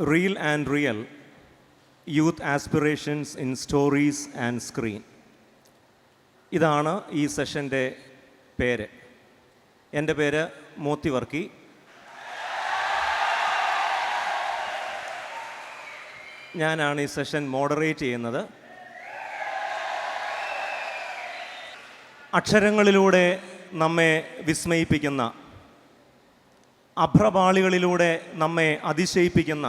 Real and Real Youth Aspirations in Stories and Screen. ഇതാണ് ഈ സെഷൻ്റെ പേര്. എൻ്റെ പേര് മോത്തി വർക്കി. ഞാനാണ് ഈ സെഷൻ മോഡറേറ്റ് ചെയ്യുന്നത്. അക്ഷരങ്ങളിലൂടെ നമ്മെ വിസ്മയിപ്പിക്കുന്ന, അഭ്രപാളികളിലൂടെ നമ്മെ അതിശയിപ്പിക്കുന്ന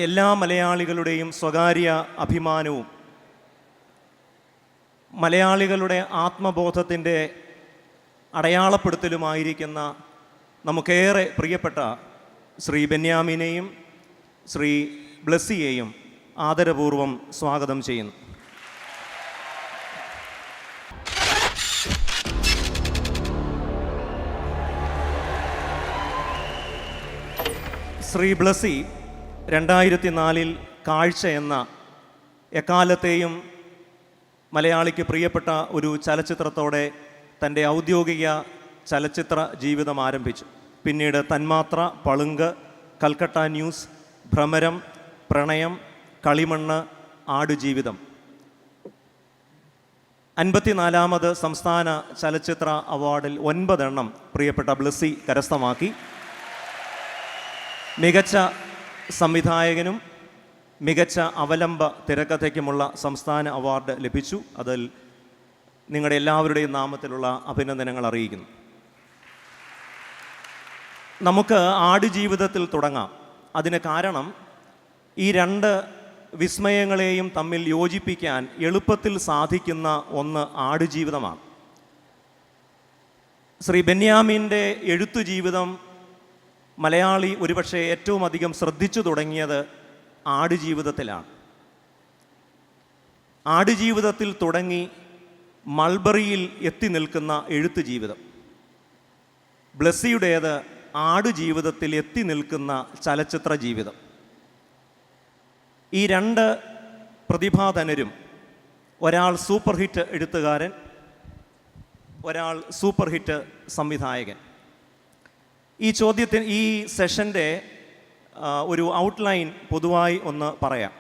എല്ലാ മലയാളികളുടെയും സ്വകാര്യ അഭിമാനവും മലയാളികളുടെ ആത്മബോധത്തിൻ്റെ അടയാളപ്പെടുത്തലുമായിരിക്കുന്ന നമുക്കേറെ പ്രിയപ്പെട്ട ശ്രീ ബെന്യാമിനെയും ശ്രീ ബ്ലെസ്സിയെയും ആദരപൂർവം സ്വാഗതം ചെയ്യുന്നു. ശ്രീ ബ്ലെസ്സി 2004 കാഴ്ച എന്ന എക്കാലത്തെയും മലയാളിക്ക് പ്രിയപ്പെട്ട ഒരു ചലച്ചിത്രത്തോടെ തൻ്റെ ഔദ്യോഗിക ചലച്ചിത്ര ജീവിതം ആരംഭിച്ചു. പിന്നീട് തന്മാത്ര, പളുങ്ക്, കൽക്കട്ട ന്യൂസ്, ഭ്രമരം, പ്രണയം, കളിമണ്ണ്, ആടുജീവിതം. 54ാമത് സംസ്ഥാന ചലച്ചിത്ര അവാർഡിൽ 9 എണ്ണം പ്രിയപ്പെട്ട ബ്ലെസ്സി കരസ്ഥമാക്കി. മികച്ച സംവിധായകനും മികച്ച അവലംബ തിരക്കഥയ്ക്കുമുള്ള സംസ്ഥാന അവാർഡ് ലഭിച്ചു. അതിൽ നിങ്ങളുടെ എല്ലാവരുടെയും നാമത്തിലുള്ള അഭിനന്ദനങ്ങൾ അറിയിക്കുന്നു. നമുക്ക് ആടുജീവിതത്തിൽ തുടങ്ങാം. അതിന് കാരണം ഈ രണ്ട് വിസ്മയങ്ങളെയും തമ്മിൽ യോജിപ്പിക്കാൻ എളുപ്പത്തിൽ സാധിക്കുന്ന ഒന്ന് ആടുജീവിതമാണ്. ശ്രീ ബെന്യാമിൻ്റെ എഴുത്തുജീവിതം മലയാളി ഒരുപക്ഷെ ഏറ്റവും അധികം ശ്രദ്ധിച്ചു തുടങ്ങിയത് ആടുജീവിതത്തിലാണ്. ആടുജീവിതത്തിൽ തുടങ്ങി മൾബറിയിൽ എത്തി നിൽക്കുന്ന എഴുത്ത് ജീവിതം. ബ്ലെസ്സിയുടേത് ആടുജീവിതത്തിൽ എത്തി നിൽക്കുന്ന ചലച്ചിത്ര ജീവിതം. ഈ രണ്ട് പ്രതിഭാധനരും, ഒരാൾ സൂപ്പർ ഹിറ്റ് എഴുത്തുകാരൻ, ഒരാൾ സൂപ്പർ ഹിറ്റ് സംവിധായകൻ. ഈ സെഷൻ്റെ ഒരു ഔട്ട്ലൈൻ പൊതുവായി ഒന്ന് പറയാം.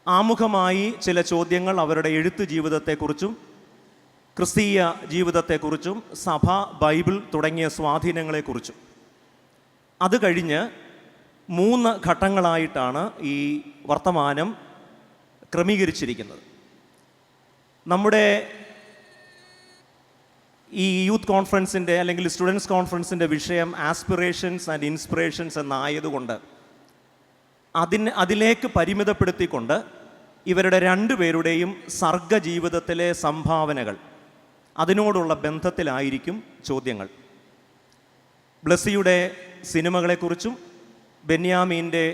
ആമുഖമായി ചില ചോദ്യങ്ങൾ അവരുടെ എഴുത്ത് ജീവിതത്തെക്കുറിച്ചും ക്രിസ്തീയ ജീവിതത്തെക്കുറിച്ചും സഭ, ബൈബിൾ തുടങ്ങിയ സ്വാധീനങ്ങളെക്കുറിച്ചും. അത് കഴിഞ്ഞ് 3 ഘട്ടങ്ങളായിട്ടാണ് ഈ വർത്തമാനം ക്രമീകരിച്ചിരിക്കുന്നത്. നമ്മുടെ ഈ യൂത്ത് കോൺഫറൻസിൻ്റെ അല്ലെങ്കിൽ സ്റ്റുഡൻസ് കോൺഫറൻസിൻ്റെ വിഷയം ആസ്പിറേഷൻസ് ആൻഡ് ഇൻസ്പിറേഷൻസ് എന്നായതുകൊണ്ട് അതിലേക്ക് പരിമിതപ്പെടുത്തിക്കൊണ്ട് ഇവരുടെ 2 പേരുടെയും സർഗജീവിതത്തിലെ സംഭാവനകൾ, അതിനോടുള്ള ബന്ധത്തിലായിരിക്കും ചോദ്യങ്ങൾ. ബ്ലെസ്സിയുടെ സിനിമകളെക്കുറിച്ചും ബെന്യാമീൻ്റെ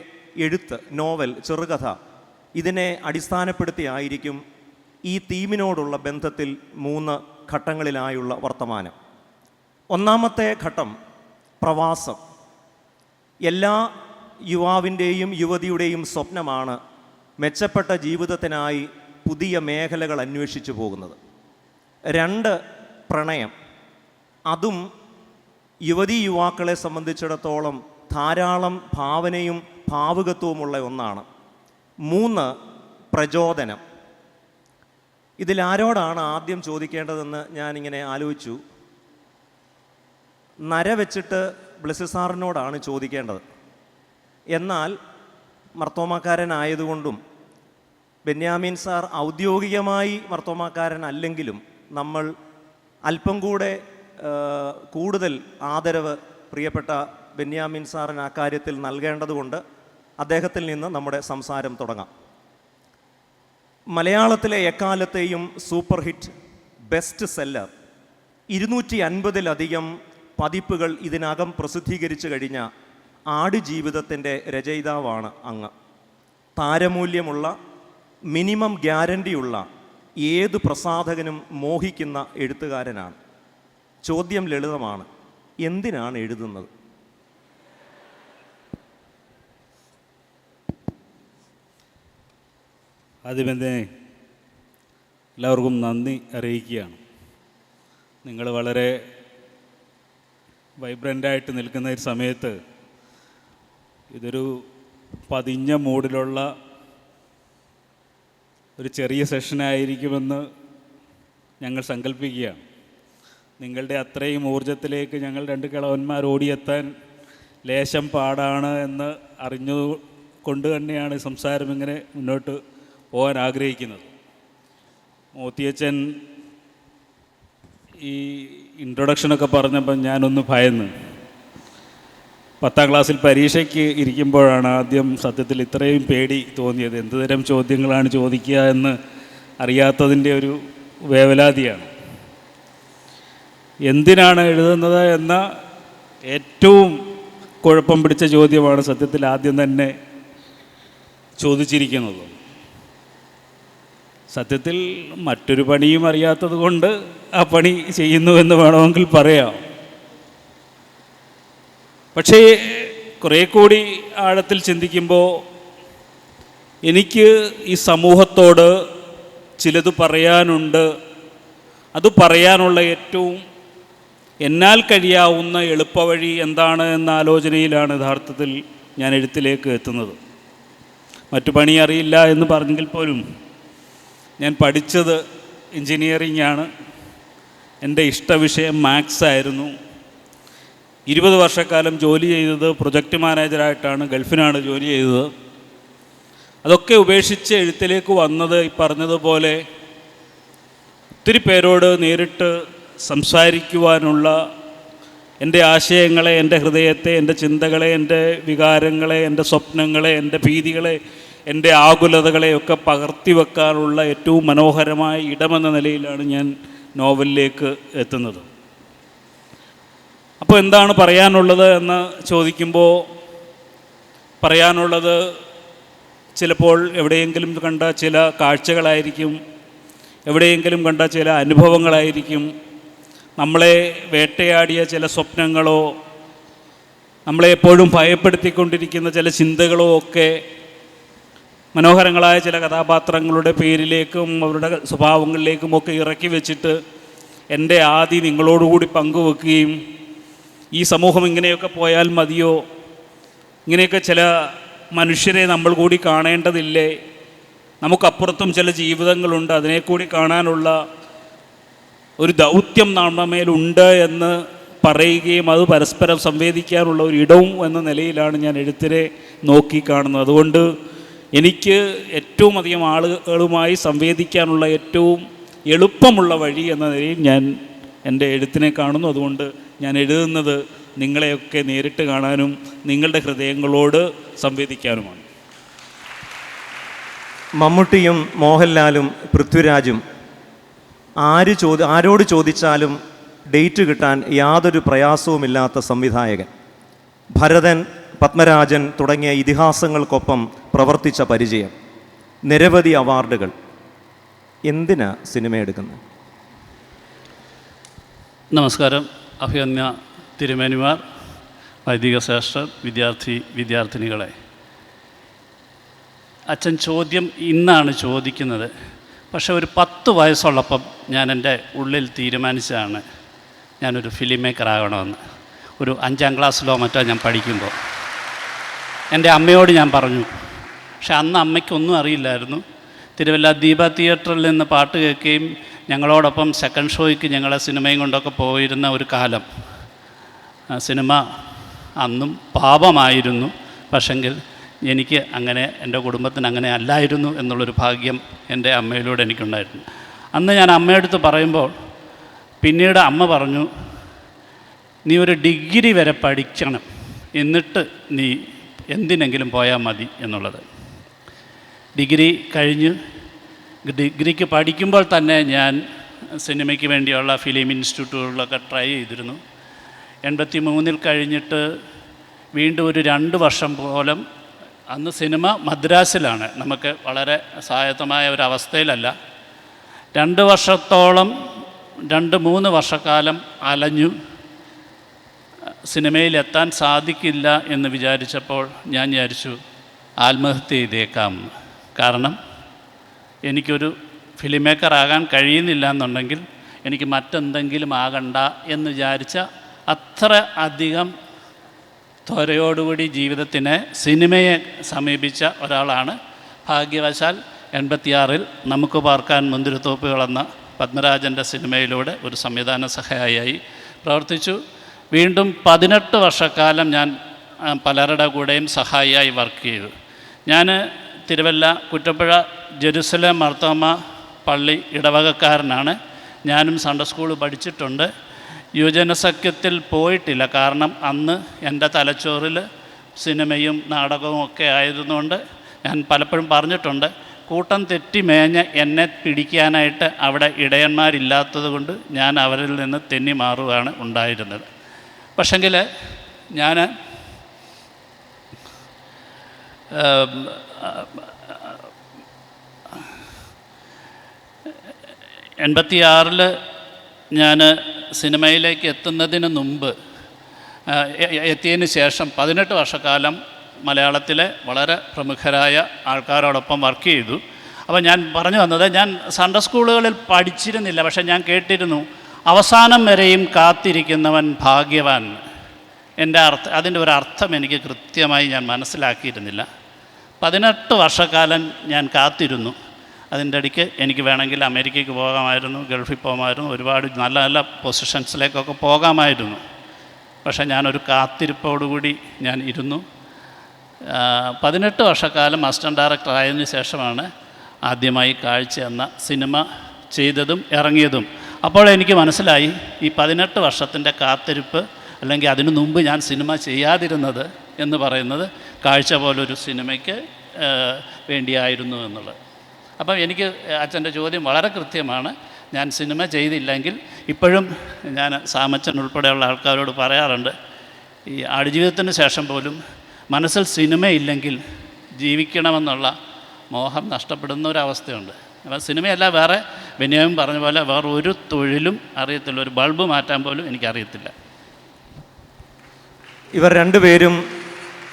എഴുത്ത്, നോവൽ, ചെറുകഥ, ഇതിനെ അടിസ്ഥാനപ്പെടുത്തിയായിരിക്കും ഈ തീമിനോടുള്ള ബന്ധത്തിൽ 3 ഘട്ടങ്ങളിലായുള്ള വർത്തമാനം. 1ാമത്തെ ഘട്ടം പ്രവാസം. എല്ലാ യുവാവിൻ്റെയും യുവതിയുടെയും സ്വപ്നമാണ് മെച്ചപ്പെട്ട ജീവിതത്തിനായി പുതിയ മേഖലകൾ അന്വേഷിച്ചു പോകുന്നത്. 2 പ്രണയം. അതും യുവതീ യുവാക്കളെ സംബന്ധിച്ചിടത്തോളം ധാരാളം ഭാവനയും ഭാവുകത്വവുമുള്ള ഒന്നാണ്. 3 പ്രചോദനം. ഇതിലാരോടാണ് ആദ്യം ചോദിക്കേണ്ടതെന്ന് ഞാനിങ്ങനെ ആലോചിച്ചു. നര വെച്ചിട്ട് ബ്ലെസ്സി സാറിനോടാണ് ചോദിക്കേണ്ടത്. എന്നാൽ മർത്തോമാക്കാരനായതുകൊണ്ടും ബെന്യാമിൻ സാർ ഔദ്യോഗികമായി മർത്തോമാക്കാരനല്ലെങ്കിലും നമ്മൾ അല്പം കൂടെ കൂടുതൽ ആദരവ് പ്രിയപ്പെട്ട ബെന്യാമിൻ സാറിന് ആ കാര്യത്തിൽ നൽകേണ്ടതുകൊണ്ട് അദ്ദേഹത്തിൽ നിന്ന് നമ്മുടെ സംസാരം തുടങ്ങാം. മലയാളത്തിലെ എക്കാലത്തെയും സൂപ്പർ ഹിറ്റ്, ബെസ്റ്റ് സെല്ലർ, 250-ലധികം പതിപ്പുകൾ ഇതിനകം പ്രസിദ്ധീകരിച്ചു കഴിഞ്ഞ ആടുജീവിതത്തിൻ്റെ രചയിതാവാണ് അങ്ങ്. താരമൂല്യമുള്ള, മിനിമം ഗ്യാരണ്ടിയുള്ള ഏതു പ്രസാധകനും മോഹിക്കുന്ന എഴുത്തുകാരനാണ്. ചോദ്യം ലളിതമാണ്: എന്തിനാണ് എഴുതുന്നത്? ആദ്യം തന്നെ എല്ലാവർക്കും നന്ദി അറിയിക്കുകയാണ്. നിങ്ങൾ വളരെ വൈബ്രൻ്റായിട്ട് നിൽക്കുന്ന ഒരു സമയത്ത് ഇതൊരു പതിഞ്ഞ മൂഡിലുള്ള ഒരു ചെറിയ സെഷനായിരിക്കുമെന്ന് ഞങ്ങൾ സങ്കല്പിക്കുകയാണ്. നിങ്ങളുടെ അത്രയും ഊർജത്തിലേക്ക് ഞങ്ങൾ രണ്ട് കിളവന്മാർ ഓടിയെത്താൻ ലേശം പാടാണ് എന്ന് അറിഞ്ഞുകൊണ്ട് തന്നെയാണ് സംസാരം ഇങ്ങനെ മുന്നോട്ട് പോകാൻ ആഗ്രഹിക്കുന്നത്. മോത്തിയച്ചൻ ഈ ഇൻട്രൊഡക്ഷനൊക്കെ പറഞ്ഞപ്പോൾ ഞാനൊന്ന് ഭയന്ന്. 10ാം ക്ലാസ്സിൽ പരീക്ഷയ്ക്ക് ഇരിക്കുമ്പോഴാണ് ആദ്യം സത്യത്തിൽ ഇത്രയും പേടി തോന്നിയത്. എന്ത് തരം ചോദ്യങ്ങളാണ് ചോദിക്കുക എന്ന് അറിയാത്തതിൻ്റെ ഒരു വേവലാതിയാണ്. എന്തിനാണ് എഴുതുന്നത് എന്ന ഏറ്റവും കുഴപ്പം പിടിച്ച ചോദ്യമാണ് സത്യത്തിൽ ആദ്യം തന്നെ ചോദിച്ചിരിക്കുന്നത്. സത്യത്തിൽ മറ്റൊരു പണിയും അറിയാത്തത് കൊണ്ട് ആ പണി ചെയ്യുന്നുവെന്ന് വേണമെങ്കിൽ പറയാം. പക്ഷേ കുറേ കൂടി ആഴത്തിൽ ചിന്തിക്കുമ്പോൾ എനിക്ക് ഈ സമൂഹത്തോട് ചിലത് പറയാനുണ്ട്. അത് പറയാനുള്ള ഏറ്റവും എന്നാൽ കഴിയാവുന്ന എളുപ്പവഴി എന്താണ് എന്ന ആലോചനയിലാണ് യഥാർത്ഥത്തിൽ ഞാൻ എഴുത്തിലേക്ക് എത്തുന്നത്. മറ്റു പണി അറിയില്ല എന്ന് പറഞ്ഞെങ്കിൽ പോലും ഞാൻ പഠിച്ചത് എൻജിനീയറിംഗ് ആണ്. എൻ്റെ ഇഷ്ടവിഷയം മാത്സ് ആയിരുന്നു. 20 വർഷക്കാലം ജോലി ചെയ്തത് പ്രൊജക്റ്റ് മാനേജറായിട്ടാണ്. ഗൾഫിനാണ് ജോലി ചെയ്തത്. അതൊക്കെ ഉപേക്ഷിച്ച് എഴുത്തിലേക്ക് വന്നത് ഈ പറഞ്ഞതുപോലെ ഒത്തിരി പേരോട് നേരിട്ട് സംസാരിക്കുവാനുള്ള എൻ്റെ ആശയങ്ങളെ, എൻ്റെ ഹൃദയത്തെ, എൻ്റെ ചിന്തകളെ, എൻ്റെ വികാരങ്ങളെ, എൻ്റെ സ്വപ്നങ്ങളെ, എൻ്റെ ഭീതികളെ, എൻ്റെ ആകുലതകളെയൊക്കെ പകർത്തി വെക്കാനുള്ള ഏറ്റവും മനോഹരമായ ഇടമെന്ന നിലയിലാണ് ഞാൻ നോവലിലേക്ക് എത്തുന്നത്. അപ്പോൾ എന്താണ് പറയാനുള്ളത് എന്ന് ചോദിക്കുമ്പോൾ പറയാനുള്ളത് ചിലപ്പോൾ എവിടെയെങ്കിലും കണ്ട ചില കാഴ്ചകളായിരിക്കും, എവിടെയെങ്കിലും കണ്ട ചില അനുഭവങ്ങളായിരിക്കും, നമ്മളെ വേട്ടയാടിയ ചില സ്വപ്നങ്ങളോ നമ്മളെ എപ്പോഴും ഭയപ്പെടുത്തിക്കൊണ്ടിരിക്കുന്ന ചില ചിന്തകളോ ഒക്കെ മനോഹരങ്ങളായ ചില കഥാപാത്രങ്ങളുടെ പേരിലേക്കും അവരുടെ സ്വഭാവങ്ങളിലേക്കുമൊക്കെ ഇറക്കി വെച്ചിട്ട് എൻ്റെ ആദി നിങ്ങളോടുകൂടി പങ്കുവെക്കുകയും ഈ സമൂഹം ഇങ്ങനെയൊക്കെ പോയാൽ മതിയോ, ഇങ്ങനെയൊക്കെ ചില മനുഷ്യരെ നമ്മൾ കൂടി കാണേണ്ടതില്ലേ, നമുക്കപ്പുറത്തും ചില ജീവിതങ്ങളുണ്ട്, അതിനെ കൂടി കാണാനുള്ള ഒരു ദൗത്യം നമ്മുടെ മേലുണ്ട് എന്ന് പറയുകയും അത് പരസ്പരം സംവേദിക്കാനുള്ള ഒരു ഇടവും എന്ന നിലയിലാണ് ഞാൻ എഴുത്തിനെ നോക്കിക്കാണുന്നത്. അതുകൊണ്ട് എനിക്ക് ഏറ്റവും അധികം ആളുകളുമായി സംവേദിക്കാനുള്ള ഏറ്റവും എളുപ്പമുള്ള വഴി എന്ന നിലയിൽ ഞാൻ എൻ്റെ എഴുത്തിനെ കാണുന്നു. അതുകൊണ്ട് ഞാൻ എഴുതുന്നത് നിങ്ങളെയൊക്കെ നേരിട്ട് കാണാനും നിങ്ങളുടെ ഹൃദയങ്ങളോട് സംവേദിക്കാനുമാണ്. മമ്മൂട്ടിയും മോഹൻലാലും പൃഥ്വിരാജും ആരോട് ചോദിച്ചാലും ഡേറ്റ് കിട്ടാൻ യാതൊരു പ്രയാസവുമില്ലാത്ത സംവിധായകൻ. ഭരതൻ, പത്മരാജൻ തുടങ്ങിയ ഇതിഹാസങ്ങൾക്കൊപ്പം പ്രവർത്തിച്ച പരിചയം, നിരവധി അവാർഡുകൾ. എന്തിനാ സിനിമ എടുക്കുന്നത്? നമസ്കാരം. അഭിനന്ദ തിരുമേനിമാർ, വൈദിക ശ്രേഷ്ഠർ, വിദ്യാർത്ഥിനികളെ, അച്ഛൻ ചോദ്യം ഇന്നാണ് ചോദിക്കുന്നത്. പക്ഷേ ഒരു 10 വയസ്സുള്ളപ്പം ഞാൻ എൻ്റെ ഉള്ളിൽ തീരുമാനിച്ചതാണ് ഞാനൊരു ഫിലിം മേക്കർ ആകണമെന്ന്. ഒരു 5ാം ക്ലാസ്സിലോ മറ്റോ ഞാൻ പഠിക്കുമ്പോൾ എൻ്റെ അമ്മയോട് ഞാൻ പറഞ്ഞു. പക്ഷെ അന്ന് അമ്മയ്ക്കൊന്നും അറിയില്ലായിരുന്നു. തിരുവല്ല ദീപ തിയേറ്ററിൽ നിന്ന് പാട്ട് കേൾക്കുകയും ഞങ്ങളോടൊപ്പം സെക്കൻഡ് ഷോയ്ക്ക് ഞങ്ങളെ സിനിമയും കൊണ്ടൊക്കെ പോയിരുന്ന ഒരു കാലം. സിനിമ അന്നും പാപമായിരുന്നു. പക്ഷെങ്കിൽ എനിക്ക് അങ്ങനെ, എൻ്റെ കുടുംബത്തിന് അങ്ങനെ അല്ലായിരുന്നു എന്നുള്ളൊരു ഭാഗ്യം എൻ്റെ അമ്മയിലൂടെ എനിക്കുണ്ടായിരുന്നു. അന്ന് ഞാൻ അമ്മയടുത്ത് പറയുമ്പോൾ പിന്നീട് അമ്മ പറഞ്ഞു, നീ ഒരു ഡിഗ്രി വരെ പഠിക്കണം, എന്നിട്ട് നീ എന്തിനെങ്കിലും പോയാൽ മതി എന്നുള്ളത്. ഡിഗ്രിക്ക് പഠിക്കുമ്പോൾ തന്നെ ഞാൻ സിനിമയ്ക്ക് വേണ്ടിയുള്ള ഫിലിം ഇൻസ്റ്റിറ്റ്യൂട്ടുകളിലൊക്കെ ട്രൈ ചെയ്തിരുന്നു. 83 കഴിഞ്ഞിട്ട് വീണ്ടും ഒരു 2 വർഷം പോലും, അന്ന് സിനിമ മദ്രാസിലാണ്, നമുക്ക് വളരെ സ്വായത്തമായ ഒരവസ്ഥയിലല്ല. 2 വർഷത്തോളം 2-3 വർഷക്കാലം അലഞ്ഞു. സിനിമയിലെത്താൻ സാധിക്കില്ല എന്ന് വിചാരിച്ചപ്പോൾ ഞാൻ വിചാരിച്ചു ആത്മഹത്യ ചെയ്തേക്കാം. കാരണം എനിക്കൊരു ഫിലിം മേക്കർ ആകാൻ കഴിയുന്നില്ല എന്നുണ്ടെങ്കിൽ എനിക്ക് മറ്റെന്തെങ്കിലും ആകണ്ട എന്ന് വിചാരിച്ച അത്ര അധികം ത്വരയോടുകൂടി ജീവിതത്തിനെ സിനിമയെ സമീപിച്ച ഒരാളാണ്. ഭാഗ്യവശാൽ 86-ൽ നമുക്ക് പാർക്കാൻ മുന്തിരിത്തോപ്പുകളെന്ന പത്മരാജൻ്റെ സിനിമയിലൂടെ ഒരു സംവിധാന സഹായിയായി പ്രവർത്തിച്ചു. വീണ്ടും 18 വർഷക്കാലം ഞാൻ പലരുടെ കൂടെയും സഹായിയായി വർക്ക് ചെയ്തു. ഞാൻ തിരുവല്ല കുറ്റപ്പുഴ ജെറുസലേം മാർത്തോമ പള്ളി ഇടവകക്കാരനാണ്. ഞാനും സൺഡേ സ്കൂൾ പഠിച്ചിട്ടുണ്ട്. യുവജനസഖ്യത്തിൽ പോയിട്ടില്ല, കാരണം അന്ന് എൻ്റെ തലച്ചോറിൽ സിനിമയും നാടകവും ഒക്കെ ആയതുകൊണ്ട് ഞാൻ പലപ്പോഴും പറഞ്ഞിട്ടുണ്ട്, കൂട്ടം തെറ്റി മേഞ്ഞ എന്നെ പിടിക്കാനായിട്ട് അവിടെ ഇടയന്മാരില്ലാത്തത് കൊണ്ട് ഞാൻ അവരിൽ നിന്ന് തെന്നി മാറുകയാണ് ഉണ്ടായിരുന്നത്. പക്ഷെങ്കിൽ ഞാൻ 86-ൽ ഞാൻ സിനിമയിലേക്ക് എത്തുന്നതിന് മുമ്പ് എത്തിയതിന് ശേഷം 18 വർഷക്കാലം മലയാളത്തിലെ വളരെ പ്രമുഖരായ ആൾക്കാരോടൊപ്പം വർക്ക് ചെയ്തു. അപ്പോൾ ഞാൻ പറഞ്ഞു വന്നത്, ഞാൻ സൺഡേ സ്കൂളുകളിൽ പഠിച്ചിരുന്നില്ല, പക്ഷേ ഞാൻ കേട്ടിരുന്നു അവസാനം വരെയും കാത്തിരിക്കുന്നവൻ ഭാഗ്യവാൻ. അതിൻ്റെ ഒരു അർത്ഥം എനിക്ക് കൃത്യമായി ഞാൻ മനസ്സിലാക്കിയിരുന്നില്ല. 18 വർഷക്കാലം ഞാൻ കാത്തിരുന്നു. അതിൻ്റെ ഇടയ്ക്ക് എനിക്ക് വേണമെങ്കിൽ അമേരിക്കയ്ക്ക് പോകാമായിരുന്നു, ഗൾഫിൽ പോകാമായിരുന്നു, ഒരുപാട് നല്ല നല്ല പൊസിഷൻസിലേക്കൊക്കെ പോകാമായിരുന്നു. പക്ഷേ ഞാനൊരു കാത്തിരിപ്പോടുകൂടി ഞാൻ ഇരുന്നു. 18 വർഷക്കാലം അസിസ്റ്റൻ്റ് ഡയറക്ടർ ആയതിനു ശേഷമാണ് ആദ്യമായി കാഴ്ച എന്ന സിനിമ ചെയ്തതും ഇറങ്ങിയതും. അപ്പോൾ എനിക്ക് മനസ്സിലായി ഈ 18 വർഷത്തിൻ്റെ കാത്തിരിപ്പ്, അല്ലെങ്കിൽ അതിനു മുമ്പ് ഞാൻ സിനിമ ചെയ്യാതിരുന്നത് എന്ന് പറയുന്നത് കാഴ്ച പോലൊരു സിനിമയ്ക്ക് വേണ്ടിയായിരുന്നു എന്നുള്ളത്. അപ്പം എനിക്ക് അച്ഛൻ്റെ ചോദ്യം വളരെ കൃത്യമാണ്. ഞാൻ സിനിമ ചെയ്തില്ലെങ്കിൽ ഇപ്പോഴും ഞാൻ സാമച്ചൻ ഉൾപ്പെടെയുള്ള ആൾക്കാരോട് പറയാറുണ്ട്, ഈ ആടുജീവിതത്തിന് ശേഷം പോലും മനസ്സിൽ സിനിമയില്ലെങ്കിൽ ജീവിക്കണമെന്നുള്ള മോഹം നഷ്ടപ്പെടുന്ന ഒരവസ്ഥയുണ്ട്. അപ്പം സിനിമയല്ല, വേറെ ബെന്യാമിൻ പറഞ്ഞ പോലെ വേറെ ഒരു തൊഴിലും അറിയത്തില്ല, ഒരു ബൾബ് മാറ്റാൻ പോലും എനിക്കറിയത്തില്ല. ഇവർ രണ്ടുപേരും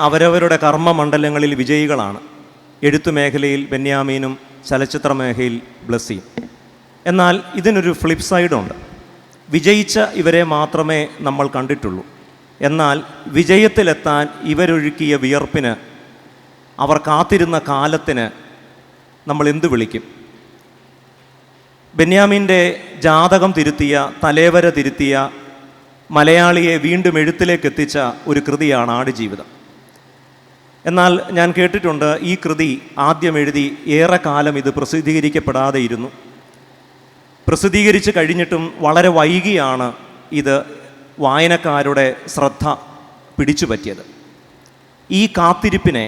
അവരവരുടെ കർമ്മമണ്ഡലങ്ങളിൽ വിജയികളാണ്. എഴുത്തു മേഖലയിൽ ബെന്യാമീനും ചലച്ചിത്ര മേഖലയിൽ ബ്ലസ്സിയും. എന്നാൽ ഇതിനൊരു ഫ്ലിപ്പ് സൈഡുണ്ട്. വിജയിച്ച ഇവരെ മാത്രമേ നമ്മൾ കണ്ടിട്ടുള്ളൂ. എന്നാൽ വിജയത്തിലെത്താൻ ഇവരൊഴുക്കിയ വിയർപ്പിന്, അവർ കാത്തിരുന്ന കാലത്തിന് നമ്മൾ എന്തു വിളിക്കും? ബെന്യാമിൻ്റെ ജാതകം തിരുത്തിയ, തലേവര തിരുത്തിയ, മലയാളിയെ വീണ്ടും എഴുത്തിലേക്ക് എത്തിച്ച ഒരു കൃതിയാണ് ആടുജീവിതം. എന്നാൽ ഞാൻ കേട്ടിട്ടുണ്ട്, ഈ കൃതി ആദ്യം എഴുതി ഏറെക്കാലം ഇത് പ്രസിദ്ധീകരിക്കപ്പെടാതെ ഇരുന്നു. പ്രസിദ്ധീകരിച്ച് കഴിഞ്ഞിട്ടും വളരെ വൈകിയാണ് ഇത് വായനക്കാരുടെ ശ്രദ്ധ പിടിച്ചു പറ്റിയത്. ഈ കാത്തിരിപ്പിനെ,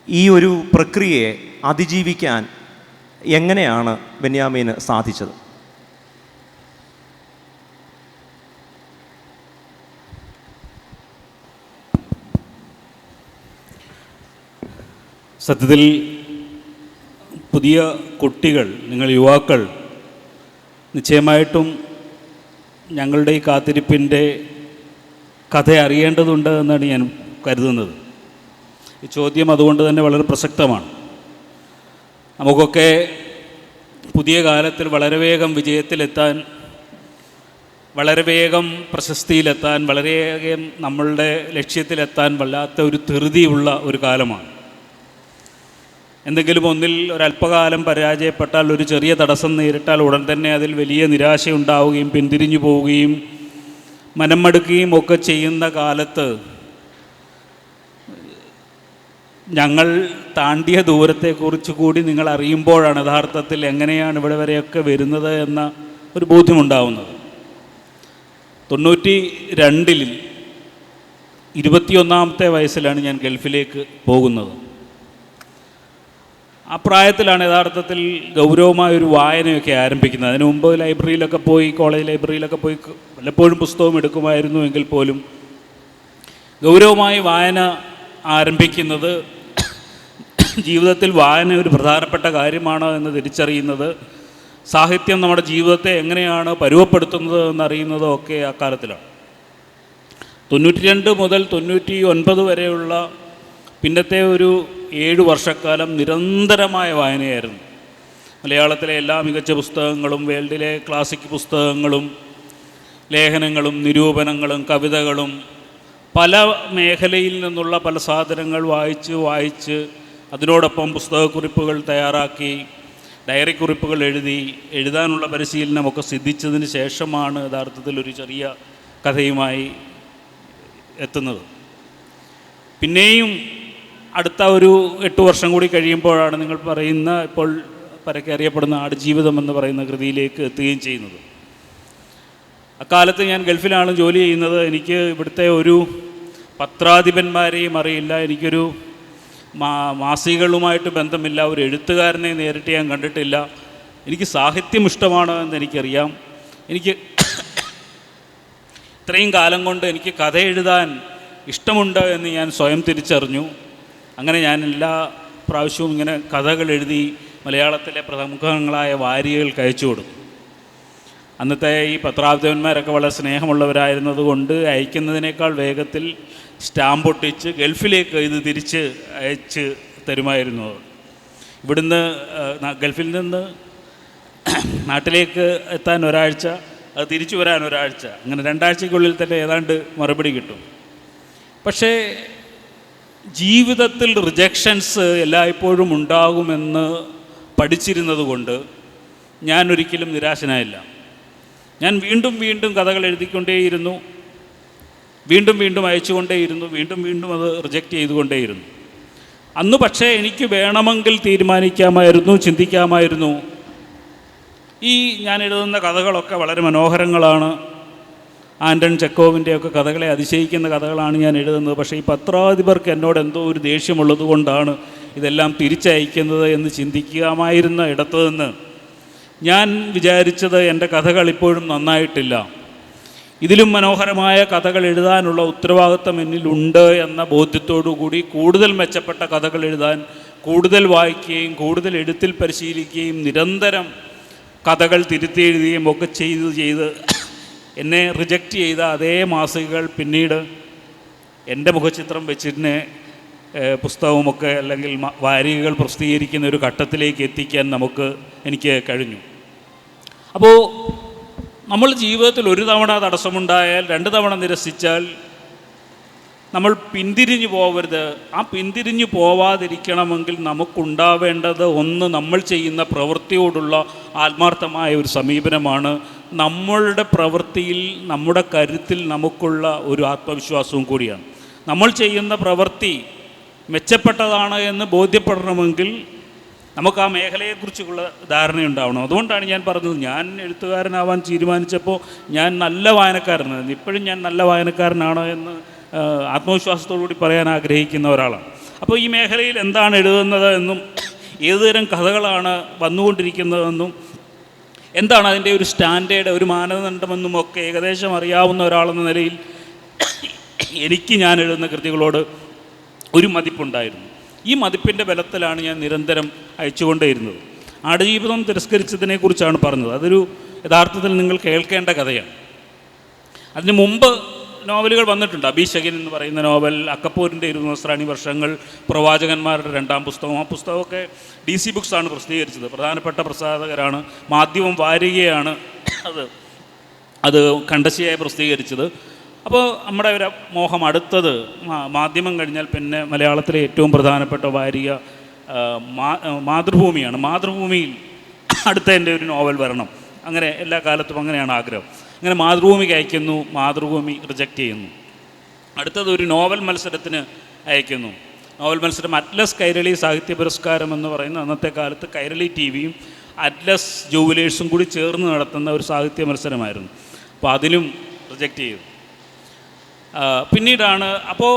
ഈ ഒരു പ്രക്രിയയെ അതിജീവിക്കാൻ എങ്ങനെയാണ് ബെന്യാമീന് സാധിച്ചത്? സത്യത്തിൽ പുതിയ കുട്ടികൾ, നിങ്ങൾ യുവാക്കൾ നിശ്ചയമായിട്ടും ഞങ്ങളുടെ ഈ കാത്തിരിപ്പിൻ്റെ കഥ അറിയേണ്ടതുണ്ട് എന്നാണ് ഞാൻ കരുതുന്നത്. ഈ ചോദ്യം അതുകൊണ്ട് തന്നെ വളരെ പ്രസക്തമാണ്. നമുക്കൊക്കെ പുതിയ കാലത്തിൽ വളരെ വേഗം വിജയത്തിലെത്താൻ, വളരെ വേഗം പ്രശസ്തിയിലെത്താൻ, വളരെയേകം നമ്മളുടെ ലക്ഷ്യത്തിലെത്താൻ വല്ലാത്ത ഒരു ധൃതിയുള്ള ഒരു കാലമാണ്. എന്തെങ്കിലും ഒന്നിൽ ഒരല്പകാലം പരാജയപ്പെട്ടാൽ, ഒരു ചെറിയ തടസ്സം നേരിട്ടാൽ ഉടൻ തന്നെ അതിൽ വലിയ നിരാശയുണ്ടാവുകയും പിന്തിരിഞ്ഞു പോവുകയും മനം മടുക്കുകയും ഒക്കെ ചെയ്യുന്ന കാലത്ത് ഞങ്ങൾ താണ്ടിയ ദൂരത്തെക്കുറിച്ച് കൂടി നിങ്ങൾ അറിയുമ്പോഴാണ് യഥാർത്ഥത്തിൽ എങ്ങനെയാണ് ഇവിടെ വരെയൊക്കെ വരുന്നത് എന്ന ഒരു ബോധ്യമുണ്ടാവുന്നത്. 92-ൽ 21-ാമത്തെ വയസ്സിലാണ് ഞാൻ ഗൾഫിലേക്ക് പോകുന്നത്. ആ പ്രായത്തിലാണ് യഥാർത്ഥത്തിൽ ഗൗരവമായൊരു വായനയൊക്കെ ആരംഭിക്കുന്നത്. അതിനു മുമ്പ് ലൈബ്രറിയിലൊക്കെ പോയി, കോളേജ് ലൈബ്രറിയിലൊക്കെ പോയി വല്ലപ്പോഴും പുസ്തകം എടുക്കുമായിരുന്നു എങ്കിൽ പോലും ഗൗരവമായി വായന ആരംഭിക്കുന്നത്, ജീവിതത്തിൽ വായന ഒരു പ്രധാനപ്പെട്ട കാര്യമാണ് എന്ന് തിരിച്ചറിയുന്നത്, സാഹിത്യം നമ്മുടെ ജീവിതത്തെ എങ്ങനെയാണ് പരുവപ്പെടുത്തുന്നത് എന്നറിയുന്നതും ഒക്കെ ആ കാലത്തിലാണ്. 92 മുതൽ 99 വരെയുള്ള പിന്നത്തെ ഒരു 7 വർഷക്കാലം നിരന്തരമായ വായനയായിരുന്നു. മലയാളത്തിലെ എല്ലാ മികച്ച പുസ്തകങ്ങളും, വേൾഡിലെ ക്ലാസിക് പുസ്തകങ്ങളും, ലേഖനങ്ങളും, നിരൂപണങ്ങളും, കവിതകളും, പല മേഖലയിൽ നിന്നുള്ള പല സാധനങ്ങൾ വായിച്ച് അതിനോടൊപ്പം പുസ്തകക്കുറിപ്പുകൾ തയ്യാറാക്കി, ഡയറി കുറിപ്പുകൾ എഴുതാനുള്ള പരിശീലനമൊക്കെ സിദ്ധിച്ചതിന് ശേഷമാണ് യഥാർത്ഥത്തിൽ ഒരു ചെറിയ കഥയുമായി എത്തുന്നത്. പിന്നെയും അടുത്ത ഒരു 8 വർഷം കൂടി കഴിയുമ്പോഴാണ് നിങ്ങൾ പറയുന്ന ഇപ്പോൾ പരക്കെ അറിയപ്പെടുന്ന ആടുജീവിതം എന്ന് പറയുന്ന കൃതിയിലേക്ക് എത്തുകയും ചെയ്യുന്നത്. അക്കാലത്ത് ഞാൻ ഗൾഫിലാണ് ജോലി ചെയ്യുന്നത്. എനിക്ക് ഇവിടുത്തെ ഒരു പത്രാധിപന്മാരെയും അറിയില്ല, എനിക്കൊരു മാസികകളുമായിട്ട് ബന്ധമില്ല, ഒരു എഴുത്തുകാരനെ നേരിട്ട് ഞാൻ കണ്ടിട്ടില്ല. എനിക്ക് സാഹിത്യം ഇഷ്ടമാണ് എന്ന് എനിക്കറിയാം. എനിക്ക് ഇത്രയും കാലം കൊണ്ട് എനിക്ക് കഥ എഴുതാൻ ഇഷ്ടമുണ്ട് എന്ന് ഞാൻ സ്വയം തിരിച്ചറിഞ്ഞു. അങ്ങനെ ഞാൻ എല്ലാ പ്രാവശ്യവും ഇങ്ങനെ കഥകൾ എഴുതി മലയാളത്തിലെ പ്രമുഖങ്ങളായ വാരികകൾക്ക് അയച്ചു കൊടുക്കും. അന്നത്തെ ഈ പത്രാധിപന്മാരൊക്കെ വളരെ സ്നേഹമുള്ളവരായിരുന്നത് കൊണ്ട് അയക്കുന്നതിനേക്കാൾ വേഗത്തിൽ സ്റ്റാമ്പ് ഒട്ടിച്ച് ഗൾഫിലേക്ക് ഇത് തിരിച്ച് അയച്ച് തരുമായിരുന്നു. ഇവിടുന്ന് ഗൾഫിൽ നിന്ന് നാട്ടിലേക്ക് എത്താൻ ഒരാഴ്ച, അത് തിരിച്ചു വരാൻ ഒരാഴ്ച, അങ്ങനെ 2 ആഴ്ചയ്ക്കുള്ളിൽ തന്നെ ഏതാണ്ട് മറുപടി കിട്ടും. പക്ഷേ ജീവിതത്തിൽ റിജക്ഷൻസ് എല്ലായ്പ്പോഴും ഉണ്ടാകുമെന്ന് പഠിച്ചിരുന്നത് കൊണ്ട് ഞാൻ ഒരിക്കലും നിരാശനായില്ല. ഞാൻ വീണ്ടും വീണ്ടും കഥകൾ എഴുതിക്കൊണ്ടേയിരുന്നു, വീണ്ടും വീണ്ടും അയച്ചുകൊണ്ടേയിരുന്നു, വീണ്ടും വീണ്ടും അത് റിജക്റ്റ് ചെയ്തുകൊണ്ടേയിരുന്നു. അന്ന് പക്ഷേ എനിക്ക് വേണമെങ്കിൽ തീരുമാനിക്കാമായിരുന്നു, ചിന്തിക്കാമായിരുന്നു, ഈ ഞാൻ എഴുതുന്ന കഥകളൊക്കെ വളരെ മനോഹരങ്ങളാണ്, ആൻ്റൺ ചെക്കോവിൻ്റെയൊക്കെ കഥകളെ അതിശയിക്കുന്ന കഥകളാണ് ഞാൻ എഴുതുന്നത്, പക്ഷേ ഈ പത്രാധിപർക്ക് എന്നോട് എന്തോ ഒരു ദേഷ്യമുള്ളത് കൊണ്ടാണ് ഇതെല്ലാം തിരിച്ചയക്കുന്നത് എന്ന് ചിന്തിക്കാമായിരുന്ന ഇടത്തു നിന്ന് ഞാൻ വിചാരിച്ചത് എൻ്റെ കഥകൾ ഇപ്പോഴും നന്നായിട്ടില്ല, ഇതിലും മനോഹരമായ കഥകൾ എഴുതാനുള്ള ഉത്തരവാദിത്തം എന്നിലുണ്ട് എന്ന ബോധ്യത്തോടു കൂടി കൂടുതൽ മെച്ചപ്പെട്ട കഥകൾ എഴുതാൻ, കൂടുതൽ വായിക്കുകയും കൂടുതൽ എഴുത്തിൽ പരിശീലിക്കുകയും നിരന്തരം കഥകൾ തിരുത്തി എഴുതുകയും ഒക്കെ ചെയ്ത് എന്നെ റിജക്റ്റ് ചെയ്ത അതേ മാസികകൾ പിന്നീട് എൻ്റെ മുഖചിത്രം വെച്ചിട്ട് പുസ്തകമൊക്കെ അല്ലെങ്കിൽ വാരികകൾ പ്രസിദ്ധീകരിക്കുന്ന ഒരു ഘട്ടത്തിലേക്ക് എത്തിക്കാൻ എനിക്ക് കഴിഞ്ഞു. അപ്പോൾ നമ്മൾ ജീവിതത്തിൽ ഒരു തവണ തടസ്സമുണ്ടായാൽ, 2 തവണ നിരസിച്ചാൽ നമ്മൾ പിന്തിരിഞ്ഞു പോകരുത്. ആ പിന്തിരിഞ്ഞു പോവാതിരിക്കണമെങ്കിൽ നമുക്കുണ്ടാവേണ്ടത് ഒന്ന്, നമ്മൾ ചെയ്യുന്ന പ്രവൃത്തിയോടുള്ള ആത്മാർത്ഥമായ ഒരു സമീപനമാണ്. നമ്മളുടെ പ്രവൃത്തിയിൽ, നമ്മുടെ കരുത്തിൽ നമുക്കുള്ള ഒരു ആത്മവിശ്വാസവും കൂടിയാണ്. നമ്മൾ ചെയ്യുന്ന പ്രവൃത്തി മെച്ചപ്പെട്ടതാണ് എന്ന് ബോധ്യപ്പെടണമെങ്കിൽ നമുക്ക് ആ മേഖലയെക്കുറിച്ചുള്ള ധാരണയുണ്ടാവണം. അതുകൊണ്ടാണ് ഞാൻ പറഞ്ഞത്, ഞാൻ എഴുത്തുകാരനാവാൻ തീരുമാനിച്ചപ്പോൾ ഞാൻ നല്ല വായനക്കാരനായിരുന്നു. ഇപ്പോഴും ഞാൻ നല്ല വായനക്കാരനാണ് എന്ന് ആത്മവിശ്വാസത്തോടുകൂടി പറയാൻ ആഗ്രഹിക്കുന്ന ഒരാളാണ്. അപ്പോൾ ഈ മേഖലയിൽ എന്താണ് എഴുതുന്നത് എന്നും ഏതുതരം കഥകളാണ് വന്നുകൊണ്ടിരിക്കുന്നതെന്നും എന്താണ് അതിൻ്റെ ഒരു സ്റ്റാൻഡേർഡ്, ഒരു മാനദണ്ഡമെന്നും ഒക്കെ ഏകദേശം അറിയാവുന്ന ഒരാളെന്ന നിലയിൽ എനിക്ക് ഞാൻ എഴുതുന്ന കൃതികളോട് ഒരു മതിപ്പുണ്ടായിരുന്നു. ഈ മതിപ്പിൻ്റെ ബലത്തിലാണ് ഞാൻ നിരന്തരം അയച്ചുകൊണ്ടേയിരുന്നത്. ആടുജീവിതം തിരസ്കരിച്ചതിനെക്കുറിച്ചാണ് പറഞ്ഞത്. അതൊരു യഥാർത്ഥത്തിൽ നിങ്ങൾ കേൾക്കേണ്ട കഥയാണ്. അതിന് മുമ്പ് നോവലുകൾ വന്നിട്ടുണ്ട്. അഭിഷേകൻ എന്ന് പറയുന്ന നോവൽ, അക്കപ്പൂരിൻ്റെ 20 നസ്രാണി വർഷങ്ങൾ, പ്രവാചകന്മാരുടെ 2ാം പുസ്തകം. ആ പുസ്തകമൊക്കെ DC ബുക്സാണ് പ്രസിദ്ധീകരിച്ചത്. പ്രധാനപ്പെട്ട പ്രസാധകരാണ്. മാധ്യമം വാരികയാണ് അത് കണ്ടശിയായി പ്രസിദ്ധീകരിച്ചത്. അപ്പോൾ നമ്മുടെ ഒരു മോഹം അടുത്തത് മാധ്യമം കഴിഞ്ഞാൽ പിന്നെ മലയാളത്തിലെ ഏറ്റവും പ്രധാനപ്പെട്ട വാരിക മാതൃഭൂമിയാണ്. മാതൃഭൂമിയിൽ അടുത്ത എൻ്റെ ഒരു നോവൽ വരണം. അങ്ങനെ എല്ലാ കാലത്തും അങ്ങനെയാണ് ആഗ്രഹം. അങ്ങനെ മാതൃഭൂമിക്ക് അയക്കുന്നു, മാതൃഭൂമി റിജക്റ്റ് ചെയ്യുന്നു. അടുത്തത് ഒരു നോവൽ മത്സരത്തിന് അയക്കുന്നു. നോവൽ മത്സരം അറ്റ്ലസ് കൈരളി സാഹിത്യ പുരസ്കാരം എന്ന് പറയുന്ന അന്നത്തെ കാലത്ത് കൈരളി TVയും അറ്റ്ലസ് ജൂവലേഴ്സും കൂടി ചേർന്ന് നടത്തുന്ന ഒരു സാഹിത്യ മത്സരമായിരുന്നു. അപ്പോൾ അതിലും റിജക്റ്റ് ചെയ്തു. പിന്നീടാണ് അപ്പോൾ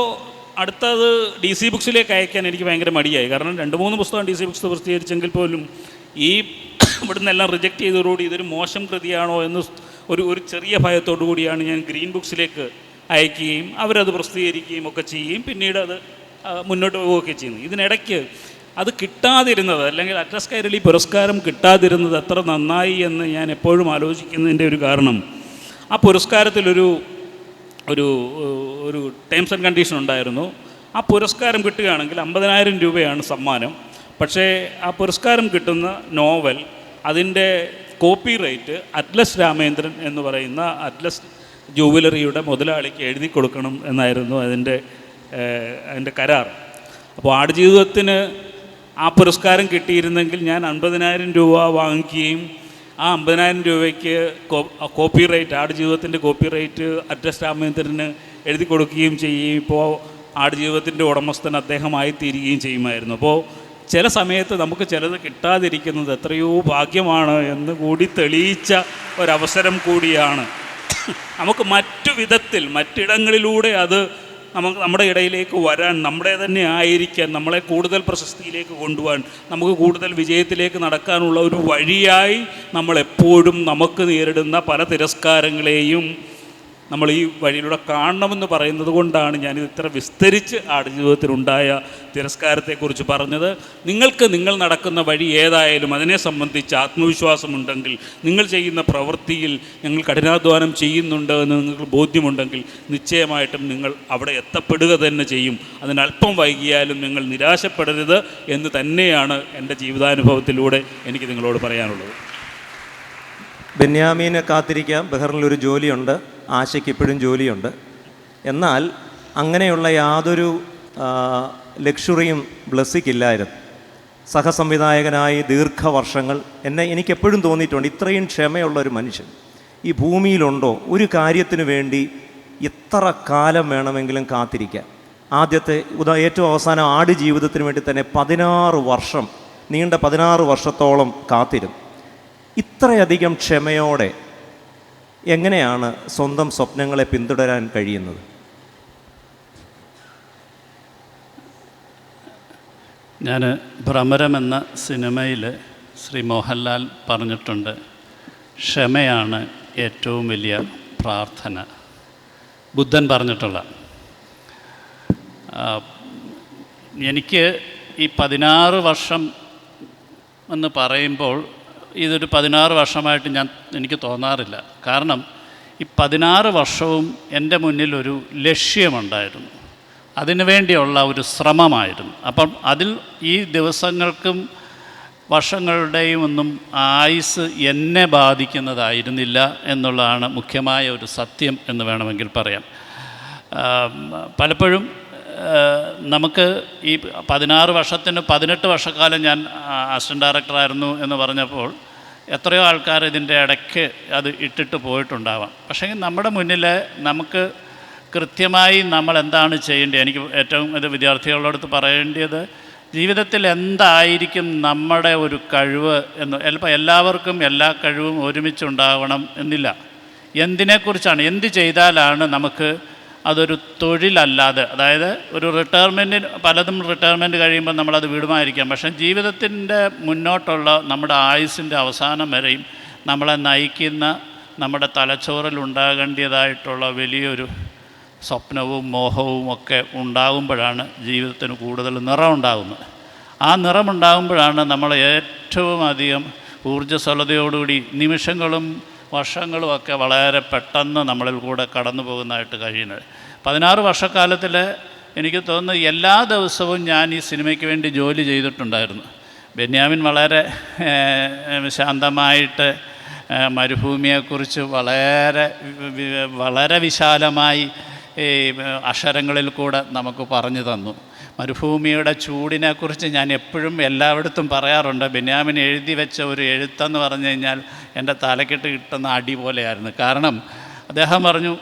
അടുത്തത് DC ബുക്സിലേക്ക് അയക്കാൻ എനിക്ക് ഭയങ്കര മടിയായി. കാരണം 2-3 പുസ്തകം DC ബുക്സ് പ്രസിദ്ധീകരിച്ചെങ്കിൽ പോലും ഈ ഇവിടുന്ന് എല്ലാം റിജക്റ്റ് ചെയ്തതോടുകൂടി ഇതൊരു മോശം കൃതിയാണോ എന്ന് ഒരു ചെറിയ ഭയത്തോടു കൂടിയാണ് ഞാൻ ഗ്രീൻ ബുക്സിലേക്ക് അയക്കുകയും അവരത് പ്രസിദ്ധീകരിക്കുകയും ഒക്കെ ചെയ്യുകയും പിന്നീട് അത് മുന്നോട്ട് പോവുകയൊക്കെ ചെയ്യുന്നു. ഇതിനിടയ്ക്ക് അത് കിട്ടാതിരുന്നത്, അല്ലെങ്കിൽ അറ്റ്ലസ് കൈരളി പുരസ്കാരം കിട്ടാതിരുന്നത് എത്ര നന്നായി എന്ന് ഞാൻ എപ്പോഴും ആലോചിക്കുന്നതിൻ്റെ ഒരു കാരണം, ആ പുരസ്കാരത്തിലൊരു ഒരു ടേംസ് ആൻഡ് കണ്ടീഷൻ ഉണ്ടായിരുന്നു. ആ പുരസ്കാരം കിട്ടുകയാണെങ്കിൽ 50,000 രൂപയാണ് സമ്മാനം. പക്ഷേ ആ പുരസ്കാരം കിട്ടുന്ന നോവൽ, അതിൻ്റെ കോപ്പി റൈറ്റ് അറ്റ്ലസ് രാമേന്ദ്രൻ എന്ന് പറയുന്ന അറ്റ്ലസ് ജുവലറിയുടെ മുതലാളിക്ക് എഴുതി കൊടുക്കണം എന്നായിരുന്നു അതിൻ്റെ കരാർ. അപ്പോൾ ആടുജീവിതത്തിന് ആ പുരസ്കാരം കിട്ടിയിരുന്നെങ്കിൽ ഞാൻ 50,000 രൂപ വാങ്ങിക്കുകയും ആ 50,000 രൂപയ്ക്ക് കോപ്പിറൈറ്റ്, ആടുജീവിതത്തിൻ്റെ കോപ്പിറൈറ്റ് അഡ്രസ് രാമേന്ദ്രന് എഴുതി കൊടുക്കുകയും ചെയ്യുകയും ഇപ്പോൾ ആടുജീവിതത്തിൻ്റെ ഉടമസ്ഥൻ അദ്ദേഹമായി തീരുകയും ചെയ്യുമായിരുന്നു. അപ്പോൾ ചില സമയത്ത് നമുക്ക് ചിലത് കിട്ടാതിരിക്കുന്നത് എത്രയോ ഭാഗ്യമാണ് എന്ന് കൂടി തെളിയിച്ച ഒരവസരം കൂടിയാണ്. നമുക്ക് മറ്റു വിധത്തിൽ മറ്റിടങ്ങളിലൂടെ അത് നമ്മുടെ ഇടയിലേക്ക് വരാൻ, നമ്മുടെ തന്നെ ആയിരിക്കാൻ, നമ്മളെ കൂടുതൽ പ്രശസ്തിയിലേക്ക് കൊണ്ടുപോകാൻ, നമുക്ക് കൂടുതൽ വിജയത്തിലേക്ക് നടക്കാനുള്ള ഒരു വഴിയായി നമ്മളെപ്പോഴും നമുക്ക് നേരിടുന്ന പല തിരസ്കാരങ്ങളെയും നമ്മൾ ഈ വഴിയിലൂടെ കാണണമെന്ന് പറയുന്നത് കൊണ്ടാണ് ഞാനിത് ഇത്ര വിസ്തരിച്ച് ആടുജീവിതത്തിലുണ്ടായ തിരസ്കാരത്തെക്കുറിച്ച് പറഞ്ഞത്. നിങ്ങൾക്ക് നിങ്ങൾ നടക്കുന്ന വഴി ഏതായാലും അതിനെ സംബന്ധിച്ച് ആത്മവിശ്വാസമുണ്ടെങ്കിൽ, നിങ്ങൾ ചെയ്യുന്ന പ്രവൃത്തിയിൽ ഞങ്ങൾ കഠിനാധ്വാനം ചെയ്യുന്നുണ്ട് എന്ന് നിങ്ങൾക്ക് ബോധ്യമുണ്ടെങ്കിൽ നിശ്ചയമായിട്ടും നിങ്ങൾ അവിടെ എത്തപ്പെടുക തന്നെ ചെയ്യും. അതിനല്പം വൈകിയാലും നിങ്ങൾ നിരാശപ്പെടരുത് എന്ന് തന്നെയാണ് എൻ്റെ ജീവിതാനുഭവത്തിലൂടെ എനിക്ക് നിങ്ങളോട് പറയാനുള്ളത്. ബെന്യാമീനെ കാത്തിരിക്കാം, ബഹറിലൊരു ജോലിയുണ്ട്, ആശയ്ക്ക് ഇപ്പോഴും ജോലിയുണ്ട്. എന്നാൽ അങ്ങനെയുള്ള യാതൊരു ലക്ഷറിയും ബ്ലെസ്സിക്കില്ലായിരുന്നു. സഹസംവിധായകനായി ദീർഘവർഷങ്ങൾ എനിക്കെപ്പോഴും തോന്നിയിട്ടുണ്ട്, ഇത്രയും ക്ഷമയുള്ള ഒരു മനുഷ്യൻ ഈ ഭൂമിയിലുണ്ടോ? ഒരു കാര്യത്തിനു വേണ്ടി എത്ര കാലം വേണമെങ്കിലും കാത്തിരിക്കാം. ആദ്യത്തെ ഏറ്റവും അവസാനം ആടുജീവിതത്തിന് വേണ്ടി തന്നെ 16 വർഷം, നീണ്ട 16 വർഷത്തോളം കാത്തിരുന്നു. ഇത്രയധികം ക്ഷമയോടെ എങ്ങനെയാണ് സ്വന്തം സ്വപ്നങ്ങളെ പിന്തുടരാൻ കഴിയുന്നത്? ഞാൻ ഭ്രമരം എന്ന സിനിമയിൽ ശ്രീ മോഹൻലാൽ പറഞ്ഞിട്ടുണ്ട്, ക്ഷമയാണ് ഏറ്റവും വലിയ പ്രാർത്ഥന. ബുദ്ധൻ പറഞ്ഞിട്ടുള്ള. എനിക്ക് ഈ 16 വർഷം എന്ന് പറയുമ്പോൾ ഇതൊരു 16 വർഷമായിട്ട് എനിക്ക് തോന്നാറില്ല. കാരണം ഈ 16 വർഷവും എൻ്റെ മുന്നിലൊരു ലക്ഷ്യമുണ്ടായിരുന്നു, അതിനുവേണ്ടിയുള്ള ഒരു ശ്രമമായിരുന്നു. അപ്പം അതിൽ ഈ ദിവസങ്ങൾക്കും വർഷങ്ങളുടെയും ഒന്നും ആയുസ് എന്നെ ബാധിക്കുന്നതായിരുന്നില്ല എന്നുള്ളതാണ് മുഖ്യമായ ഒരു സത്യം എന്ന് വേണമെങ്കിൽ പറയാം. പലപ്പോഴും നമുക്ക് ഈ 16 വർഷത്തിന് 18 വർഷക്കാലം ഞാൻ അസിസ്റ്റൻ്റ് ഡയറക്ടറായിരുന്നു എന്ന് പറഞ്ഞപ്പോൾ എത്രയോ ആൾക്കാർ ഇതിൻ്റെ ഇടയ്ക്ക് അത് ഇട്ടിട്ട് പോയിട്ടുണ്ടാവാം. പക്ഷേ നമ്മുടെ മുന്നിൽ നമുക്ക് കൃത്യമായി നമ്മൾ എന്താണ് ചെയ്യേണ്ടത്, എനിക്ക് ഏറ്റവും ഇത് വിദ്യാർത്ഥികളോടത്ത് പറയേണ്ടത്, ജീവിതത്തിൽ എന്തായിരിക്കും നമ്മുടെ ഒരു കഴിവ് എന്ന്. ചിലപ്പോൾ എല്ലാവർക്കും എല്ലാ കഴിവും ഒരുമിച്ചുണ്ടാവണം എന്നില്ല. എന്തിനെക്കുറിച്ചാണ്, എന്ത് ചെയ്താലാണ് നമുക്ക് അതൊരു തൊഴിലല്ലാതെ, അതായത് ഒരു റിട്ടയർമെൻറ്റിന്, പലതും റിട്ടയർമെൻറ്റ് കഴിയുമ്പോൾ നമ്മളത് വിടുമായിരിക്കാം. പക്ഷേ ജീവിതത്തിൻ്റെ മുന്നോട്ടുള്ള നമ്മുടെ ആയുസ്സിൻ്റെ അവസാനം വരെയും നമ്മളെ നയിക്കുന്ന നമ്മുടെ തലച്ചോറിൽ ഉണ്ടാകേണ്ടതായിട്ടുള്ള വലിയൊരു സ്വപ്നവും മോഹവും ഒക്കെ ഉണ്ടാകുമ്പോഴാണ് ജീവിതത്തിന് കൂടുതൽ നിറമുണ്ടാകുന്നത്. ആ നിറമുണ്ടാകുമ്പോഴാണ് നമ്മൾ ഏറ്റവും അധികം ഊർജ്ജസ്വലതയോടുകൂടി നിമിഷങ്ങളും വർഷങ്ങളുമൊക്കെ വളരെ പെട്ടെന്ന് നമ്മളിൽ കൂടെ കടന്നു പോകുന്നതായിട്ട് കഴിയുന്നത്. 16 വർഷക്കാലത്തിൽ എനിക്ക് തോന്നുന്നു എല്ലാ ദിവസവും ഞാൻ ഈ സിനിമയ്ക്ക് വേണ്ടി ജോലി ചെയ്തിട്ടുണ്ടായിരുന്നു. ബെന്യാമിൻ വളരെ ശാന്തമായിട്ട് മരുഭൂമിയെക്കുറിച്ച് വളരെ വിശാലമായി ഈ അക്ഷരങ്ങളിൽ കൂടെ നമുക്ക് പറഞ്ഞു തന്നു. മരുഭൂമിയുടെ ചൂടിനെക്കുറിച്ച് ഞാൻ എപ്പോഴും എല്ലായിടത്തും പറയാറുണ്ട്, ബെന്യാമിൻ എഴുതി വെച്ച ഒരു എഴുത്തെന്ന് പറഞ്ഞു കഴിഞ്ഞാൽ എൻ്റെ തലക്കെട്ട് കിട്ടുന്ന അടി പോലെയായിരുന്നു. കാരണം അദ്ദേഹം പറഞ്ഞു,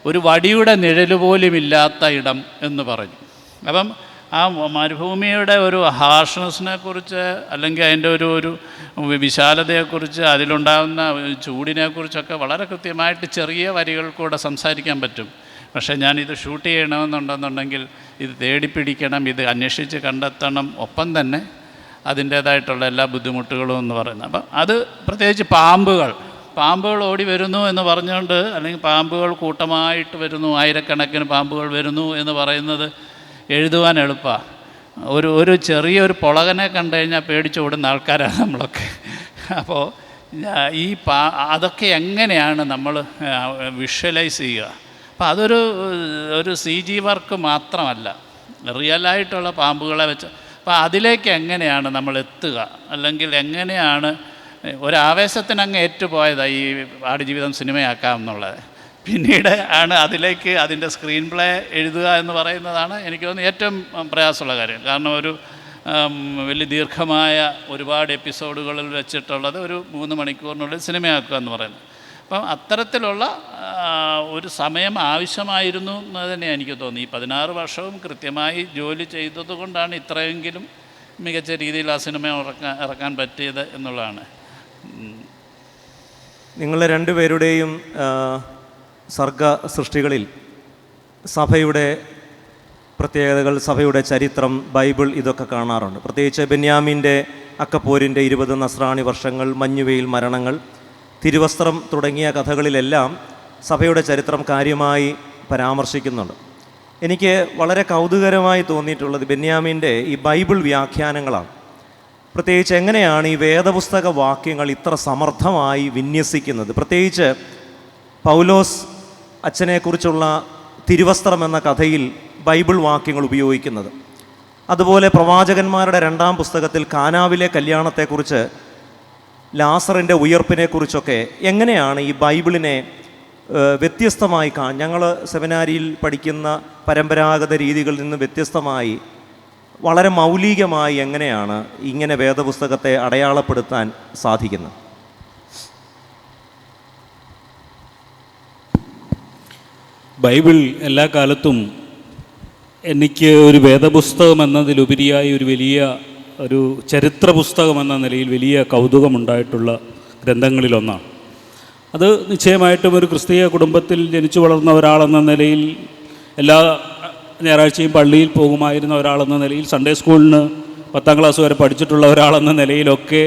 ഒരു വടിയുടെ നിഴൽ പോലും ഇല്ലാത്ത ഇടം എന്ന് പറഞ്ഞു. അപ്പം ആ മരുഭൂമിയുടെ ഒരു ഹാർഷ്നെസ്സിനെ കുറിച്ച്, അല്ലെങ്കിൽ അതിൻ്റെ ഒരു വിശാലതയെക്കുറിച്ച്, അതിലുണ്ടാകുന്ന ചൂടിനെക്കുറിച്ചൊക്കെ വളരെ കൃത്യമായിട്ട് ചെറിയ വരികൾ കൂടെ സംസാരിക്കാൻ പറ്റും. പക്ഷേ ഞാനിത് ഷൂട്ട് ചെയ്യണമെന്നുണ്ടെന്നുണ്ടെങ്കിൽ ഇത് തേടിപ്പിടിക്കണം, ഇത് അന്വേഷിച്ച് കണ്ടെത്തണം, ഒപ്പം തന്നെ അതിൻ്റേതായിട്ടുള്ള എല്ലാ ബുദ്ധിമുട്ടുകളും എന്ന് പറയുന്നത്. അപ്പം അത് പ്രത്യേകിച്ച് പാമ്പുകൾ ഓടി വരുന്നു എന്ന് പറഞ്ഞുകൊണ്ട്, അല്ലെങ്കിൽ പാമ്പുകൾ കൂട്ടമായിട്ട് വരുന്നു, ആയിരക്കണക്കിന് പാമ്പുകൾ വരുന്നു എന്ന് പറയുന്നത് എഴുതുവാൻ എളുപ്പമാണ്. ഒരു ചെറിയൊരു പുളകനെ കണ്ടു കഴിഞ്ഞാൽ പേടിച്ചോടുന്ന ആൾക്കാരാണ് നമ്മളൊക്കെ. അപ്പോൾ അതൊക്കെ എങ്ങനെയാണ് നമ്മൾ വിഷ്വലൈസ് ചെയ്യുക? അപ്പോൾ അതൊരു CG വർക്ക് മാത്രമല്ല, റിയലായിട്ടുള്ള പാമ്പുകളെ വെച്ച്. അപ്പോൾ അതിലേക്ക് എങ്ങനെയാണ് നമ്മൾ എത്തുക, അല്ലെങ്കിൽ എങ്ങനെയാണ് ഒരാവേശത്തിന് അങ്ങ് ഏറ്റുപോയതാണ് ഈ ആടുജീവിതം സിനിമയാക്കാം എന്നുള്ളത്. പിന്നീട് ആണ് അതിലേക്ക് അതിൻ്റെ സ്ക്രീൻ പ്ലേ എഴുതുക എന്ന് പറയുന്നതാണ് എനിക്ക് തോന്നുന്നു ഏറ്റവും പ്രയാസമുള്ള കാര്യം. കാരണം ഒരു വലിയ ദീർഘമായ ഒരുപാട് എപ്പിസോഡുകളിൽ വെച്ചിട്ടുള്ളത് ഒരു 3 മണിക്കൂറിനുള്ളിൽ സിനിമയാക്കുക എന്ന് പറയുന്നത്. അപ്പം അത്തരത്തിലുള്ള ഒരു സമയം ആവശ്യമായിരുന്നു എന്ന് തന്നെയാണ് എനിക്ക് തോന്നി. ഈ 16 വർഷവും കൃത്യമായി ജോലി ചെയ്തത് കൊണ്ടാണ് ഇത്രയെങ്കിലും മികച്ച രീതിയിൽ ആ സിനിമ ഇറക്കാൻ പറ്റിയത് എന്നുള്ളതാണ്. നിങ്ങളുടെ രണ്ടുപേരുടെയും സർഗ സൃഷ്ടികളിൽ സഭയുടെ പ്രത്യേകതകൾ, സഭയുടെ ചരിത്രം, ബൈബിൾ ഇതൊക്കെ കാണാറുണ്ട്. പ്രത്യേകിച്ച് ബെന്യാമിൻ്റെ അക്കപ്പോരിൻ്റെ 20 നസ്രാണി വർഷങ്ങൾ, മഞ്ഞുവെയിൽ മരണങ്ങൾ, തിരുവസ്ത്രം തുടങ്ങിയ കഥകളിലെല്ലാം സഭയുടെ ചരിത്രം കാര്യമായി പരാമർശിക്കുന്നുണ്ട്. എനിക്ക് വളരെ കൗതുകരമായി തോന്നിയിട്ടുള്ളത് ബെന്യാമിൻ്റെ ഈ ബൈബിൾ വ്യാഖ്യാനങ്ങളാണ്. പ്രത്യേകിച്ച് എങ്ങനെയാണ് ഈ വേദപുസ്തക വാക്യങ്ങൾ ഇത്ര സമർത്ഥമായി വിന്യസിക്കുന്നത്. പ്രത്യേകിച്ച് പൗലോസ് അച്ഛനെക്കുറിച്ചുള്ള തിരുവസ്ത്രം എന്ന കഥയിൽ ബൈബിൾ വാക്യങ്ങൾ ഉപയോഗിക്കുന്നത്. അതുപോലെ പ്രവാചകന്മാരുടെ 2-ാം പുസ്തകത്തിൽ കാനാവിലെ കല്യാണത്തെക്കുറിച്ച്, ലാസറിൻ്റെ ഉയർപ്പിനെക്കുറിച്ചൊക്കെ എങ്ങനെയാണ് ഈ ബൈബിളിനെ വ്യത്യസ്തമായി ഞങ്ങൾ സെമിനാരിയിൽ പഠിക്കുന്ന പരമ്പരാഗത രീതികളിൽ നിന്ന് വ്യത്യസ്തമായി വളരെ മൗലികമായി എങ്ങനെയാണ് ഇങ്ങനെ വേദപുസ്തകത്തെ അടയാളപ്പെടുത്താൻ സാധിക്കുന്നത്? ബൈബിൾ എല്ലാ കാലത്തും എനിക്ക് ഒരു വേദപുസ്തകം എന്നതിലുപരിയായി ഒരു വലിയ ഒരു ചരിത്ര പുസ്തകം എന്ന നിലയിൽ വലിയ കൗതുകമുണ്ടായിട്ടുള്ള ഗ്രന്ഥങ്ങളിലൊന്നാണ്. അത് നിശ്ചയമായിട്ടും ഒരു ക്രിസ്തീയ കുടുംബത്തിൽ ജനിച്ചു വളർന്ന ഒരാളെന്ന നിലയിൽ, എല്ലാ ഞായറാഴ്ചയും പള്ളിയിൽ പോകുമായിരുന്ന ഒരാളെന്ന നിലയിൽ, സൺഡേ സ്കൂളിന് 10-ാം ക്ലാസ് വരെ പഠിച്ചിട്ടുള്ള ഒരാളെന്ന നിലയിലൊക്കെ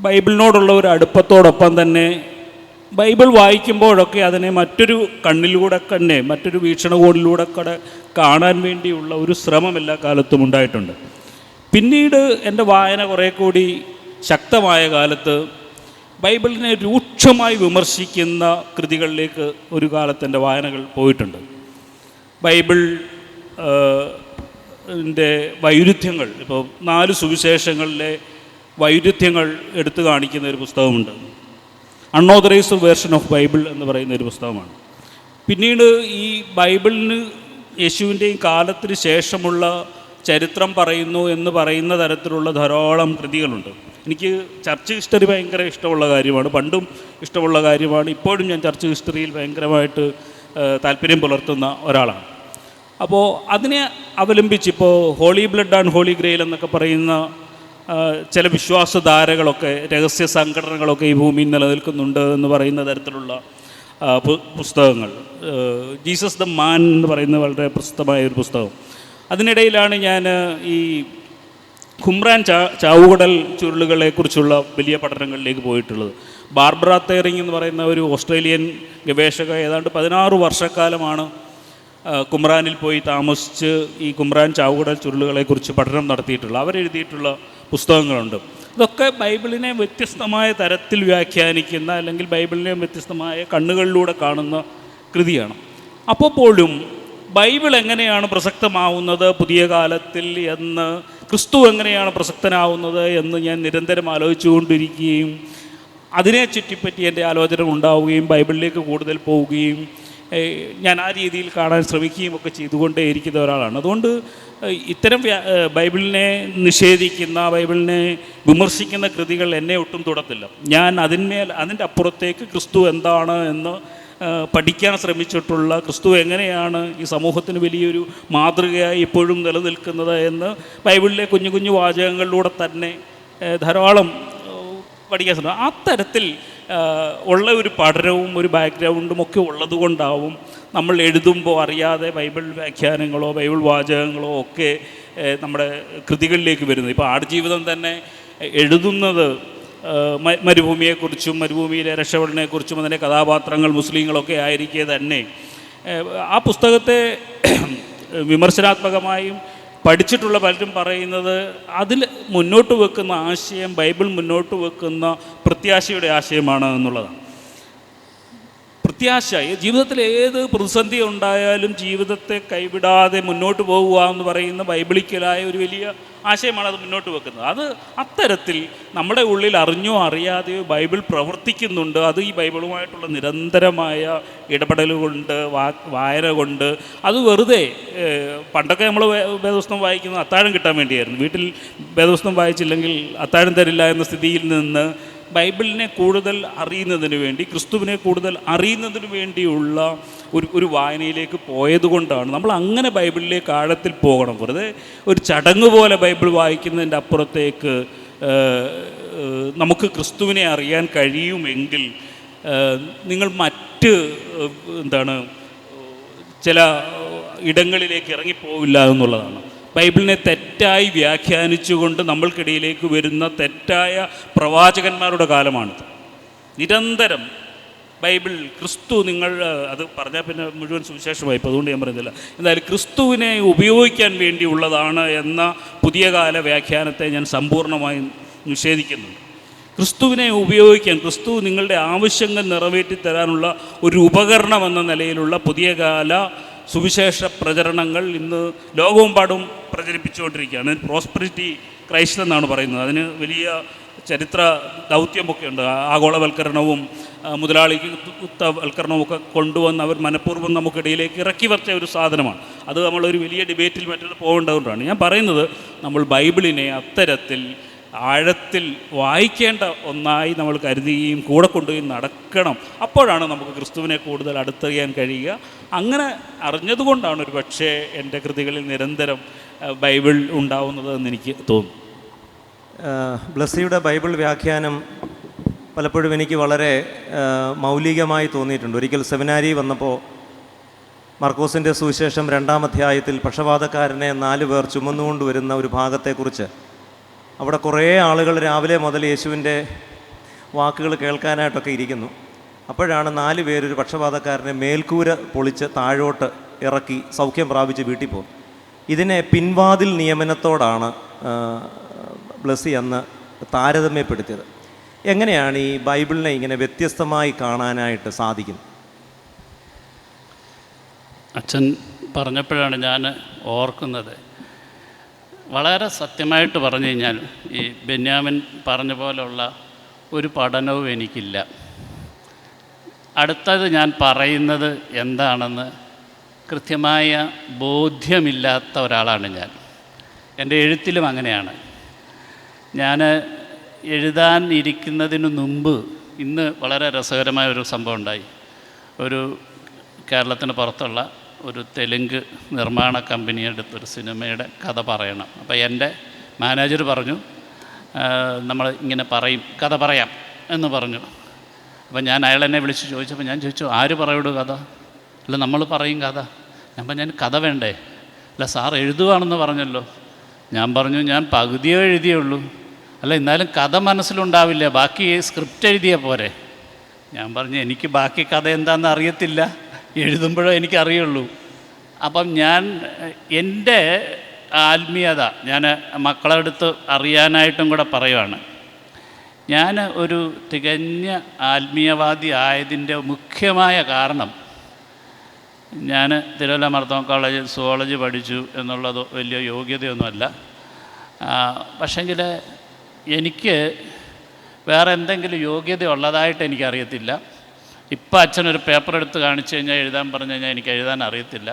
ബൈബിളിനോടുള്ള ഒരു അടുപ്പത്തോടൊപ്പം തന്നെ ബൈബിൾ വായിക്കുമ്പോഴൊക്കെ അതിനെ മറ്റൊരു കണ്ണിലൂടെ തന്നെ, മറ്റൊരു വീക്ഷണകോണിലൂടെ കാണാൻ വേണ്ടിയുള്ള ഒരു ശ്രമം എല്ലാ കാലത്തും ഉണ്ടായിട്ടുണ്ട്. പിന്നീട് എൻ്റെ വായന കുറേ കൂടി ശക്തമായ കാലത്ത് ബൈബിളിനെ രൂക്ഷമായി വിമർശിക്കുന്ന കൃതികളിലേക്ക് ഒരു കാലത്ത് എൻ്റെ വായനകൾ പോയിട്ടുണ്ട്. ബൈബിൾ വൈരുദ്ധ്യങ്ങൾ, ഇപ്പോൾ 4 സുവിശേഷങ്ങളിലെ വൈരുദ്ധ്യങ്ങൾ എടുത്തു കാണിക്കുന്ന ഒരു പുസ്തകമുണ്ട്. അൺഓതറൈസ്ഡ് വേർഷൻ ഓഫ് ബൈബിൾ എന്ന് പറയുന്ന ഒരു പുസ്തകമാണ്. പിന്നീട് ഈ ബൈബിളിന് യേശുവിൻ്റെയും കാലത്തിന് ശേഷമുള്ള ചരിത്രം പറയുന്നു എന്ന് പറയുന്ന തരത്തിലുള്ള ധാരാളം കൃതികളുണ്ട്. എനിക്ക് ചർച്ച് ഹിസ്റ്ററി ഭയങ്കര ഇഷ്ടമുള്ള കാര്യമാണ്, പണ്ടും ഇഷ്ടമുള്ള കാര്യമാണ്. ഇപ്പോഴും ഞാൻ ചർച്ച് ഹിസ്റ്ററിയിൽ ഭയങ്കരമായിട്ട് താല്പര്യം പുലർത്തുന്ന ഒരാളാണ്. അപ്പോൾ അതിനെ അവലംബിച്ചിപ്പോൾ holy blood and holy grail എന്നൊക്കെ പറയുന്ന ചില വിശ്വാസധാരകളൊക്കെ, രഹസ്യ സംഘടനകളൊക്കെ ഈ ഭൂമിയിൽ നിലനിൽക്കുന്നുണ്ട് എന്ന് പറയുന്ന തരത്തിലുള്ള പുസ്തകങ്ങൾ. ജീസസ് ദ മാൻ എന്ന് പറയുന്ന വളരെ പ്രസിദ്ധമായ ഒരു പുസ്തകം. അതിനിടയിലാണ് ഞാൻ ഈ ഖുംറാൻ ചാവുകടൽ ചുരുളുകളെക്കുറിച്ചുള്ള വലിയ പഠനങ്ങളിലേക്ക് പോയിട്ടുള്ളത്. ബാർബറ തേറിങ് എന്ന് പറയുന്ന ഒരു ഓസ്ട്രേലിയൻ ഗവേഷക ഏതാണ്ട് 16 വർഷക്കാലമാണ് കുമ്രാനിൽ പോയി താമസിച്ച് ഈ കുമ്രാൻ ചാവുകടൽ ചുരുളുകളെക്കുറിച്ച് പഠനം നടത്തിയിട്ടുള്ള, അവരെഴുതിയിട്ടുള്ള പുസ്തകങ്ങളുണ്ട്. ഇതൊക്കെ ബൈബിളിനെ വ്യത്യസ്തമായ തരത്തിൽ വ്യാഖ്യാനിക്കുന്ന, അല്ലെങ്കിൽ ബൈബിളിനെ വ്യത്യസ്തമായ കണ്ണുകളിലൂടെ കാണുന്ന കൃതിയാണ്. അപ്പോൾ പോലും ബൈബിൾ എങ്ങനെയാണ് പ്രസക്തമാവുന്നത് പുതിയ കാലത്തിൽ എന്ന്, ക്രിസ്തു എങ്ങനെയാണ് പ്രസക്തനാവുന്നത് എന്ന് ഞാൻ നിരന്തരം ആലോചിച്ചുകൊണ്ടിരിക്കുകയും അതിനെ ചുറ്റിപ്പറ്റി എൻ്റെ ആലോചന ഉണ്ടാവുകയും ബൈബിളിലേക്ക് കൂടുതൽ പോവുകയും ഞാൻ ആ രീതിയിൽ കാണാൻ ശ്രമിക്കുകയും ഒക്കെ ചെയ്തുകൊണ്ടേയിരിക്കുന്ന ഒരാളാണ്. അതുകൊണ്ട് ഇത്തരം ബൈബിളിനെ നിഷേധിക്കുന്ന, ബൈബിളിനെ വിമർശിക്കുന്ന കൃതികൾ എന്നെ ഒട്ടും തൊടത്തില്ല. ഞാൻ അതിൻ്റെ അപ്പുറത്തേക്ക് ക്രിസ്തു എന്താണ് എന്ന് പഠിക്കാൻ ശ്രമിച്ചിട്ടുള്ള, ക്രിസ്തു എങ്ങനെയാണ് ഈ സമൂഹത്തിന് വലിയൊരു മാതൃകയായി ഇപ്പോഴും നിലനിൽക്കുന്നത് എന്ന് ബൈബിളിലെ കുഞ്ഞു കുഞ്ഞു വാചകങ്ങളിലൂടെ തന്നെ ധാരാളം പഠിക്കാൻ ശ്രമിക്കും. അത്തരത്തിൽ ഉള്ള ഒരു പഠനവും ഒരു ബാക്ക്ഗ്രൗണ്ടും ഒക്കെ ഉള്ളതുകൊണ്ടാവും നമ്മൾ എഴുതുമ്പോൾ അറിയാതെ ബൈബിൾ വ്യാഖ്യാനങ്ങളോ ബൈബിൾ വാചകങ്ങളോ ഒക്കെ നമ്മുടെ കൃതികളിലേക്ക് വരുന്നത്. ഇപ്പോൾ ആടുജീവിതം തന്നെ എഴുതുന്നത് മരുഭൂമിയെക്കുറിച്ചും മരുഭൂമിയിലെ രക്ഷപ്പെടലിനെക്കുറിച്ചും അതിൻ്റെ കഥാപാത്രങ്ങൾ മുസ്ലിങ്ങളൊക്കെ ആയിരിക്കെ തന്നെ ആ പുസ്തകത്തെ വിമർശനാത്മകമായും പഠിച്ചിട്ടുള്ള പലരും പറയുന്നത് അതിൽ മുന്നോട്ട് വെക്കുന്ന ആശയം ബൈബിൾ മുന്നോട്ട് വെക്കുന്ന പ്രത്യാശയുടെ ആശയമാണ് എന്നുള്ളതാണ്. പ്രത്യാശ. ജീവിതത്തിൽ ഏത് പ്രതിസന്ധി ഉണ്ടായാലും ജീവിതത്തെ കൈവിടാതെ മുന്നോട്ട് പോകുക എന്ന് പറയുന്ന ബൈബിളിക്കലായ ഒരു വലിയ ആശയമാണ് അത് മുന്നോട്ട് വെക്കുന്നത്. അത് അത്തരത്തിൽ നമ്മുടെ ഉള്ളിൽ അറിഞ്ഞോ അറിയാതെയോ ബൈബിൾ പ്രവർത്തിക്കുന്നുണ്ട്. അത് ഈ ബൈബിളുമായിട്ടുള്ള നിരന്തരമായ ഇടപെടൽ കൊണ്ട്, വായന കൊണ്ട്. അത് വെറുതെ പണ്ടൊക്കെ നമ്മൾ വേദപുസ്തകം വായിക്കുന്നത് അത്താഴം കിട്ടാൻ വേണ്ടിയായിരുന്നു. വീട്ടിൽ വേദപുസ്തകം വായിച്ചില്ലെങ്കിൽ അത്താഴം തരില്ല എന്ന സ്ഥിതിയിൽ നിന്ന് ബൈബിളിനെ കൂടുതൽ അറിയുന്നതിന് വേണ്ടി, ക്രിസ്തുവിനെ കൂടുതൽ അറിയുന്നതിന് വേണ്ടിയുള്ള ഒരു വായനയിലേക്ക് പോയതുകൊണ്ടാണ്. നമ്മൾ അങ്ങനെ ബൈബിളിലേക്ക് ആഴത്തിൽ പോകണം. വെറുതെ ഒരു ചടങ്ങ് പോലെ ബൈബിൾ വായിക്കുന്നതിൻ്റെ അപ്പുറത്തേക്ക് നമുക്ക് ക്രിസ്തുവിനെ അറിയാൻ കഴിയുമെങ്കിൽ നിങ്ങൾ മറ്റ് ചില ഇടങ്ങളിലേക്ക് ഇറങ്ങിപ്പോവില്ല എന്നുള്ളതാണ്. ബൈബിളിനെ തെറ്റായി വ്യാഖ്യാനിച്ചുകൊണ്ട് നമ്മൾക്കിടയിലേക്ക് വരുന്ന തെറ്റായ പ്രവാചകന്മാരുടെ കാലമാണിത്. നിരന്തരം ബൈബിൾ ക്രിസ്തു അത് പറഞ്ഞാൽ പിന്നെ മുഴുവൻ സുവിശേഷമായി, ഇപ്പോൾ അതുകൊണ്ട് ഞാൻ പറയുന്നില്ല. എന്തായാലും ക്രിസ്തുവിനെ ഉപയോഗിക്കാൻ വേണ്ടിയുള്ളതാണ് എന്ന പുതിയ കാല വ്യാഖ്യാനത്തെ ഞാൻ സമ്പൂർണ്ണമായും നിഷേധിക്കുന്നുണ്ട്. ക്രിസ്തുവിനെ ഉപയോഗിക്കാൻ, ക്രിസ്തു നിങ്ങളുടെ ആവശ്യങ്ങൾ നിറവേറ്റി തരാനുള്ള ഒരു ഉപകരണം എന്ന നിലയിലുള്ള പുതിയ കാല സുവിശേഷ പ്രചരണങ്ങൾ ഇന്ന് ലോകമെമ്പാടും പ്രചരിപ്പിച്ചുകൊണ്ടിരിക്കുകയാണ്. പ്രോസ്പെരിറ്റി ക്രൈസ്റ്റ് എന്നാണ് പറയുന്നത്. അതിന് വലിയ ചരിത്ര ദൗത്യമൊക്കെ ഉണ്ട്. ആഗോളവൽക്കരണവും മുതലാളിത്തവൽക്കരണവും ഒക്കെ കൊണ്ടുവന്ന് അവർ മനഃപൂർവ്വം നമുക്കിടയിലേക്ക് ഇറക്കി വച്ച ഒരു സാധനമാണ്. അത് നമ്മളൊരു വലിയ ഡിബേറ്റിൽ മറ്റൊരു പോകേണ്ടതുകൊണ്ടാണ് ഞാൻ പറയുന്നത്. നമ്മൾ ബൈബിളിനെ അത്തരത്തിൽ ആഴത്തിൽ വായിക്കേണ്ട ഒന്നായി നമ്മൾ കരുതുകയും കൂടെ കൊണ്ടുപോയി നടക്കണം. അപ്പോഴാണ് നമുക്ക് ക്രിസ്തുവിനെ കൂടുതൽ അടുത്തറിയാൻ കഴിയുക. അങ്ങനെ അറിഞ്ഞതുകൊണ്ടാണ് ഒരു പക്ഷേ എൻ്റെ കൃതികളിൽ നിരന്തരം ബൈബിൾ ഉണ്ടാവുന്നത് എന്ന് എനിക്ക് തോന്നുന്നു. ബ്ലസ്സിയുടെ ബൈബിൾ വ്യാഖ്യാനം പലപ്പോഴും എനിക്ക് വളരെ മൗലികമായി തോന്നിയിട്ടുണ്ട്. ഒരിക്കൽ സെമിനാരി വന്നപ്പോൾ മർക്കോസിൻ്റെ സുവിശേഷം 2-ാം അധ്യായത്തിൽ പക്ഷപാതക്കാരനെ 4 പേർ ചുമന്നുകൊണ്ട് വരുന്ന ഒരു ഭാഗത്തെക്കുറിച്ച് അവിടെ കുറേ ആളുകൾ രാവിലെ മുതൽ യേശുവിൻ്റെ വാക്കുകൾ കേൾക്കാനായിട്ടൊക്കെ ഇരിക്കുന്നു. അപ്പോഴാണ് 4 പേരൊരു പക്ഷപാതക്കാരനെ മേൽക്കൂര പൊളിച്ച് താഴോട്ട് ഇറക്കി സൗഖ്യം പ്രാപിച്ച് വീട്ടിൽ പോകും. ഇതിനെ പിൻവാതിൽ നിയമനത്തോടാണ് ബ്ലസ്സി അന്ന് താരതമ്യപ്പെടുത്തിയത്. എങ്ങനെയാണ് ഈ ബൈബിളിനെ ഇങ്ങനെ വ്യത്യസ്തമായി കാണാനായിട്ട് സാധിക്കുന്നത്? അച്ഛൻ പറഞ്ഞപ്പോഴാണ് ഞാൻ ഓർക്കുന്നത്. വളരെ സത്യമായിട്ട് പറഞ്ഞു കഴിഞ്ഞാൽ ഈ ബെന്യാമിൻ പറഞ്ഞ പോലുള്ള ഒരു പഠനവും എനിക്കില്ല. അടുത്തത് ഞാൻ പറയുന്നത് എന്താണെന്ന് കൃത്യമായ ബോധ്യമില്ലാത്ത ഒരാളാണ് ഞാൻ. എൻ്റെ എഴുത്തിലും അങ്ങനെയാണ്. ഞാൻ എഴുതാൻ ഇരിക്കുന്നതിന് മുമ്പ് ഇന്ന് വളരെ രസകരമായ ഒരു സംഭവം ഉണ്ടായി. ഒരു കേരളത്തിന് പുറത്തുള്ള ഒരു തെലുങ്ക് നിർമ്മാണ കമ്പനിയെടുത്തൊരു സിനിമയുടെ കഥ പറയണം. അപ്പോൾ എൻ്റെ മാനേജർ പറഞ്ഞു, നമ്മൾ ഇങ്ങനെ കഥ പറയാം എന്ന് പറഞ്ഞു. അപ്പോൾ ഞാൻ അയാളെന്നെ വിളിച്ച് ചോദിച്ചപ്പോൾ ഞാൻ ചോദിച്ചു, ആര് പറയൂടൂ കഥ? അല്ല, നമ്മൾ പറയും കഥ. ഞാൻ കഥ വേണ്ടേ? അല്ല, സാർ എഴുതുകയാണെന്ന് പറഞ്ഞല്ലോ. ഞാൻ പറഞ്ഞു, ഞാൻ പകുതിയോ എഴുതിയുള്ളൂ. അല്ല, എന്നാലും കഥ മനസ്സിലുണ്ടാവില്ല, ബാക്കി സ്ക്രിപ്റ്റ് എഴുതിയാൽ പോരെ. ഞാൻ പറഞ്ഞു, എനിക്ക് ബാക്കി കഥ എന്താണെന്ന് അറിയത്തില്ല, എഴുതുമ്പോഴോ എനിക്കറിയുള്ളൂ. അപ്പം ഞാൻ എൻ്റെ ആത്മീയത ഞാൻ മക്കളുടെ അടുത്ത് അറിയാനായിട്ടും കൂടെ പറയുവാണ്. ഞാൻ ഒരു തികഞ്ഞ ആത്മീയവാദി ആയതിൻ്റെ മുഖ്യമായ കാരണം, ഞാൻ തിരുവല്ല മാർത്തോമ കോളേജിൽ സുവോളജി പഠിച്ചു എന്നുള്ളത് വലിയ യോഗ്യതയൊന്നുമല്ല. പക്ഷേങ്കിൽ എനിക്ക് വേറെ എന്തെങ്കിലും യോഗ്യത ഉള്ളതായിട്ട് എനിക്കറിയത്തില്ല. ഇപ്പം അച്ഛനൊരു പേപ്പർ എടുത്ത് കാണിച്ചു കഴിഞ്ഞാൽ എഴുതാൻ പറഞ്ഞു കഴിഞ്ഞാൽ എനിക്ക് എഴുതാൻ അറിയത്തില്ല.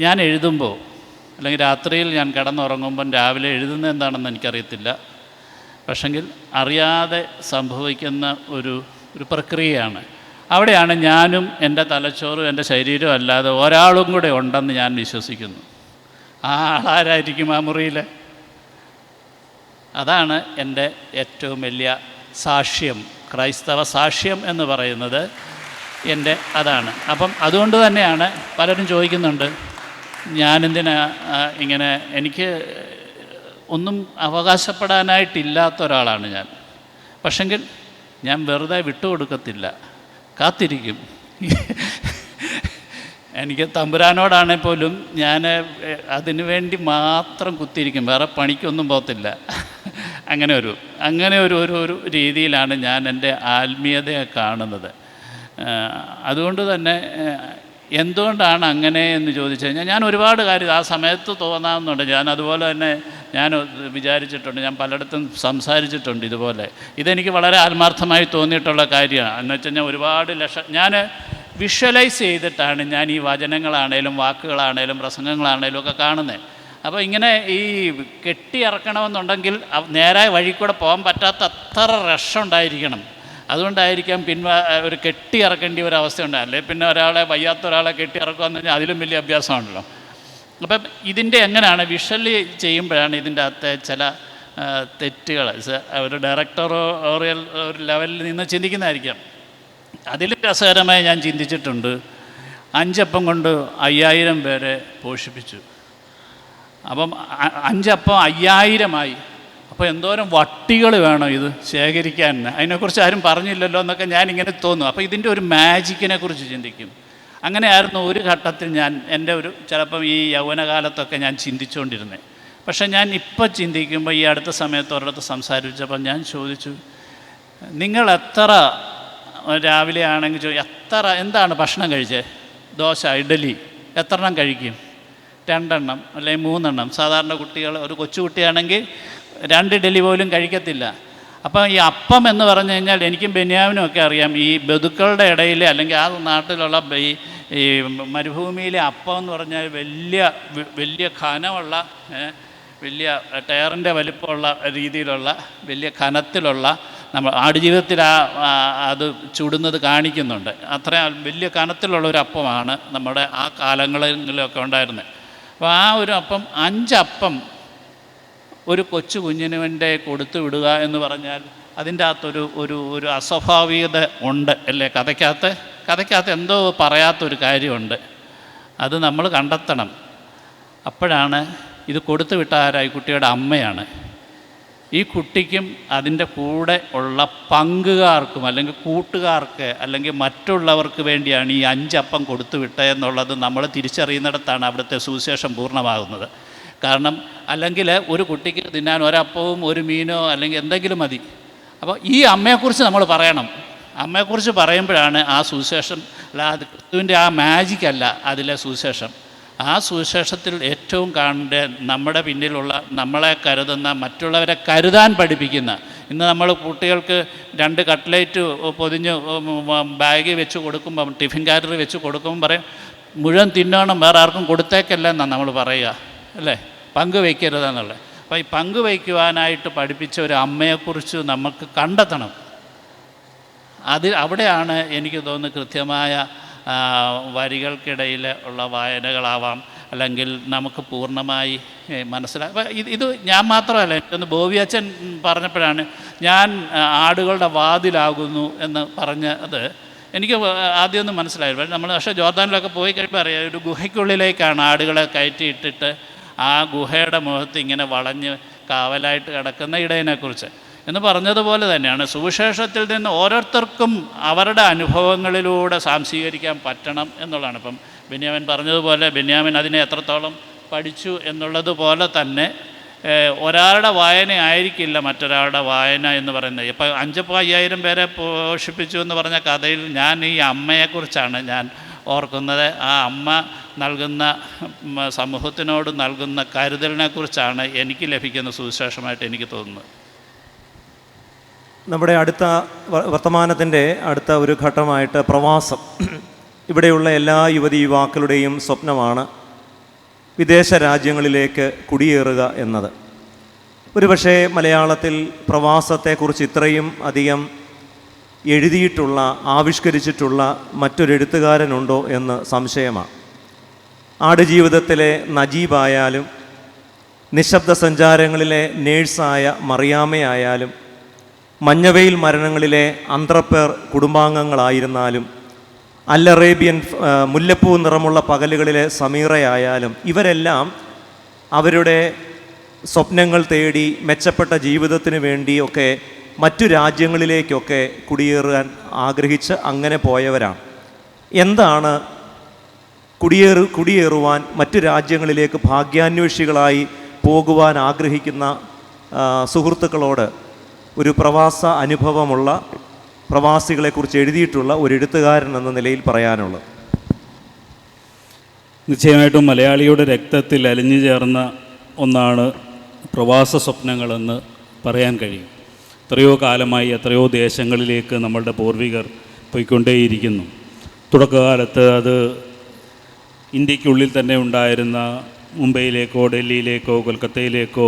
ഞാൻ എഴുതുമ്പോൾ അല്ലെങ്കിൽ രാത്രിയിൽ ഞാൻ കിടന്നുറങ്ങുമ്പം രാവിലെ എഴുതുന്നത് എന്താണെന്ന് എനിക്കറിയത്തില്ല. പക്ഷെങ്കിൽ അറിയാതെ സംഭവിക്കുന്ന ഒരു പ്രക്രിയയാണ്. അവിടെയാണ് ഞാനും എൻ്റെ തലച്ചോറും എൻ്റെ ശരീരവും അല്ലാതെ ഒരാളും കൂടെ ഉണ്ടെന്ന് ഞാൻ വിശ്വസിക്കുന്നു. ആ ആളാരായിരിക്കും ആ മുറിയിൽ? അതാണ് എൻ്റെ ഏറ്റവും വലിയ സാക്ഷ്യം. ക്രൈസ്തവ സാക്ഷ്യം എന്ന് പറയുന്നത് അതാണ്. അപ്പം അതുകൊണ്ട് തന്നെയാണ് പലരും ചോദിക്കുന്നുണ്ട്, ഞാനെന്തിനാ ഇങ്ങനെ, എനിക്ക് ഒന്നും അവകാശപ്പെടാനായിട്ടില്ലാത്ത ഒരാളാണ് ഞാൻ. പക്ഷെങ്കിൽ ഞാൻ വെറുതെ വിട്ടുകൊടുക്കത്തില്ല, കാത്തിരിക്കും. എനിക്ക് തമ്പുരാനോടാണെങ്കിൽ പോലും ഞാൻ അതിനു വേണ്ടി മാത്രം കുത്തിയിരിക്കും, വേറെ പണിക്കൊന്നും പോകത്തില്ല. അങ്ങനെ ഒരു രീതിയിലാണ് ഞാൻ എൻ്റെ ആത്മീയതയെ കാണുന്നത്. അതുകൊണ്ട് തന്നെ എന്തുകൊണ്ടാണ് അങ്ങനെ എന്ന് ചോദിച്ചു കഴിഞ്ഞാൽ ഞാൻ ഒരുപാട് കാര്യം ആ സമയത്ത് തോന്നാവുന്നുണ്ട്. ഞാൻ അതുപോലെ തന്നെ ഞാൻ വിചാരിച്ചിട്ടുണ്ട്, ഞാൻ പലയിടത്തും സംസാരിച്ചിട്ടുണ്ട് ഇതുപോലെ. ഇതെനിക്ക് വളരെ ആത്മാർത്ഥമായി തോന്നിയിട്ടുള്ള കാര്യമാണ്. എന്ന് വെച്ച് കഴിഞ്ഞാൽ ഒരുപാട് ഞാൻ വിഷ്വലൈസ് ചെയ്തിട്ടാണ് ഞാൻ ഈ വചനങ്ങളാണേലും വാക്കുകളാണേലും പ്രസംഗങ്ങളാണേലും ഒക്കെ കാണുന്നത്. അപ്പോൾ ഇങ്ങനെ ഈ കെട്ടിയിറക്കണമെന്നുണ്ടെങ്കിൽ നേരായ വഴി കൂടെ പോകാൻ പറ്റാത്ത അത്ര റഷുണ്ടായിരിക്കണം. അതുകൊണ്ടായിരിക്കാം ഒരു കെട്ടിയിറക്കേണ്ട ഒരു അവസ്ഥ ഉണ്ട്. അല്ലെങ്കിൽ പിന്നെ ഒരാളെ വയ്യാത്ത ഒരാളെ കെട്ടിയിറക്കുക എന്ന് പറഞ്ഞാൽ അതിലും വലിയ അഭ്യാസമാണല്ലോ. അപ്പം ഇതിൻ്റെ എങ്ങനെയാണ് വിഷ്വലി ചെയ്യുമ്പോഴാണ് ഇതിൻ്റെ അകത്തെ ചില തെറ്റുകൾ ഒരു ഡയറക്ടറോറിയൽ ഒരു ലെവലിൽ നിന്ന് ചിന്തിക്കുന്നതായിരിക്കാം. അതിലും രസകരമായി ഞാൻ ചിന്തിച്ചിട്ടുണ്ട്. 5 അപ്പം കൊണ്ട് 5000 പേരെ പോഷിപ്പിച്ചു. അപ്പം 5 അപ്പം 5000 അപ്പോൾ എന്തോരം വട്ടികൾ വേണം ഇത് ശേഖരിക്കാൻ, അതിനെക്കുറിച്ച് ആരും പറഞ്ഞില്ലല്ലോ എന്നൊക്കെ ഞാനിങ്ങനെ തോന്നും. അപ്പോൾ ഇതിൻ്റെ ഒരു മാജിക്കിനെ കുറിച്ച് ചിന്തിക്കും. അങ്ങനെയായിരുന്നു ഒരു ഘട്ടത്തിൽ ഞാൻ എൻ്റെ ചിലപ്പം ഈ യൗവനകാലത്തൊക്കെ ഞാൻ ചിന്തിച്ചുകൊണ്ടിരുന്നത്. പക്ഷേ ഞാൻ ഇപ്പോൾ ചിന്തിക്കുമ്പോൾ ഈ അടുത്ത സമയത്ത് ഒരിടത്ത് സംസാരിച്ചപ്പോൾ ഞാൻ ചോദിച്ചു, നിങ്ങൾ എത്ര രാവിലെ ആണെങ്കിൽ എന്താണ് ഭക്ഷണം കഴിച്ചത്? ദോശ, ഇഡലി എത്ര എണ്ണം കഴിക്കും? 2 എണ്ണം അല്ലെങ്കിൽ 3 എണ്ണം. സാധാരണ കുട്ടികൾ, ഒരു കൊച്ചുകുട്ടിയാണെങ്കിൽ 2 ഇഡലി പോലും കഴിക്കത്തില്ല. അപ്പം ഈ അപ്പം എന്ന് പറഞ്ഞു കഴിഞ്ഞാൽ എനിക്കും ബെന്യാമിനും ഒക്കെ അറിയാം, ഈ ബന്ധുക്കളുടെ ഇടയിൽ അല്ലെങ്കിൽ ആ നാട്ടിലുള്ള ഈ മരുഭൂമിയിലെ അപ്പം എന്ന് പറഞ്ഞാൽ വലിയ ഘനമുള്ള, വലിയ ടയറിൻ്റെ വലിപ്പമുള്ള രീതിയിലുള്ള വലിയ ഘനത്തിലുള്ള, നമ്മൾ ആടുജീവിതത്തിൽ അത് ചുടുന്നത് കാണിക്കുന്നുണ്ട്. അത്ര വലിയ കനത്തിലുള്ളൊരു അപ്പമാണ് നമ്മുടെ ആ കാലങ്ങളിലൊക്കെ ഉണ്ടായിരുന്നത്. അപ്പോൾ ആ ഒരു അപ്പം 5 അപ്പം ഒരു കൊച്ചു കുഞ്ഞിന് വേണ്ടി കൊടുത്തു വിടുക എന്ന് പറഞ്ഞാൽ അതിൻ്റെ അകത്തൊരു ഒരു അസ്വാഭാവികത ഉണ്ട് അല്ലേ? കഥയ്ക്കകത്ത് എന്തോ പറയാത്തൊരു കാര്യമുണ്ട്. അത് നമ്മൾ കണ്ടെത്തണം. അപ്പോഴാണ് ഇത് കൊടുത്തു വിട്ട ആരായി? കുട്ടിയുടെ അമ്മയാണ്. ഈ കുട്ടിക്കും അതിൻ്റെ കൂടെ ഉള്ള പങ്കുകാർക്കും അല്ലെങ്കിൽ കൂട്ടുകാർക്ക് അല്ലെങ്കിൽ മറ്റുള്ളവർക്ക് വേണ്ടിയാണ് ഈ 5 അപ്പം കൊടുത്തു വിട്ടതെന്നുള്ളത് നമ്മൾ തിരിച്ചറിയുന്നിടത്താണ് അവിടുത്തെ സുവിശേഷം പൂർണ്ണമാകുന്നത്. കാരണം അല്ലെങ്കിൽ ഒരു കുട്ടിക്ക് തിന്നാൻ ഒരപ്പവും ഒരു മീനോ അല്ലെങ്കിൽ എന്തെങ്കിലും മതി. അപ്പോൾ ഈ അമ്മയെക്കുറിച്ച് നമ്മൾ പറയണം. അമ്മയെക്കുറിച്ച് പറയുമ്പോഴാണ് ആ സുവിശേഷം, അല്ലാതെ ക്രിസ്തുവിൻ്റെ ആ മാജിക്കല്ല അതിലെ സുവിശേഷം. ആ സുവിശേഷത്തിൽ ഏറ്റവും കാണേണ്ട നമ്മുടെ പിന്നിലുള്ള, നമ്മളെ കരുതുന്ന, മറ്റുള്ളവരെ കരുതാൻ പഠിപ്പിക്കുന്ന. ഇന്ന് നമ്മൾ കുട്ടികൾക്ക് 2 കട്ട്ലേറ്റ് പൊതിഞ്ഞ് ബാഗ് വെച്ച് കൊടുക്കുമ്പം, ടിഫിൻ കാരിയർ വെച്ച് കൊടുക്കുമ്പം പറയും മുഴുവൻ തിന്നണം, വേറെ ആർക്കും കൊടുത്തേക്കല്ല എന്നാണ് നമ്മൾ പറയുക അല്ലേ? പങ്കുവയ്ക്കരുതെന്നുള്ളത്. അപ്പോൾ ഈ പങ്കുവയ്ക്കുവാനായിട്ട് പഠിപ്പിച്ച ഒരു അമ്മയെക്കുറിച്ച് നമുക്ക് കണ്ടെത്തണം. അവിടെയാണ് എനിക്ക് തോന്നുന്നത് കൃത്യമായ വരികൾക്കിടയിൽ ഉള്ള വായനകളാവാം, അല്ലെങ്കിൽ നമുക്ക് പൂർണ്ണമായി മനസ്സിലാക്കാം. ഇത് ഞാൻ മാത്രമല്ല, എനിക്കൊന്ന് ബോബി അച്ഛൻ പറഞ്ഞപ്പോഴാണ് ഞാൻ ആടുകളുടെ വാതിലാകുന്നു എന്ന് പറഞ്ഞത് എനിക്ക് ആദ്യമൊന്നും മനസ്സിലായിരുന്നു. നമ്മൾ പക്ഷേ ജോർദാനിലൊക്കെ പോയി കഴിയുമ്പോൾ അറിയാം, ഒരു ഗുഹയ്ക്കുള്ളിലേക്കാണ് ആടുകളെ കയറ്റിയിട്ടിട്ട് ആ ഗുഹയുടെ മുഖത്ത് ഇങ്ങനെ വളഞ്ഞ് കാവലായിട്ട് കിടക്കുന്ന ഇടയനെക്കുറിച്ച് എന്ന് പറഞ്ഞതുപോലെ തന്നെയാണ് സുവിശേഷത്തിൽ നിന്ന് ഓരോരുത്തർക്കും അവരുടെ അനുഭവങ്ങളിലൂടെ സാംശീകരിക്കാൻ പറ്റണം എന്നുള്ളതാണ്. ഇപ്പം ബെന്യാമിൻ പറഞ്ഞതുപോലെ ബെന്യാമിൻ അതിനെ എത്രത്തോളം പഠിച്ചു എന്നുള്ളതുപോലെ തന്നെ ഒരാളുടെ വായന ആയിരിക്കില്ല മറ്റൊരാളുടെ വായന എന്ന് പറയുന്നത്. ഇപ്പം 5,000 പേരെ പോഷിപ്പിച്ചു എന്ന് പറഞ്ഞ കഥയിൽ ഞാൻ ഈ അമ്മയെക്കുറിച്ചാണ് ഞാൻ ഓർക്കുന്നത്. ആ അമ്മ നൽകുന്ന, സമൂഹത്തിനോട് നൽകുന്ന കരുതലിനെക്കുറിച്ചാണ് എനിക്ക് ലഭിക്കുന്ന സുവിശേഷമായിട്ട് എനിക്ക് തോന്നുന്നത്. നമ്മുടെ അടുത്ത വർത്തമാനത്തിൻ്റെ അടുത്ത ഒരു ഘട്ടമായിട്ട് പ്രവാസം. ഇവിടെയുള്ള എല്ലാ യുവതി യുവാക്കളുടെയും സ്വപ്നമാണ് വിദേശ രാജ്യങ്ങളിലേക്ക് കുടിയേറുക എന്നത്. ഒരുപക്ഷെ മലയാളത്തിൽ പ്രവാസത്തെക്കുറിച്ച് ഇത്രയും അധികം എഴുതിയിട്ടുള്ള, ആവിഷ്കരിച്ചിട്ടുള്ള മറ്റൊരു എഴുത്തുകാരനുണ്ടോ എന്ന് സംശയമാണ്. ആടുജീവിതത്തിലെ നജീബായാലും, നിശബ്ദ സഞ്ചാരങ്ങളിലെ നേഴ്സായ മറിയാമ്മയായാലും, മഞ്ഞവെയിൽ മരണങ്ങളിലെ അന്ത്രപ്പേർ കുടുംബാംഗങ്ങളായിരുന്നാലും, അൽ അറേബ്യൻ മുല്ലപ്പൂ നിറമുള്ള പകലുകളിലെ സമീറയായാലും, ഇവരെല്ലാം അവരുടെ സ്വപ്നങ്ങൾ തേടി മെച്ചപ്പെട്ട ജീവിതത്തിന് വേണ്ടിയൊക്കെ മറ്റു രാജ്യങ്ങളിലേക്കൊക്കെ കുടിയേറാൻ ആഗ്രഹിച്ച് അങ്ങനെ പോയവരാണ്. എന്താണ് കുടിയേറുവാൻ മറ്റു രാജ്യങ്ങളിലേക്ക് ഭാഗ്യാന്വേഷികളായി പോകുവാൻ ആഗ്രഹിക്കുന്ന സുഹൃത്തുക്കളോട് ഒരു പ്രവാസ അനുഭവമുള്ള പ്രവാസികളെക്കുറിച്ച് എഴുതിയിട്ടുള്ള ഒരു എഴുത്തുകാരൻ എന്ന നിലയിൽ പറയാനുള്ളത്? നിശ്ചയമായിട്ടും മലയാളിയുടെ രക്തത്തിൽ അലിഞ്ഞു ചേർന്ന ഒന്നാണ് പ്രവാസ സ്വപ്നങ്ങളെന്ന് പറയാൻ കഴിയും. എത്രയോ കാലമായി എത്രയോ ദേശങ്ങളിലേക്ക് നമ്മളുടെ പൂർവികർ പോയിക്കൊണ്ടേയിരിക്കുന്നു. തുടക്കകാലത്ത് അത് ഇന്ത്യക്കുള്ളിൽ തന്നെ ഉണ്ടായിരുന്ന മുംബൈയിലേക്കോ ഡൽഹിയിലേക്കോ കൊൽക്കത്തയിലേക്കോ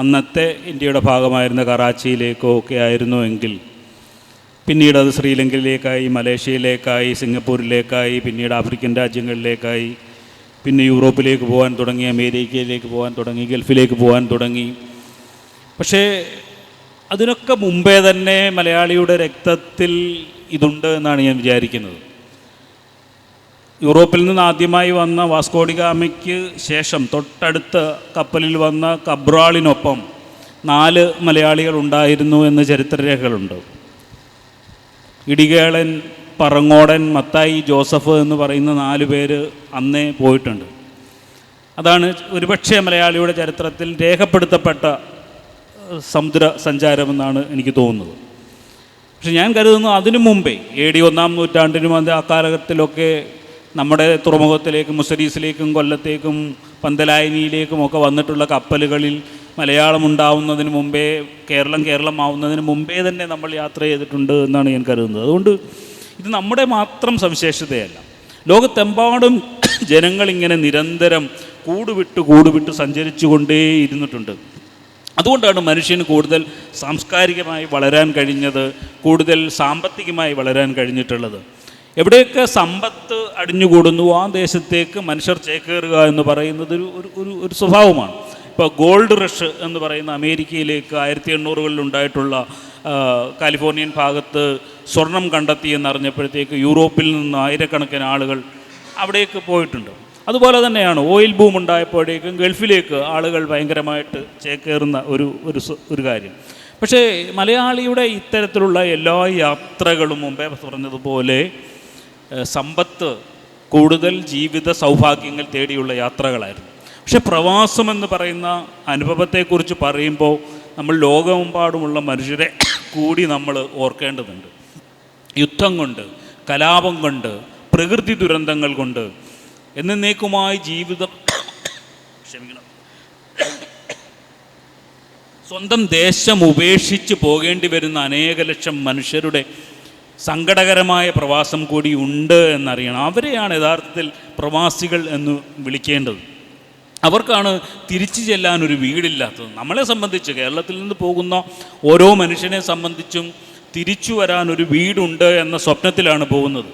അന്നത്തെ ഇന്ത്യയുടെ ഭാഗമായിരുന്ന കറാച്ചിയിലേക്കോ ഒക്കെ ആയിരുന്നുവെങ്കിൽ പിന്നീട് അത് ശ്രീലങ്കയിലേക്കായി, മലേഷ്യയിലേക്കായി, സിംഗപ്പൂരിലേക്കായി, പിന്നീട് ആഫ്രിക്കൻ രാജ്യങ്ങളിലേക്കായി, പിന്നെ യൂറോപ്പിലേക്ക് പോകാൻ തുടങ്ങി, അമേരിക്കയിലേക്ക് പോകാൻ തുടങ്ങി, ഗൾഫിലേക്ക് പോകാൻ തുടങ്ങി. പക്ഷേ അതിനൊക്കെ മുമ്പേ തന്നെ മലയാളിയുടെ രക്തത്തിൽ ഇതുണ്ട് എന്നാണ് ഞാൻ വിചാരിക്കുന്നത്. യൂറോപ്പിൽ നിന്ന് ആദ്യമായി വന്ന വാസ്കോഡിഗാമയ്ക്ക് ശേഷം തൊട്ടടുത്ത കപ്പലിൽ വന്ന കബ്രാളിനൊപ്പം 4 മലയാളികൾ ഉണ്ടായിരുന്നു എന്ന് ചരിത്രരേഖകളുണ്ട്. ഇടികേളൻ, പറങ്ങോടൻ, മത്തായി, ജോസഫ് എന്ന് പറയുന്ന 4 പേര് അന്നേ പോയിട്ടുണ്ട്. അതാണ് ഒരുപക്ഷെ മലയാളിയുടെ ചരിത്രത്തിൽ രേഖപ്പെടുത്തപ്പെട്ട സമുദ്ര സഞ്ചാരമെന്നാണ് എനിക്ക് തോന്നുന്നത്. പക്ഷെ ഞാൻ കരുതുന്നു അതിനു മുമ്പേ AD 1-ാം നൂറ്റാണ്ടിനും ആ കാലഘട്ടത്തിലൊക്കെ നമ്മുടെ തുറമുഖത്തിലേക്കും മുസരീസിലേക്കും കൊല്ലത്തേക്കും പന്തലായനിയിലേക്കും ഒക്കെ വന്നിട്ടുള്ള കപ്പലുകളിൽ മലയാളം ഉണ്ടാവുന്നതിന് മുമ്പേ, കേരളമാവുന്നതിന് മുമ്പേ തന്നെ നമ്മൾ യാത്ര ചെയ്തിട്ടുണ്ട് എന്നാണ് ഞാൻ കരുതുന്നത്. അതുകൊണ്ട് ഇത് നമ്മുടെ മാത്രം സവിശേഷതയല്ല. ലോകത്തെമ്പാടും ജനങ്ങളിങ്ങനെ നിരന്തരം കൂടുവിട്ട് സഞ്ചരിച്ചു കൊണ്ടേ ഇരുന്നിട്ടുണ്ട്. അതുകൊണ്ടാണ് മനുഷ്യന് കൂടുതൽ സാംസ്കാരികമായി വളരാൻ കഴിഞ്ഞത്, കൂടുതൽ സാമ്പത്തികമായി വളരാൻ കഴിഞ്ഞിട്ടുള്ളത്. എവിടെയൊക്കെ സമ്പത്ത് അടിഞ്ഞുകൂടുന്നു ആ ദേശത്തേക്ക് മനുഷ്യർ ചേക്കേറുക എന്ന് പറയുന്നത് ഒരു സ്വഭാവമാണ്. ഇപ്പോൾ ഗോൾഡ് റഷ് എന്ന് പറയുന്ന അമേരിക്കയിലേക്ക് 1800-കളിൽ ഉണ്ടായിട്ടുള്ള കാലിഫോർണിയൻ ഭാഗത്ത് സ്വർണം കണ്ടെത്തി എന്നറിഞ്ഞപ്പോഴത്തേക്ക് യൂറോപ്പിൽ നിന്ന് ആയിരക്കണക്കിന് ആളുകൾ അവിടേക്ക് പോയിട്ടുണ്ട്. അതുപോലെ തന്നെയാണ് ഓയിൽ ബൂം ഉണ്ടായപ്പോഴേക്കും ഗൾഫിലേക്ക് ആളുകൾ ഭയങ്കരമായിട്ട് ചേക്കേറുന്ന ഒരു കാര്യം. പക്ഷേ മലയാളിയുടെ ഇത്തരത്തിലുള്ള എല്ലാ യാത്രകളും മുമ്പേ പറഞ്ഞതുപോലെ സമ്പത്ത്, കൂടുതൽ ജീവിത സൗഭാഗ്യങ്ങൾ തേടിയുള്ള യാത്രകളായിരുന്നു. പക്ഷെ പ്രവാസമെന്ന് പറയുന്ന അനുഭവത്തെക്കുറിച്ച് പറയുമ്പോൾ നമ്മൾ ലോകമെമ്പാടുമുള്ള മനുഷ്യരെ കൂടി നമ്മൾ ഓർക്കേണ്ടതുണ്ട്. യുദ്ധം കൊണ്ട്, കലാപം കൊണ്ട്, പ്രകൃതി ദുരന്തങ്ങൾ കൊണ്ട് എന്നേക്കുമായി ജീവിതം സ്വന്തം ദേശം ഉപേക്ഷിച്ച് പോകേണ്ടി വരുന്ന അനേക ലക്ഷം മനുഷ്യരുടെ സങ്കടകരമായ പ്രവാസം കൂടി ഉണ്ട് എന്നറിയണം. അവരെയാണ് യഥാർത്ഥത്തിൽ പ്രവാസികൾ എന്ന് വിളിക്കേണ്ടത്. അവർക്കാണ് തിരിച്ചു ചെല്ലാനൊരു വീടില്ലാത്തത്. നമ്മളെ സംബന്ധിച്ച്, കേരളത്തിൽ നിന്ന് പോകുന്ന ഓരോ മനുഷ്യനെ സംബന്ധിച്ചും തിരിച്ചു വരാനൊരു വീടുണ്ട് എന്ന സ്വപ്നത്തിലാണ് പോകുന്നത്.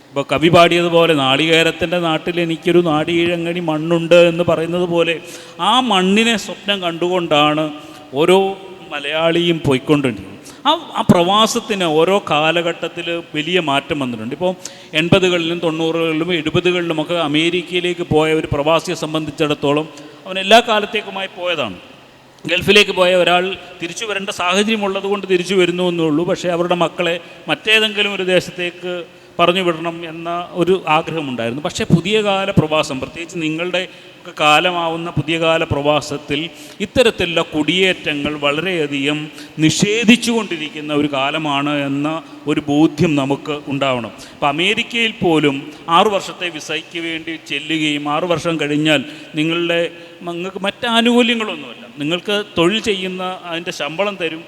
ഇപ്പോൾ കവി പാടിയതുപോലെ നാളികേരത്തിൻ്റെ നാട്ടിൽ എനിക്കൊരു നാടിയിഴങ്ങണി മണ്ണുണ്ട് എന്ന് പറയുന്നത് പോലെ ആ മണ്ണിനെ സ്വപ്നം കണ്ടുകൊണ്ടാണ് ഓരോ മലയാളിയും പോയിക്കൊണ്ടിരിക്കുന്നത്. ആ പ്രവാസത്തിന് ഓരോ കാലഘട്ടത്തിൽ വലിയ മാറ്റം വന്നിട്ടുണ്ട്. ഇപ്പോൾ 80-കളിലും 90-കളിലും 70-കളിലുമൊക്കെ അമേരിക്കയിലേക്ക് പോയ ഒരു പ്രവാസിയെ സംബന്ധിച്ചിടത്തോളം അവൻ എല്ലാ കാലത്തേക്കുമായി പോയതാണ്. ഗൾഫിലേക്ക് പോയ ഒരാൾ തിരിച്ചു വരേണ്ട സാഹചര്യമുള്ളത് കൊണ്ട് തിരിച്ചു വരുന്നു എന്നുള്ളൂ. പക്ഷേ അവരുടെ മക്കളെ മറ്റേതെങ്കിലും ഒരു ദേശത്തേക്ക് പറഞ്ഞു വിടണം എന്ന ഒരു ആഗ്രഹമുണ്ടായിരുന്നു. പക്ഷേ പുതിയ കാല പ്രവാസം, പ്രത്യേകിച്ച് നിങ്ങളുടെ ഒക്കെ കാലമാവുന്ന പുതിയ കാല പ്രവാസത്തിൽ ഇത്തരത്തിലുള്ള കുടിയേറ്റങ്ങൾ വളരെയധികം നിഷേധിച്ചു കൊണ്ടിരിക്കുന്ന ഒരു കാലമാണ് എന്ന ഒരു ബോധ്യം നമുക്ക് ഉണ്ടാവണം. ഇപ്പോൾ അമേരിക്കയിൽ പോലും 6 വർഷത്തെ വിസയ്ക്ക് വേണ്ടി ചെല്ലുകയും 6 വർഷം കഴിഞ്ഞാൽ നിങ്ങൾക്ക് മറ്റാനുകൂല്യങ്ങളൊന്നുമില്ല, നിങ്ങൾക്ക് തൊഴിൽ ചെയ്യുന്ന അതിൻ്റെ ശമ്പളം തരും,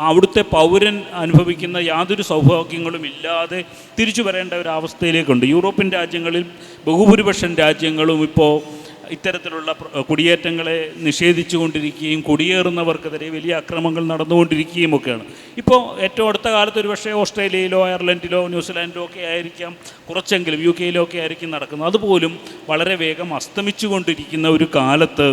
അവിടുത്തെ പൗരൻ അനുഭവിക്കുന്ന യാതൊരു സൗഭാഗ്യങ്ങളും ഇല്ലാതെ തിരിച്ചു വരേണ്ട ഒരു അവസ്ഥയിലേക്കുണ്ട്. യൂറോപ്യൻ രാജ്യങ്ങളിൽ ബഹുഭൂരിപക്ഷം രാജ്യങ്ങളും ഇപ്പോൾ ഇത്തരത്തിലുള്ള കുടിയേറ്റങ്ങളെ നിഷേധിച്ചു കൊണ്ടിരിക്കുകയും കുടിയേറുന്നവർക്കെതിരെ വലിയ അക്രമങ്ങൾ നടന്നുകൊണ്ടിരിക്കുകയും ഒക്കെയാണ്. ഇപ്പോൾ ഏറ്റവും അടുത്ത കാലത്ത് ഒരു പക്ഷേ ഓസ്ട്രേലിയയിലോ അയർലൻഡിലോ ന്യൂസിലാൻഡിലോ ഒക്കെ ആയിരിക്കാം, കുറച്ചെങ്കിലും UK-യിലോ ഒക്കെ ആയിരിക്കും നടക്കുന്നത്. അതുപോലും വളരെ വേഗം അസ്തമിച്ചു കൊണ്ടിരിക്കുന്ന ഒരു കാലത്ത്,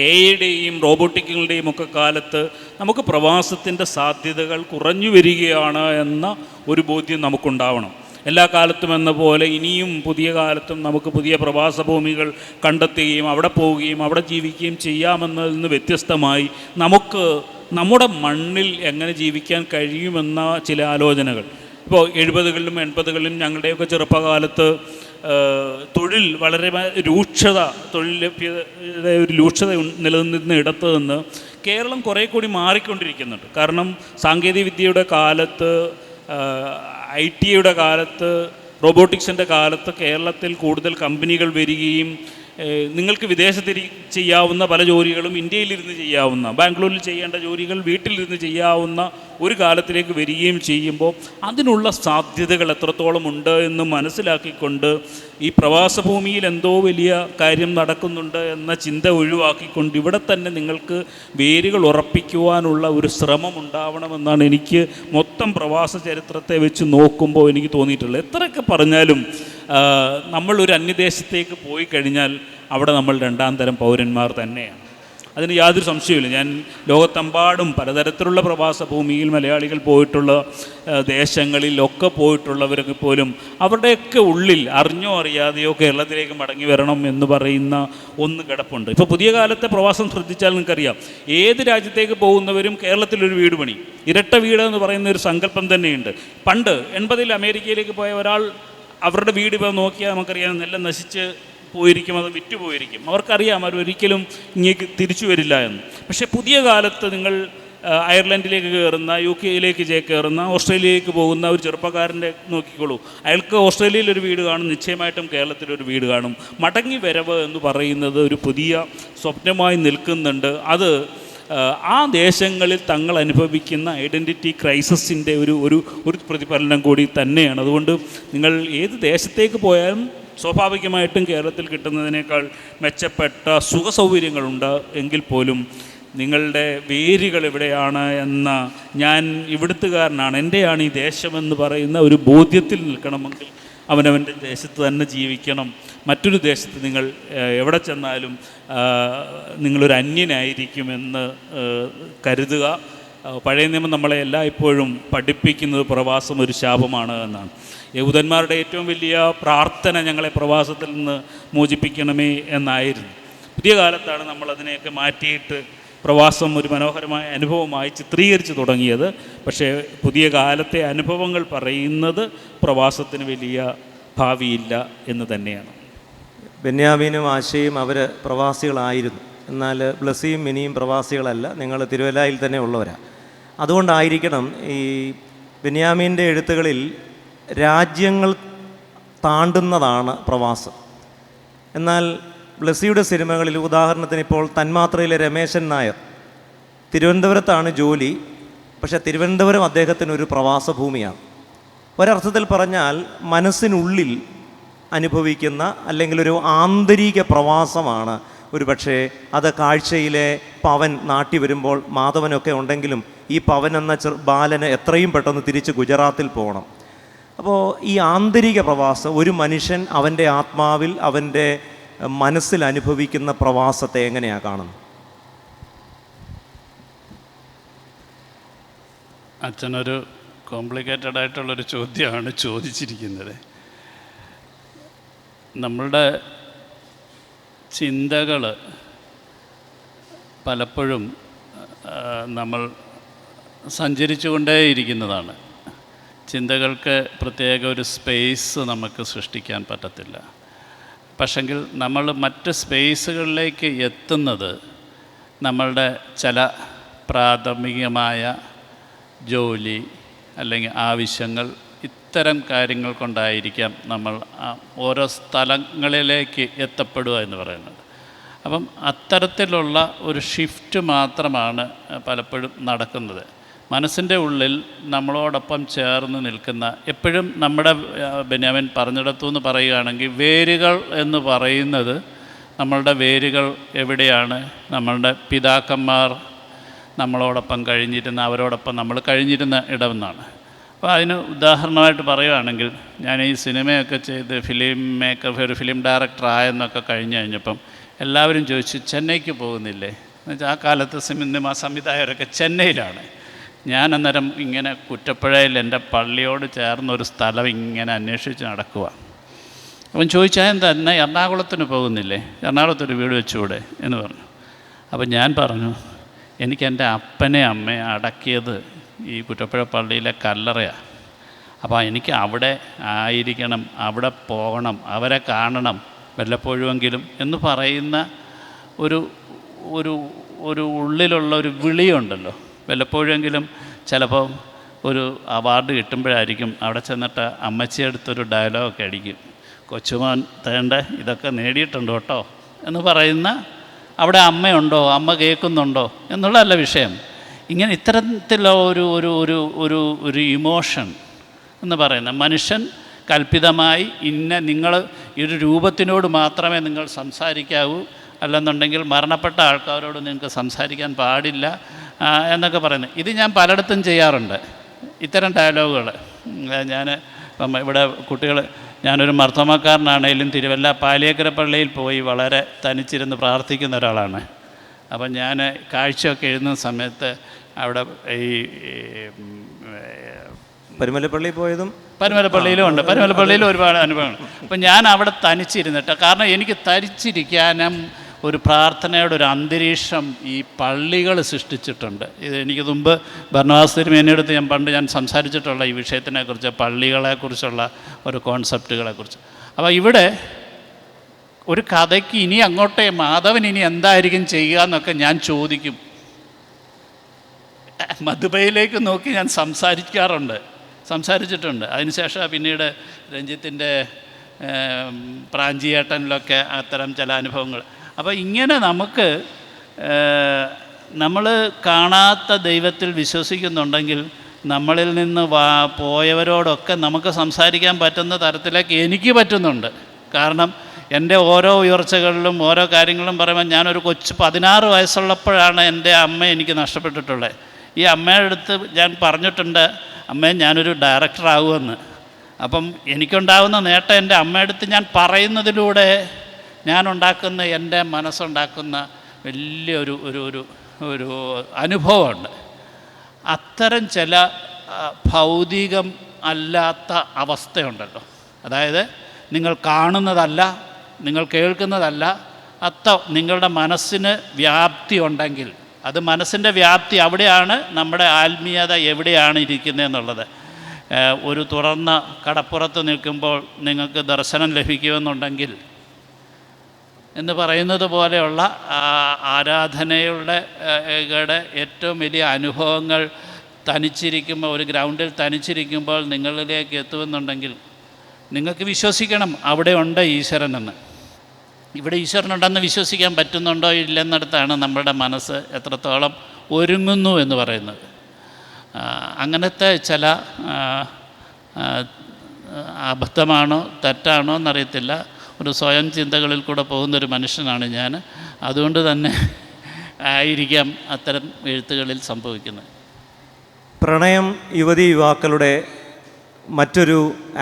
AI-യുടെയും റോബോട്ടിക്കുകളുടെയും ഒക്കെ കാലത്ത് നമുക്ക് പ്രവാസത്തിൻ്റെ സാധ്യതകൾ കുറഞ്ഞു വരികയാണ് എന്ന ഒരു ബോധ്യം നമുക്കുണ്ടാവണം. എല്ലാ കാലത്തും എന്ന പോലെ ഇനിയും പുതിയ കാലത്തും നമുക്ക് പുതിയ പ്രവാസ ഭൂമികൾ കണ്ടെത്തുകയും അവിടെ പോവുകയും അവിടെ ജീവിക്കുകയും ചെയ്യാമെന്നതിൽ നിന്ന് വ്യത്യസ്തമായി നമുക്ക് നമ്മുടെ മണ്ണിൽ എങ്ങനെ ജീവിക്കാൻ കഴിയുമെന്ന ചില ആലോചനകൾ ഇപ്പോൾ 70-കളിലും 80-കളിലും ഞങ്ങളുടെയൊക്കെ ചെറുപ്പകാലത്ത് തൊഴിൽ വളരെ തൊഴിൽ ലഭ്യതയുടെ ഒരു രൂക്ഷത നിലനിന്നിരുന്ന ഇടത്ത് നിന്ന് കേരളം കുറേ കൂടി മാറിക്കൊണ്ടിരിക്കുന്നുണ്ട്. കാരണം സാങ്കേതികവിദ്യയുടെ കാലത്ത്, IT യുടെ കാലത്ത്, റോബോട്ടിക്സിൻ്റെ കാലത്ത് കേരളത്തിൽ കൂടുതൽ കമ്പനികൾ വരികയും നിങ്ങൾക്ക് വിദേശത്ത് ചെയ്യാവുന്ന പല ജോലികളും ഇന്ത്യയിലിരുന്ന് ചെയ്യാവുന്ന, ബാംഗ്ലൂരിൽ ചെയ്യേണ്ട ജോലികൾ വീട്ടിലിരുന്ന് ചെയ്യാവുന്ന ഒരു കാലത്തിലേക്ക് വരികയും ചെയ്യുമ്പോൾ അതിനുള്ള സാധ്യതകൾ എത്രത്തോളം ഉണ്ട് എന്ന് മനസ്സിലാക്കിക്കൊണ്ട് ഈ പ്രവാസഭൂമിയിൽ എന്തോ വലിയ കാര്യം നടക്കുന്നുണ്ട് എന്ന ചിന്ത ഒഴിവാക്കിക്കൊണ്ട് ഇവിടെ തന്നെ നിങ്ങൾക്ക് വേരുകൾ ഉറപ്പിക്കുവാനുള്ള ഒരു ശ്രമം ഉണ്ടാവണമെന്നാണ് എനിക്ക് മൊത്തം പ്രവാസ ചരിത്രത്തെ വെച്ച് നോക്കുമ്പോൾ എനിക്ക് തോന്നിയിട്ടുള്ളത്. എത്രയൊക്കെ പറഞ്ഞാലും നമ്മളൊരു അന്യദേശത്തേക്ക് പോയി കഴിഞ്ഞാൽ അവിടെ നമ്മൾ രണ്ടാം തരം പൗരന്മാർ തന്നെയാണ്. അതിന് യാതൊരു സംശയമില്ല. ഞാൻ ലോകത്തെമ്പാടും പലതരത്തിലുള്ള പ്രവാസ ഭൂമിയിൽ മലയാളികൾ പോയിട്ടുള്ള ദേശങ്ങളിലൊക്കെ പോയിട്ടുള്ളവരൊക്കെ പോലും അവരുടെയൊക്കെ ഉള്ളിൽ അറിഞ്ഞോ അറിയാതെയോ കേരളത്തിലേക്ക് മടങ്ങി വരണം എന്ന് പറയുന്ന ഒന്ന് കിടപ്പുണ്ട്. ഇപ്പോൾ പുതിയ കാലത്തെ പ്രവാസം ശ്രദ്ധിച്ചാൽ നിങ്ങൾക്കറിയാം, ഏത് രാജ്യത്തേക്ക് പോകുന്നവരും കേരളത്തിലൊരു വീട് പണി, ഇരട്ട വീട് എന്ന് പറയുന്ന ഒരു സങ്കല്പം തന്നെയുണ്ട്. പണ്ട് 80-ൽ അമേരിക്കയിലേക്ക് പോയ ഒരാൾ അവരുടെ വീട് ഇപ്പോൾ നോക്കിയാൽ നമുക്കറിയാം എല്ലാം നശിച്ച് പോയിരിക്കും, അത് വിറ്റുപോയിരിക്കും. അവർക്കറിയാം അവരൊരിക്കലും ഇങ്ങേക്ക് തിരിച്ചു വരില്ല എന്ന്. പക്ഷേ പുതിയ കാലത്ത് നിങ്ങൾ അയർലൻഡിലേക്ക് കയറുന്ന, UK കയറുന്ന, ഓസ്ട്രേലിയയിലേക്ക് പോകുന്ന ഒരു ചെറുപ്പക്കാരൻ്റെ നോക്കിക്കോളൂ. അയാൾക്ക് ഓസ്ട്രേലിയയിലൊരു വീട് കാണും, നിശ്ചയമായിട്ടും കേരളത്തിലൊരു വീട് കാണും. മടങ്ങി വരവ് എന്ന് പറയുന്നത് ഒരു പുതിയ സ്വപ്നമായി നിൽക്കുന്നുണ്ട്. അത് ആ ദേശങ്ങളിൽ തങ്ങൾ അനുഭവിക്കുന്ന ഐഡൻറ്റിറ്റി ക്രൈസിസിൻ്റെ ഒരു പ്രതിഫലനം കൂടി തന്നെയാണ്. അതുകൊണ്ട് നിങ്ങൾ ഏത് ദേശത്തേക്ക് പോയാലും സ്വാഭാവികമായിട്ടും കേരളത്തിൽ കിട്ടുന്നതിനേക്കാൾ മെച്ചപ്പെട്ട സുഖസൗകര്യങ്ങളുണ്ട് എങ്കിൽ പോലും നിങ്ങളുടെ വേരുകൾ എവിടെയാണ് എന്ന, ഞാൻ ഇവിടുത്തുകാരനാണ്, എൻ്റെയാണ് ഈ ദേശമെന്ന് പറയുന്ന ഒരു ബോധ്യത്തിൽ നിൽക്കണമെങ്കിൽ അവനവൻ്റെ ദേശത്ത് തന്നെ ജീവിക്കണം. മറ്റൊരു ദേശത്ത് നിങ്ങൾ എവിടെ ചെന്നാലും നിങ്ങളൊരു അന്യനായിരിക്കുമെന്ന് കരുതുക. പഴയ നിയമം നമ്മളെ എല്ലായ്പ്പോഴും പഠിപ്പിക്കുന്നത് പ്രവാസം ഒരു ശാപമാണ് എന്നാണ്. യഹൂദന്മാരുടെ ഏറ്റവും വലിയ പ്രാർത്ഥന ഞങ്ങളെ പ്രവാസത്തിൽ നിന്ന് മോചിപ്പിക്കണമേ എന്നായിരുന്നു. പുതിയ കാലത്താണ് നമ്മളതിനെയൊക്കെ മാറ്റിയിട്ട് പ്രവാസം ഒരു മനോഹരമായ അനുഭവമായി ചിത്രീകരിച്ച് തുടങ്ങിയത്. പക്ഷേ പുതിയ കാലത്തെ അനുഭവങ്ങൾ പറയുന്നത് പ്രവാസത്തിന് വലിയ ഭാവിയില്ല എന്ന് തന്നെയാണ്. ബെന്യാമീനും ആശയും അവർ പ്രവാസികളായിരുന്നു. എന്നാൽ ബ്ലസ്സിയും മിനിയും പ്രവാസികളല്ല, നിങ്ങൾ തിരുവല്ലയിൽ തന്നെ ഉള്ളവരാണ്. അതുകൊണ്ടായിരിക്കണം ഈ ബെന്യാമീൻ്റെ എഴുത്തുകളിൽ രാജ്യങ്ങൾ താണ്ടുന്നതാണ് പ്രവാസം. എന്നാൽ ബ്ലസ്സിയുടെ സിനിമകളിൽ, ഉദാഹരണത്തിന് ഇപ്പോൾ തന്മാത്രയിലെ രമേശൻ നായർ, തിരുവനന്തപുരത്താണ് ജോലി, പക്ഷേ തിരുവനന്തപുരം അദ്ദേഹത്തിനൊരു പ്രവാസ ഭൂമിയാണ്. ഒരർത്ഥത്തിൽ പറഞ്ഞാൽ മനസ്സിനുള്ളിൽ അനുഭവിക്കുന്ന അല്ലെങ്കിൽ ഒരു ആന്തരിക പ്രവാസമാണ് ഒരു പക്ഷേ അത്. കാഴ്ചയിലെ പവൻ നാട്ടി വരുമ്പോൾ മാധവനൊക്കെ ഉണ്ടെങ്കിലും ഈ പവൻ എന്ന ബാലന് എത്രയും പെട്ടെന്ന് തിരിച്ച് ഗുജറാത്തിൽ പോകണം. അപ്പോൾ ഈ ആന്തരിക പ്രവാസം, ഒരു മനുഷ്യൻ അവൻ്റെ ആത്മാവിൽ, അവൻ്റെ മനസ്സിൽ അനുഭവിക്കുന്ന പ്രവാസത്തെ എങ്ങനെയാണ് കാണുന്നത്? അച്ഛനൊരു കോംപ്ലിക്കേറ്റഡ് ആയിട്ടുള്ളൊരു ചോദ്യമാണ് ചോദിച്ചിരിക്കുന്നത്. നമ്മളുടെ ചിന്തകൾ പലപ്പോഴും നമ്മൾ സഞ്ചരിച്ചു കൊണ്ടേയിരിക്കുന്നതാണ്. ചിന്തകൾക്ക് പ്രത്യേക ഒരു സ്പേസ് നമുക്ക് സൃഷ്ടിക്കാൻ പറ്റത്തില്ല. പക്ഷെങ്കിൽ നമ്മൾ മറ്റ് സ്പേസുകളിലേക്ക് എത്തുന്നത് നമ്മളുടെ ചില പ്രാഥമികമായ ജോലി അല്ലെങ്കിൽ ആവശ്യങ്ങൾ, ഇത്തരം കാര്യങ്ങൾ കൊണ്ടായിരിക്കാം നമ്മൾ ഓരോ സ്ഥലങ്ങളിലേക്ക് എത്തപ്പെടുക എന്ന് പറയുന്നത്. അപ്പം അത്തരത്തിലുള്ള ഒരു ഷിഫ്റ്റ് മാത്രമാണ് പലപ്പോഴും നടക്കുന്നത്. മനസ്സിൻ്റെ ഉള്ളിൽ നമ്മളോടൊപ്പം ചേർന്ന് നിൽക്കുന്ന, എപ്പോഴും നമ്മുടെ ബെന്യാമിൻ പറഞ്ഞിടത്തുനിന്ന് പറയുകയാണെങ്കിൽ വേരുകൾ എന്ന് പറയുന്നത്, നമ്മളുടെ വേരുകൾ എവിടെയാണ്? നമ്മളുടെ പിതാക്കന്മാർ നമ്മളോടൊപ്പം കഴിഞ്ഞിരുന്ന, അവരോടൊപ്പം നമ്മൾ കഴിഞ്ഞിരുന്ന ഇടമെന്നാണ്. അപ്പോൾ അതിന് ഉദാഹരണമായിട്ട് പറയുകയാണെങ്കിൽ, ഞാൻ ഈ സിനിമയൊക്കെ ചെയ്ത് ഫിലിം മേക്കർ, ഒരു ഫിലിം ഡയറക്ടർ ആയെന്നൊക്കെ കഴിഞ്ഞപ്പം എല്ലാവരും ചോദിച്ചു, ചെന്നൈക്ക് പോകുന്നില്ലേ എന്നുവെച്ചാൽ ആ കാലത്ത് സിനിമ സംവിധായകരൊക്കെ ചെന്നൈയിലാണ്. ഞാൻ അന്നേരം ഇങ്ങനെ കുറ്റപ്പുഴയിൽ എൻ്റെ പള്ളിയോട് ചേർന്നൊരു സ്ഥലം ഇങ്ങനെ അന്വേഷിച്ച് നടക്കുക. അപ്പം ചോദിച്ചാൽ എന്താ, എന്നാൽ എറണാകുളത്തിന് പോകുന്നില്ലേ, എറണാകുളത്തൊരു വീട് വെച്ചുകൂടെ എന്ന് പറഞ്ഞു. അപ്പം ഞാൻ പറഞ്ഞു, എനിക്ക് എൻ്റെ അപ്പനെ അമ്മയെ അടക്കിയത് ഈ കുറ്റപ്പുഴ പള്ളിയിലെ കല്ലറയാണ്. അപ്പോൾ എനിക്ക് അവിടെ ആയിരിക്കണം, അവിടെ പോകണം, അവരെ കാണണം വല്ലപ്പോഴുമെങ്കിലും എന്ന് പറയുന്ന ഒരു ഒരു ഉള്ളിലുള്ള ഒരു വിളിയുണ്ടല്ലോ. വല്ലപ്പോഴെങ്കിലും ചിലപ്പോൾ ഒരു അവാർഡ് കിട്ടുമ്പോഴായിരിക്കും അവിടെ ചെന്നിട്ട് അമ്മച്ചിയെടുത്തൊരു ഡയലോഗൊക്കെ അടിക്കും, കൊച്ചുമോൻ തേണ്ട ഇതൊക്കെ നേടിയിട്ടുണ്ട് കേട്ടോ എന്ന് പറയുന്ന, അവിടെ അമ്മയുണ്ടോ, അമ്മ കേൾക്കുന്നുണ്ടോ എന്നുള്ളതല്ല വിഷയം. ഇങ്ങനെ ഇത്തരത്തിലുള്ള ഒരു ഒരു ഒരു ഒരു ഒരു ഇമോഷൻ എന്ന് പറയുന്ന, മനുഷ്യൻ കൽപ്പിതമായി നിങ്ങൾ ഈ ഒരു രൂപത്തിനോട് മാത്രമേ നിങ്ങൾ സംസാരിക്കാവൂ, അല്ലെന്നുണ്ടെങ്കിൽ മരണപ്പെട്ട ആൾക്കാരോട് നിങ്ങൾക്ക് സംസാരിക്കാൻ പാടില്ല എന്നൊക്കെ പറയുന്നത്. ഇത് ഞാൻ പലയിടത്തും ചെയ്യാറുണ്ട്, ഇത്തരം ഡയലോഗുകൾ. ഞാൻ ഇവിടെ കുട്ടികൾ, ഞാനൊരു മർത്തോമാക്കാരനാണേലും തിരുവല്ല പാലിയേക്കര പള്ളിയിൽ പോയി വളരെ തനിച്ചിരുന്ന് പ്രാർത്ഥിക്കുന്ന ഒരാളാണ്. അപ്പം ഞാൻ കാഴ്ചയൊക്കെ എഴുതുന്ന സമയത്ത് അവിടെ ഈ പരുമലപ്പള്ളി പോയതും പരുമലപ്പള്ളിയിലും ഉണ്ട്, പരുമലപ്പള്ളിയിലും ഒരുപാട് അനുഭവങ്ങൾ. അപ്പം ഞാൻ അവിടെ തനിച്ചിരുന്നിട്ട്, കാരണം എനിക്ക് തനിച്ചിരിക്കാനും ഒരു പ്രാർത്ഥനയുടെ ഒരു അന്തരീക്ഷം ഈ പള്ളികൾ സൃഷ്ടിച്ചിട്ടുണ്ട്. ഇത് എനിക്ക് മുമ്പ് ഭരണവാസ തിരുമേനിയെടുത്ത് ഞാൻ സംസാരിച്ചിട്ടുള്ള ഈ വിഷയത്തിനെക്കുറിച്ച്, പള്ളികളെക്കുറിച്ചുള്ള ഒരു കോൺസെപ്റ്റുകളെക്കുറിച്ച്. അപ്പോൾ ഇവിടെ ഒരു കഥയ്ക്ക് ഇനി അങ്ങോട്ടേ മാധവൻ ഇനി എന്തായിരിക്കും ചെയ്യുക എന്നൊക്കെ ഞാൻ ചോദിക്കും. മധുബയിലേക്ക് നോക്കി ഞാൻ സംസാരിച്ചിട്ടുണ്ട്. അതിനുശേഷം പിന്നീട് രഞ്ജിത്തിൻ്റെ പ്രാഞ്ചിയേട്ടനിലൊക്കെ അത്തരം ചില അനുഭവങ്ങൾ. അപ്പോൾ ഇങ്ങനെ നമുക്ക് നമ്മൾ കാണാത്ത ദൈവത്തിൽ വിശ്വസിക്കുന്നുണ്ടെങ്കിൽ നമ്മളിൽ നിന്ന് പോയവരോടൊക്കെ നമുക്ക് സംസാരിക്കാൻ പറ്റുന്ന തരത്തിലേക്ക് എനിക്ക് പറ്റുന്നുണ്ട്. കാരണം എൻ്റെ ഓരോ ഉയർച്ചകളിലും ഓരോ കാര്യങ്ങളും പറയുമ്പോൾ, ഞാനൊരു 16 വയസ്സുള്ളപ്പോഴാണ് എൻ്റെ അമ്മ എനിക്ക് നഷ്ടപ്പെട്ടിട്ടുള്ളത്. ഈ അമ്മയുടെ അടുത്ത് ഞാൻ പറഞ്ഞിട്ടുണ്ട്, അമ്മേ ഞാനൊരു ഡയറക്ടറാകുമെന്ന്. അപ്പം എനിക്കുണ്ടാകുന്ന നേട്ടം എൻ്റെ അമ്മയുടെ അടുത്ത് ഞാൻ പറയുന്നതിലൂടെ ഞാനുണ്ടാക്കുന്ന, എൻ്റെ മനസ്സുണ്ടാക്കുന്ന വലിയൊരു ഒരു ഒരു ഒരു അനുഭവമുണ്ട്. അത്തരം ചില ഭൗതികം അല്ലാത്ത അവസ്ഥയുണ്ടല്ലോ, അതായത് നിങ്ങൾ കാണുന്നതല്ല, നിങ്ങൾ കേൾക്കുന്നതല്ല, നിങ്ങളുടെ മനസ്സിന് വ്യാപ്തി ഉണ്ടെങ്കിൽ, അത് മനസ്സിൻ്റെ വ്യാപ്തി, അവിടെയാണ് നമ്മുടെ ആത്മീയത എവിടെയാണ് ഇരിക്കുന്നതെന്നുള്ളത്. ഒരു തുറന്ന കടപ്പുറത്ത് നിൽക്കുമ്പോൾ നിങ്ങൾക്ക് ദർശനം ലഭിക്കുമെന്നുണ്ടെങ്കിൽ എന്ന് പറയുന്നത് പോലെയുള്ള ആരാധനയുടെ ഏറ്റവും വലിയ അനുഭവങ്ങൾ തനിച്ചിരിക്കുമ്പോൾ, ഒരു ഗ്രൗണ്ടിൽ തനിച്ചിരിക്കുമ്പോൾ നിങ്ങളിലേക്ക് എത്തുമെന്നുണ്ടെങ്കിൽ നിങ്ങൾക്ക് വിശ്വസിക്കണം അവിടെ ഉണ്ട് ഈശ്വരനെന്ന്. ഇവിടെ ഈശ്വരനുണ്ടെന്ന് വിശ്വസിക്കാൻ പറ്റുന്നുണ്ടോ ഇല്ലെന്നിടത്താണ് നമ്മുടെ മനസ്സ് എത്രത്തോളം ഒരുങ്ങുന്നു എന്ന് പറയുന്നത്. അങ്ങനത്തെ ചില അബദ്ധമാണോ തെറ്റാണോ എന്നറിയത്തില്ല, ഒരു സ്വയം ചിന്തകളിൽ കൂടെ പോകുന്നൊരു മനുഷ്യനാണ് ഞാൻ. അതുകൊണ്ട് തന്നെ ആയിരിക്കാം അത്തരം എഴുത്തുകളിൽ സംഭവിക്കുന്നത്. പ്രണയം യുവതി യുവാക്കളുടെ മറ്റൊരു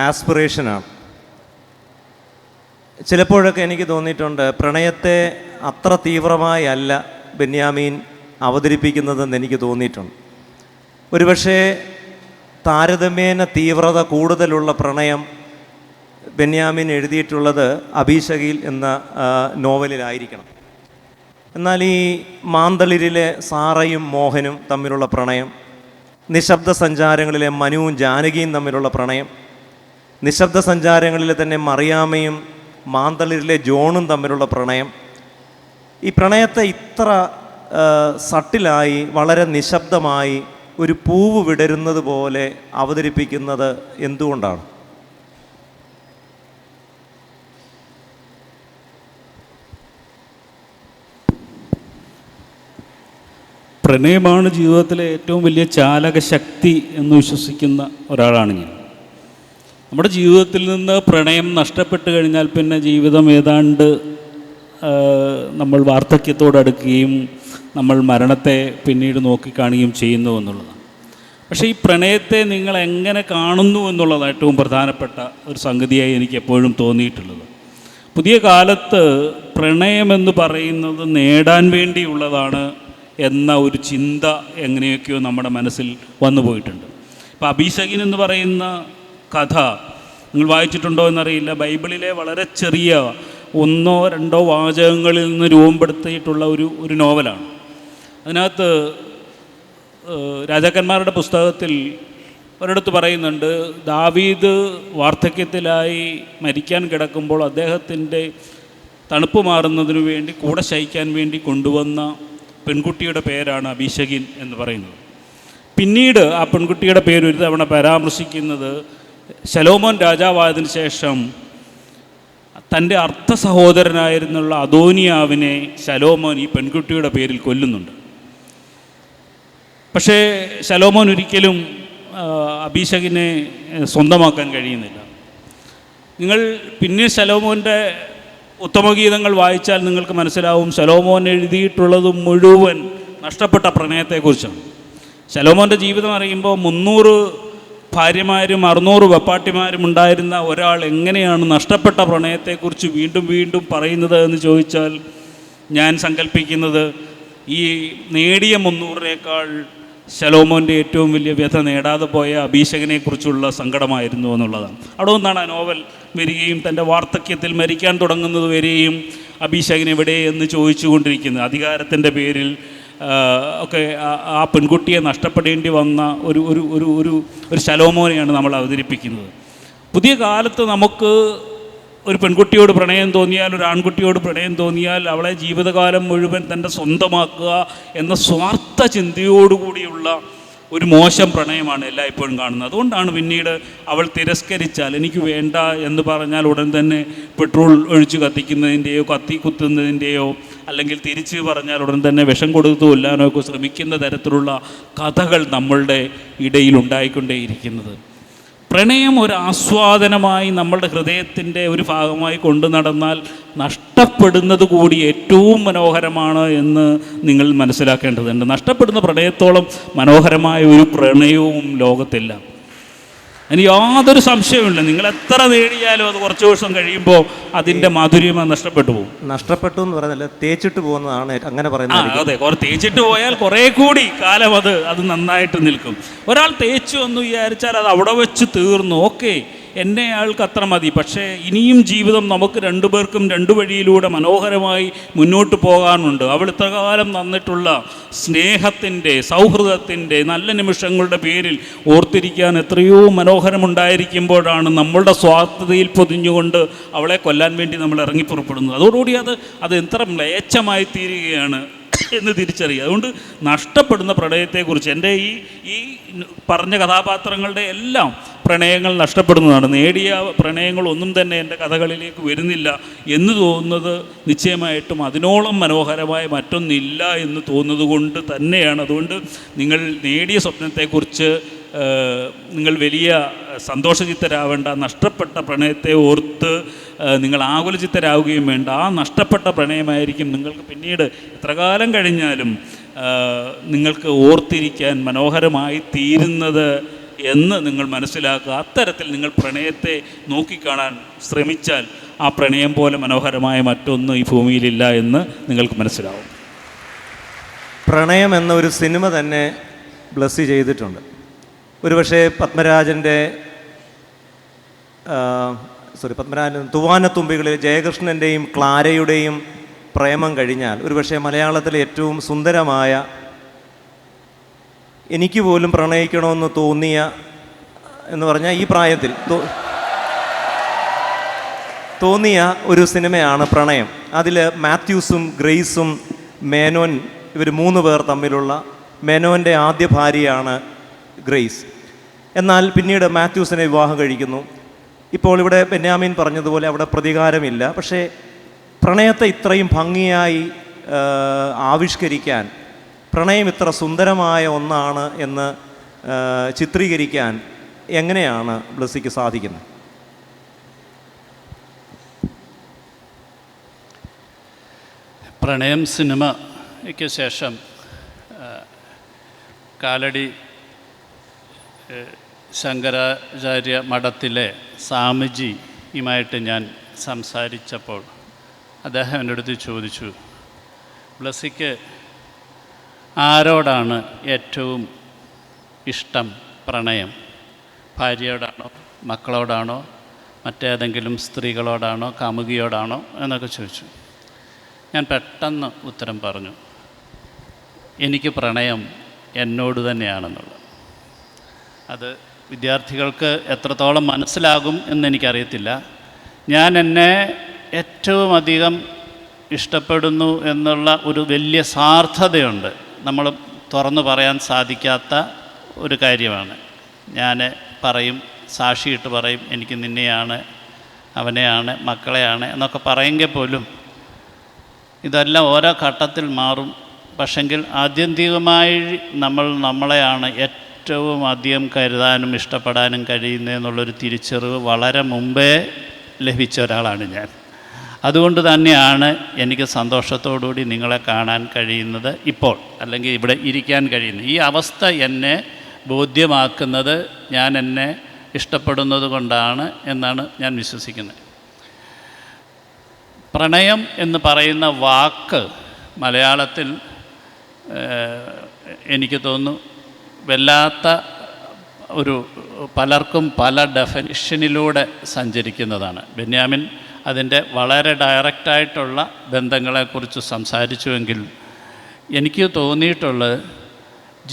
ആസ്പിറേഷനാണ്. ചിലപ്പോഴൊക്കെ എനിക്ക് തോന്നിയിട്ടുണ്ട്, പ്രണയത്തെ അത്ര തീവ്രമായി അല്ല ബെന്യാമീൻ അവതരിപ്പിക്കുന്നതെന്ന് എനിക്ക് തോന്നിയിട്ടുണ്ട്. ഒരുപക്ഷേ താരതമ്യേന തീവ്രത കൂടുതലുള്ള പ്രണയം ബെന്യാമീൻ എഴുതിയിട്ടുള്ളത് അബീഷഗീൽ എന്ന നോവലിലായിരിക്കണം. എന്നാൽ ഈ മാന്തളിരിലെ സാറയും മോഹനും തമ്മിലുള്ള പ്രണയം, നിശബ്ദ സഞ്ചാരങ്ങളിലെ മനുവും ജാനകിയും തമ്മിലുള്ള പ്രണയം, നിശബ്ദ സഞ്ചാരങ്ങളിലെ തന്നെ മറിയാമയും മാന്തളിരിലെ ജോണും തമ്മിലുള്ള പ്രണയം, ഈ പ്രണയത്തെ ഇത്ര സട്ടിലായി വളരെ നിശബ്ദമായി ഒരു പൂവ് വിടരുന്നത് പോലെ അവതരിപ്പിക്കുന്നത് എന്തുകൊണ്ടാണ്? പ്രണയമാണ് ജീവിതത്തിലെ ഏറ്റവും വലിയ ചാലക ശക്തി എന്ന് വിശ്വസിക്കുന്ന ഒരാളാണ് ഞാൻ. നമ്മുടെ ജീവിതത്തിൽ നിന്ന് പ്രണയം നഷ്ടപ്പെട്ട് കഴിഞ്ഞാൽ പിന്നെ ജീവിതം ഏതാണ്ട് നമ്മൾ വാർദ്ധക്യത്തോടടുക്കുകയും നമ്മൾ മരണത്തെ പിന്നീട് നോക്കിക്കാണുകയും ചെയ്യുന്നു എന്നുള്ളതാണ്. പക്ഷേ ഈ പ്രണയത്തെ നിങ്ങൾ എങ്ങനെ കാണുന്നു എന്നുള്ളതാണ് ഏറ്റവും പ്രധാനപ്പെട്ട ഒരു സംഗതിയായി എനിക്ക് എപ്പോഴും തോന്നിയിട്ടുള്ളത്. പുതിയ കാലത്ത് പ്രണയമെന്ന് പറയുന്നത് നേടാൻ വേണ്ടിയുള്ളതാണ് എന്ന ഒരു ചിന്ത എങ്ങനെയൊക്കെയോ നമ്മുടെ മനസ്സിൽ വന്നു പോയിട്ടുണ്ട്. ഇപ്പോൾ അബീഷഗീൻ എന്ന് പറയുന്ന കഥ നിങ്ങൾ വായിച്ചിട്ടുണ്ടോ എന്നറിയില്ല. ബൈബിളിലെ വളരെ ചെറിയ 1-2 വാചകങ്ങളിൽ നിന്ന് രൂപപ്പെടുത്തിയിട്ടുള്ള ഒരു നോവലാണ്. അതിനകത്ത് രാജാക്കന്മാരുടെ പുസ്തകത്തിൽ ഒരിടത്ത് പറയുന്നുണ്ട്, ദാവീദ് വാർദ്ധക്യത്തിലായി മരിക്കാൻ കിടക്കുമ്പോൾ അദ്ദേഹത്തിൻ്റെ തണുപ്പ് മാറുന്നതിനു വേണ്ടി കൂടെ ശയിക്കാൻ വേണ്ടി കൊണ്ടുവന്ന പെൺകുട്ടിയുടെ പേരാണ് അഭിഷകിൻ എന്ന് പറയുന്നത്. പിന്നീട് ആ പെൺകുട്ടിയുടെ പേര് ഒരു തവണ പരാമർശിക്കുന്നത് ശലോമോൻ രാജാവായതിനു ശേഷം തൻ്റെ അർത്ഥ സഹോദരനായിരുന്നുള്ള അദോനിയാവിനെ ശലോമോൻ ഈ പെൺകുട്ടിയുടെ പേരിൽ കൊല്ലുന്നുണ്ട്. പക്ഷേ ശലോമോൻ ഒരിക്കലും അഭിഷകിനെ സ്വന്തമാക്കാൻ കഴിയുന്നില്ല. നിങ്ങൾ പിന്നീട് ശലോമോൻ്റെ ഉത്തമഗീതങ്ങൾ വായിച്ചാൽ നിങ്ങൾക്ക് മനസ്സിലാവും, ശലോമോൻ എഴുതിയിട്ടുള്ളത് മുഴുവൻ നഷ്ടപ്പെട്ട പ്രണയത്തെക്കുറിച്ചാണ്. ശലോമോൻ്റെ ജീവിതം അറിയുമ്പോൾ 300 ഭാര്യമാരും 600 വെപ്പാട്ടിമാരും ഉണ്ടായിരുന്ന ഒരാൾ എങ്ങനെയാണ് നഷ്ടപ്പെട്ട പ്രണയത്തെക്കുറിച്ച് വീണ്ടും വീണ്ടും പറയുന്നത് എന്ന് ചോദിച്ചാൽ ഞാൻ സങ്കല്പിക്കുന്നത് ഈ നേടിയ 300-നേക്കാൾ ശലോമോൻ്റെ ഏറ്റവും വലിയ വ്യഥ നേടാതെ പോയ അഭിഷേകിനെക്കുറിച്ചുള്ള സങ്കടമായിരുന്നു എന്നുള്ളതാണ്. അവിടെ നിന്നാണ് ആ നോവൽ വരികയും തൻ്റെ വാർദ്ധക്യത്തിൽ മരിക്കാൻ തുടങ്ങുന്നത് വരെയും അഭിഷേകിന് എവിടെ എന്ന് ചോദിച്ചു കൊണ്ടിരിക്കുന്നത്. അധികാരത്തിൻ്റെ പേരിൽ ഒക്കെ ആ പെൺകുട്ടിയെ നഷ്ടപ്പെടേണ്ടി വന്ന ഒരു ഒരു ഒരു ഒരു ഒരു ശലോമോനെയാണ് നമ്മൾ അവതരിപ്പിക്കുന്നത്. പുതിയ കാലത്ത് നമുക്ക് ഒരു പെൺകുട്ടിയോട് പ്രണയം തോന്നിയാൽ, ഒരു ആൺകുട്ടിയോട് പ്രണയം തോന്നിയാൽ അവളെ ജീവിതകാലം മുഴുവൻ തൻ്റെ സ്വന്തമാക്കുക എന്ന സ്വാർത്ഥ ചിന്തയോടുകൂടിയുള്ള ഒരു മോശം പ്രണയമാണ് എല്ലായ്പ്പോഴും കാണുന്നത്. അതുകൊണ്ടാണ് പിന്നീട് അവൾ തിരസ്കരിച്ചാൽ, എനിക്ക് വേണ്ട എന്ന് പറഞ്ഞാൽ ഉടൻ തന്നെ പെട്രോൾ ഒഴിച്ച് കത്തിക്കുന്നതിൻ്റെയോ കത്തി കുത്തുന്നതിൻ്റെയോ അല്ലെങ്കിൽ തിരിച്ച് പറഞ്ഞാൽ ഉടൻ തന്നെ വിഷം കൊടുത്തു കൊല്ലാനോ ഒക്കെ ശ്രമിക്കുന്ന തരത്തിലുള്ള കഥകൾ നമ്മളുടെ ഇടയിൽ ഉണ്ടായിക്കൊണ്ടേയിരിക്കുന്നത്. പ്രണയം ഒരു ആസ്വാദനമായി നമ്മളുടെ ഹൃദയത്തിൻ്റെ ഒരു ഭാഗമായി കൊണ്ടു നടന്നാൽ നഷ്ടപ്പെടുന്നത് കൂടി ഏറ്റവും മനോഹരമാണ് എന്ന് നിങ്ങൾ മനസ്സിലാക്കേണ്ടതുണ്ട്. നഷ്ടപ്പെടുന്ന പ്രണയത്തോളം മനോഹരമായ ഒരു പ്രണയവും ലോകത്തില്ല. അതിന് യാതൊരു സംശയവുമില്ല. നിങ്ങൾ എത്ര നേടിയാലും അത് കുറച്ച് ദിവസം കഴിയുമ്പോൾ അതിൻ്റെ മാധുര്യം നഷ്ടപ്പെട്ടു പോകും. നഷ്ടപ്പെട്ടു എന്ന് പറഞ്ഞാൽ തേച്ചിട്ട് പോകുന്നതാണ് അങ്ങനെ പറയുന്നത്. അതെ, കുറേ തേച്ചിട്ട് പോയാൽ കുറേ കൂടി കാലം അത് നന്നായിട്ട് നിൽക്കും. ഒരാൾ തേച്ചു എന്ന് വിചാരിച്ചാൽ അത് അവിടെ വെച്ച് തീർന്നു, ഓക്കെ, എന്നെ അയാൾക്ക് അത്ര മതി. പക്ഷേ ഇനിയും ജീവിതം നമുക്ക് രണ്ടുപേർക്കും രണ്ട് വഴിയിലൂടെ മനോഹരമായി മുന്നോട്ട് പോകാനുണ്ട്. അവൾ ഇത്രകാലം തന്നിട്ടുള്ള സ്നേഹത്തിൻ്റെ, സൗഹൃദത്തിൻ്റെ, നല്ല നിമിഷങ്ങളുടെ പേരിൽ ഓർത്തിരിക്കാൻ എത്രയോ മനോഹരമുണ്ടായിരിക്കുമ്പോഴാണ് നമ്മളുടെ സ്വാർത്ഥതയിൽ പൊതിഞ്ഞുകൊണ്ട് അവളെ കൊല്ലാൻ വേണ്ടി നമ്മൾ ഇറങ്ങിപ്പുറപ്പെടുന്നത്. അതോടുകൂടി അത് എത്ര മ്ലേച്ഛമായി തീരുകയാണ് എന്ന് തിരിച്ചറിയുക. അതുകൊണ്ട് നഷ്ടപ്പെടുന്ന പ്രണയത്തെക്കുറിച്ച് എൻ്റെ ഈ പറഞ്ഞ കഥാപാത്രങ്ങളുടെ എല്ലാം പ്രണയങ്ങൾ നഷ്ടപ്പെടുന്നതാണ്. നേടിയ പ്രണയങ്ങളൊന്നും തന്നെ എൻ്റെ കഥകളിലേക്ക് വരുന്നില്ല എന്ന് തോന്നുന്നത് നിശ്ചയമായിട്ടും അതിനോളം മനോഹരമായ മറ്റൊന്നില്ല എന്ന് തോന്നുന്നത് കൊണ്ട് തന്നെയാണ്. അതുകൊണ്ട് നിങ്ങൾ നേടിയ സ്വപ്നത്തെക്കുറിച്ച് നിങ്ങൾ വലിയ സന്തോഷചിത്തരാവേണ്ട. നഷ്ടപ്പെട്ട പ്രണയത്തെ ഓർത്ത് നിങ്ങൾ ആകുലചിത്തരാവുകയും വേണ്ട. ആ നഷ്ടപ്പെട്ട പ്രണയമായിരിക്കും നിങ്ങൾക്ക് പിന്നീട് എത്ര കാലം കഴിഞ്ഞാലും നിങ്ങൾക്ക് ഓർത്തിരിക്കാൻ മനോഹരമായി തീരുന്നത് എന്ന് നിങ്ങൾ മനസ്സിലാക്കുക. അത്തരത്തിൽ നിങ്ങൾ പ്രണയത്തെ നോക്കിക്കാണാൻ ശ്രമിച്ചാൽ ആ പ്രണയം പോലെ മനോഹരമായ മറ്റൊന്ന് ഈ ഭൂമിയിലില്ല എന്ന് നിങ്ങൾക്ക് മനസ്സിലാവും. പ്രണയം എന്ന ഒരു സിനിമ തന്നെ ബ്ലസ് ചെയ്തിട്ടുണ്ട്. ഒരുപക്ഷെ പത്മരാജൻ തൂവാനത്തുമ്പികളിൽ ജയകൃഷ്ണൻ്റെയും ക്ലാരയുടെയും പ്രേമം കഴിഞ്ഞാൽ ഒരുപക്ഷെ മലയാളത്തിലെ ഏറ്റവും സുന്ദരമായ, എനിക്ക് പോലും പ്രണയിക്കണമെന്ന് തോന്നിയ എന്ന് പറഞ്ഞാൽ ഈ പ്രായത്തിൽ തോന്നിയ ഒരു സിനിമയാണ് പ്രണയം. അതിൽ മാത്യൂസും ഗ്രേസും മേനോൻ, ഇവർ 3 പേർ തമ്മിലുള്ള, മേനോൻ്റെ ആദ്യ ഭാര്യയാണ് ഗ്രേസ്. എന്നാൽ പിന്നീട് മാത്യൂസിനെ വിവാഹം കഴിക്കുന്നു. ഇപ്പോൾ ഇവിടെ ബെന്യാമിൻ പറഞ്ഞതുപോലെ അവിടെ പ്രതികാരമില്ല. പക്ഷേ പ്രണയത്തെ ഇത്രയും ഭംഗിയായി ആവിഷ്കരിക്കാൻ, പ്രണയം ഇത്ര സുന്ദരമായ ഒന്നാണ് എന്ന് ചിത്രീകരിക്കാൻ എങ്ങനെയാണ് ബ്ലസ്സിക്ക് സാധിക്കുന്നത്? പ്രണയം സിനിമയ്ക്ക് ശേഷം കാലടി ശങ്കരാചാര്യ മഠത്തിലെ സ്വാമിജിയുമായിട്ട് ഞാൻ സംസാരിച്ചപ്പോൾ അദ്ദേഹം എൻ്റെ അടുത്ത് ചോദിച്ചു, ബ്ലസ്സിക്ക് ആരോടാണ് ഏറ്റവും ഇഷ്ടം പ്രണയം? ഭാര്യയോടാണോ, മക്കളോടാണോ, മറ്റേതെങ്കിലും സ്ത്രീകളോടാണോ, കാമുകിയോടാണോ എന്നൊക്കെ ചോദിച്ചു. ഞാൻ പെട്ടെന്ന് ഉത്തരം പറഞ്ഞു, എനിക്ക് പ്രണയം എന്നോട് തന്നെയാണെന്നുള്ളത്. അത് വിദ്യാർത്ഥികൾക്ക് എത്രത്തോളം മനസ്സിലാകും എന്നെനിക്കറിയത്തില്ല. ഞാൻ എന്നെ ഏറ്റവും അധികം ഇഷ്ടപ്പെടുന്നു എന്നുള്ള ഒരു വലിയ സാർത്ഥതയുണ്ട്. നമ്മൾ തുറന്നു പറയാൻ സാധിക്കാത്ത ഒരു കാര്യമാണ്. ഞാൻ പറയും, സാക്ഷിയിട്ട് പറയും, എനിക്ക് നിന്നെയാണ്, അവനെയാണ്, മക്കളെയാണ് എന്നൊക്കെ പറയുമെങ്കിൽ പോലും ഇതെല്ലാം ഓരോ ഘട്ടത്തിൽ മാറും. പക്ഷെങ്കിൽ ആത്യന്തികമായി നമ്മളെയാണ് ഏറ്റവും അധികം കരുതാനും ഇഷ്ടപ്പെടാനും കഴിയുന്നതെന്നുള്ളൊരു തിരിച്ചറിവ് വളരെ മുമ്പേ ലഭിച്ച ഒരാളാണ് ഞാൻ. അതുകൊണ്ട് തന്നെയാണ് എനിക്ക് സന്തോഷത്തോടുകൂടി നിങ്ങളെ കാണാൻ കഴിയുന്നത് ഇപ്പോൾ, അല്ലെങ്കിൽ ഇവിടെ ഇരിക്കാൻ കഴിയുന്നത്. ഈ അവസ്ഥ എന്നെ ബോധ്യമാക്കുന്നത് ഞാൻ എന്നെ ഇഷ്ടപ്പെടുന്നത് കൊണ്ടാണ് എന്നാണ് ഞാൻ വിശ്വസിക്കുന്നത്. പ്രണയം എന്ന് പറയുന്ന വാക്ക് മലയാളത്തിൽ എനിക്ക് തോന്നുന്നു വല്ലാത്ത ഒരു പലർക്കും പല ഡെഫിനിഷനിലൂടെ സഞ്ചരിക്കുന്നതാണ്. ബെന്യാമിൻ അതിൻ്റെ വളരെ ഡയറക്റ്റായിട്ടുള്ള ബന്ധങ്ങളെക്കുറിച്ച് സംസാരിച്ചുവെങ്കിൽ എനിക്ക് തോന്നിയിട്ടുള്ളത്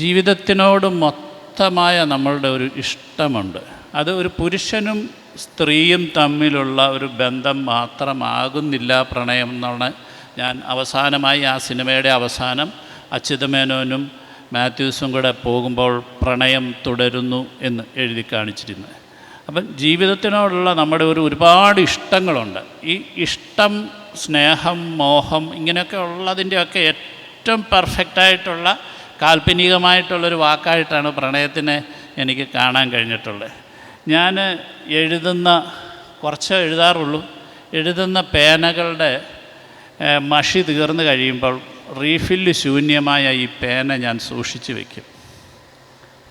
ജീവിതത്തിനോട് മൊത്തമായ നമ്മളുടെ ഒരു ഇഷ്ടമുണ്ട്. അത് ഒരു പുരുഷനും സ്ത്രീയും തമ്മിലുള്ള ഒരു ബന്ധം മാത്രമാകുന്നില്ല പ്രണയം എന്നാണ് ഞാൻ അവസാനമായി ആ സിനിമയുടെ അവസാനം അച്യുതമേനോനും മാത്യൂസും കൂടെ പോകുമ്പോൾ പ്രണയം തുടരുന്നു എന്ന് എഴുതി കാണിച്ചിരുന്നത്. അപ്പം ജീവിതത്തിനോടുള്ള നമ്മുടെ ഒരുപാട് ഇഷ്ടങ്ങളുണ്ട്. ഈ ഇഷ്ടം, സ്നേഹം, മോഹം ഇങ്ങനെയൊക്കെ ഉള്ളതിൻ്റെയൊക്കെ ഏറ്റവും പെർഫെക്റ്റായിട്ടുള്ള കാൽപ്പനികമായിട്ടുള്ളൊരു വാക്കായിട്ടാണ് പ്രണയത്തിനെ എനിക്ക് കാണാൻ കഴിഞ്ഞിട്ടുള്ളത്. ഞാൻ കുറച്ച് എഴുതാറുള്ളൂ. എഴുതുന്ന പേനകളുടെ മഷി തീർന്നു കഴിയുമ്പോൾ റീഫില്ല് ശൂന്യമായ ഈ പേന ഞാൻ സൂക്ഷിച്ച് വയ്ക്കും.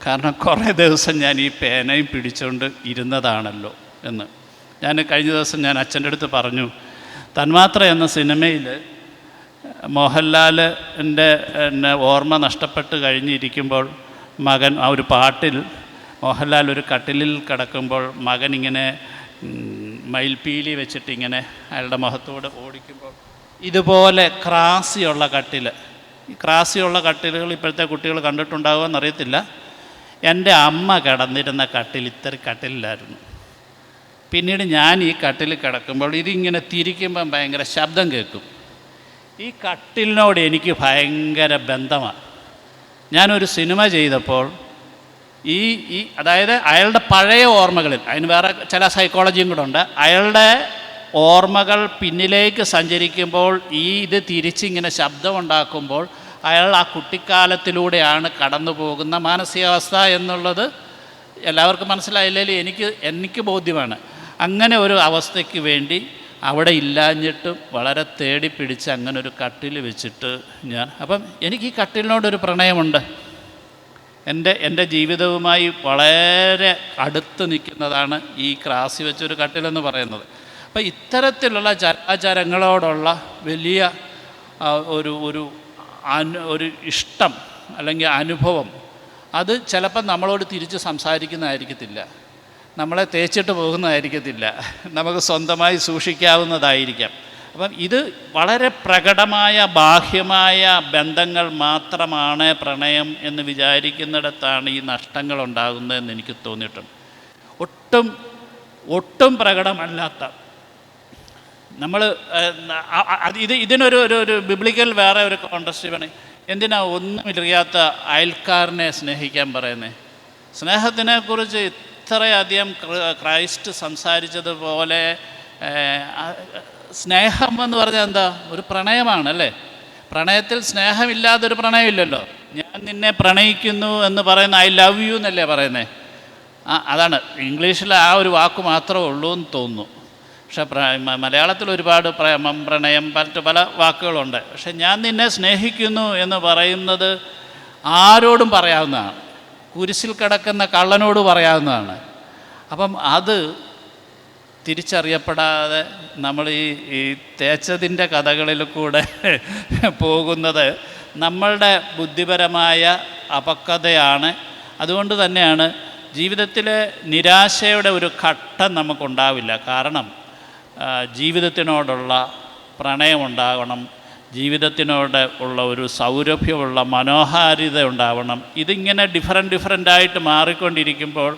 കാരണം കുറേ ദിവസം ഞാൻ ഈ പേനയും പിടിച്ചുകൊണ്ട് ഇരുന്നതാണല്ലോ എന്ന്. ഞാൻ കഴിഞ്ഞ ദിവസം ഞാൻ അച്ഛൻ്റെ അടുത്ത് പറഞ്ഞു, തന്മാത്ര എന്ന സിനിമയിൽ മോഹൻലാലിൻ്റെ ഓർമ്മ നഷ്ടപ്പെട്ട് കഴിഞ്ഞിരിക്കുമ്പോൾ മകൻ ആ ഒരു പാട്ടിൽ മോഹൻലാൽ ഒരു കട്ടിലിൽ കിടക്കുമ്പോൾ മകൻ ഇങ്ങനെ മയിൽപ്പീലി വെച്ചിട്ട് ഇങ്ങനെ അയാളുടെ മുഖത്തോട് ഓടിക്കുമ്പോൾ ഇതുപോലെ ക്രാസിയുള്ള കട്ടിൽ, ഈ ക്രാസിയുള്ള കട്ടിലുകൾ ഇപ്പോഴത്തെ കുട്ടികൾ കണ്ടിട്ടുണ്ടാകുമെന്ന് അറിയത്തില്ല. എൻ്റെ അമ്മ കിടന്നിരുന്ന കട്ടിൽ ഇത്ര കട്ടിലിലായിരുന്നു. പിന്നീട് ഞാൻ ഈ കട്ടിൽ കിടക്കുമ്പോൾ ഇതിങ്ങനെ തിരിക്കുമ്പം ഭയങ്കര ശബ്ദം കേൾക്കും. ഈ കട്ടിലിനോട് എനിക്ക് ഭയങ്കര ബന്ധമാണ്. ഞാനൊരു സിനിമ ചെയ്തപ്പോൾ അതായത് അയാളുടെ പഴയ ഓർമ്മകളിൽ, അതിന് വേറെ ചില സൈക്കോളജിയും കൂടെ ഉണ്ട്, അയാളുടെ ഓർമ്മകൾ പിന്നിലേക്ക് സഞ്ചരിക്കുമ്പോൾ ഇത് തിരിച്ചിങ്ങനെ ശബ്ദമുണ്ടാക്കുമ്പോൾ അയാൾ ആ കുട്ടിക്കാലത്തിലൂടെയാണ് കടന്നു പോകുന്ന മാനസികാവസ്ഥ എന്നുള്ളത് എല്ലാവർക്കും മനസ്സിലായില്ലെങ്കിൽ എനിക്ക് ബോധ്യമാണ്. അങ്ങനെ ഒരു അവസ്ഥയ്ക്ക് വേണ്ടി അവിടെ ഇല്ലാഞ്ഞിട്ടും വളരെ തേടി പിടിച്ച് അങ്ങനെ ഒരു കട്ടിൽ വെച്ചിട്ട് അപ്പം എനിക്ക് ഈ കട്ടിലിനോടൊരു പ്രണയമുണ്ട്. എൻ്റെ ജീവിതവുമായി വളരെ അടുത്ത് നിൽക്കുന്നതാണ് ഈ ക്രാസി വെച്ചൊരു കട്ടിലെന്ന് പറയുന്നത്. അപ്പം ഇത്തരത്തിലുള്ള ചരാചരങ്ങളോടുള്ള വലിയ ഒരു ഇഷ്ടം അല്ലെങ്കിൽ അനുഭവം, അത് ചിലപ്പം നമ്മളോട് തിരിച്ച് സംസാരിക്കുന്നതായിരിക്കത്തില്ല, നമ്മളെ തേച്ചിട്ട് പോകുന്നതായിരിക്കത്തില്ല, നമുക്ക് സ്വന്തമായി സൂക്ഷിക്കാവുന്നതായിരിക്കാം. അപ്പം ഇത് വളരെ പ്രകടമായ ബാഹ്യമായ ബന്ധങ്ങൾ മാത്രമാണ് പ്രണയം എന്ന് വിചാരിക്കുന്നിടത്താണ് ഈ നഷ്ടങ്ങൾ ഉണ്ടാകുന്നതെന്ന് എനിക്ക് തോന്നിയിട്ടുണ്ട്. ഒട്ടും പ്രകടമല്ലാത്ത നമ്മൾ ഇതിനൊരു ബിബ്ലിക്കൽ വേറെ ഒരു കോൺട്രസ്റ്റ് വേണം. എന്തിനാ ഒന്നുമില്ലാത്ത അയൽക്കാരനെ സ്നേഹിക്കാൻ പറയുന്നത്? സ്നേഹത്തിനെക്കുറിച്ച് ഇത്രയധികം ക്രൈസ്റ്റ് സംസാരിച്ചതുപോലെ സ്നേഹം എന്ന് പറഞ്ഞാൽ എന്താ? ഒരു പ്രണയമാണല്ലേ. പ്രണയത്തിൽ സ്നേഹമില്ലാതൊരു പ്രണയമില്ലല്ലോ. ഞാൻ നിന്നെ പ്രണയിക്കുന്നു എന്ന് പറയുന്ന ഐ ലവ് യു എന്നല്ലേ പറയുന്നത്. അതാണ് ഇംഗ്ലീഷിൽ ആ ഒരു വാക്ക് മാത്രമേ ഉള്ളൂ എന്ന് തോന്നുന്നു. പക്ഷേ മലയാളത്തിൽ ഒരുപാട് പ്രേമം, പ്രണയം, പല വാക്കുകളുണ്ട്. പക്ഷെ ഞാൻ നിന്നെ സ്നേഹിക്കുന്നു എന്ന് പറയുന്നത് ആരോടും പറയാവുന്നതാണ്. കുരിശിൽ കിടക്കുന്ന കള്ളനോട് പറയാവുന്നതാണ്. അപ്പം അത് തിരിച്ചറിയപ്പെടാതെ നമ്മൾ ഈ തേച്ചതിൻ്റെ കഥകളിൽ കൂടെ പോകുന്നത് നമ്മളുടെ ബുദ്ധിപരമായ അപക്വതയാണ്. അതുകൊണ്ട് തന്നെയാണ് ജീവിതത്തിലെ നിരാശയുടെ ഒരു ഘട്ടം നമുക്കുണ്ടാവില്ല. കാരണം ജീവിതത്തിനോടുള്ള പ്രണയമുണ്ടാകണം, ജീവിതത്തിനോട് ഉള്ള ഒരു സൗരഭ്യമുള്ള മനോഹാരിത ഉണ്ടാവണം. ഇതിങ്ങനെ ഡിഫറൻ്റായിട്ട് മാറിക്കൊണ്ടിരിക്കുമ്പോൾ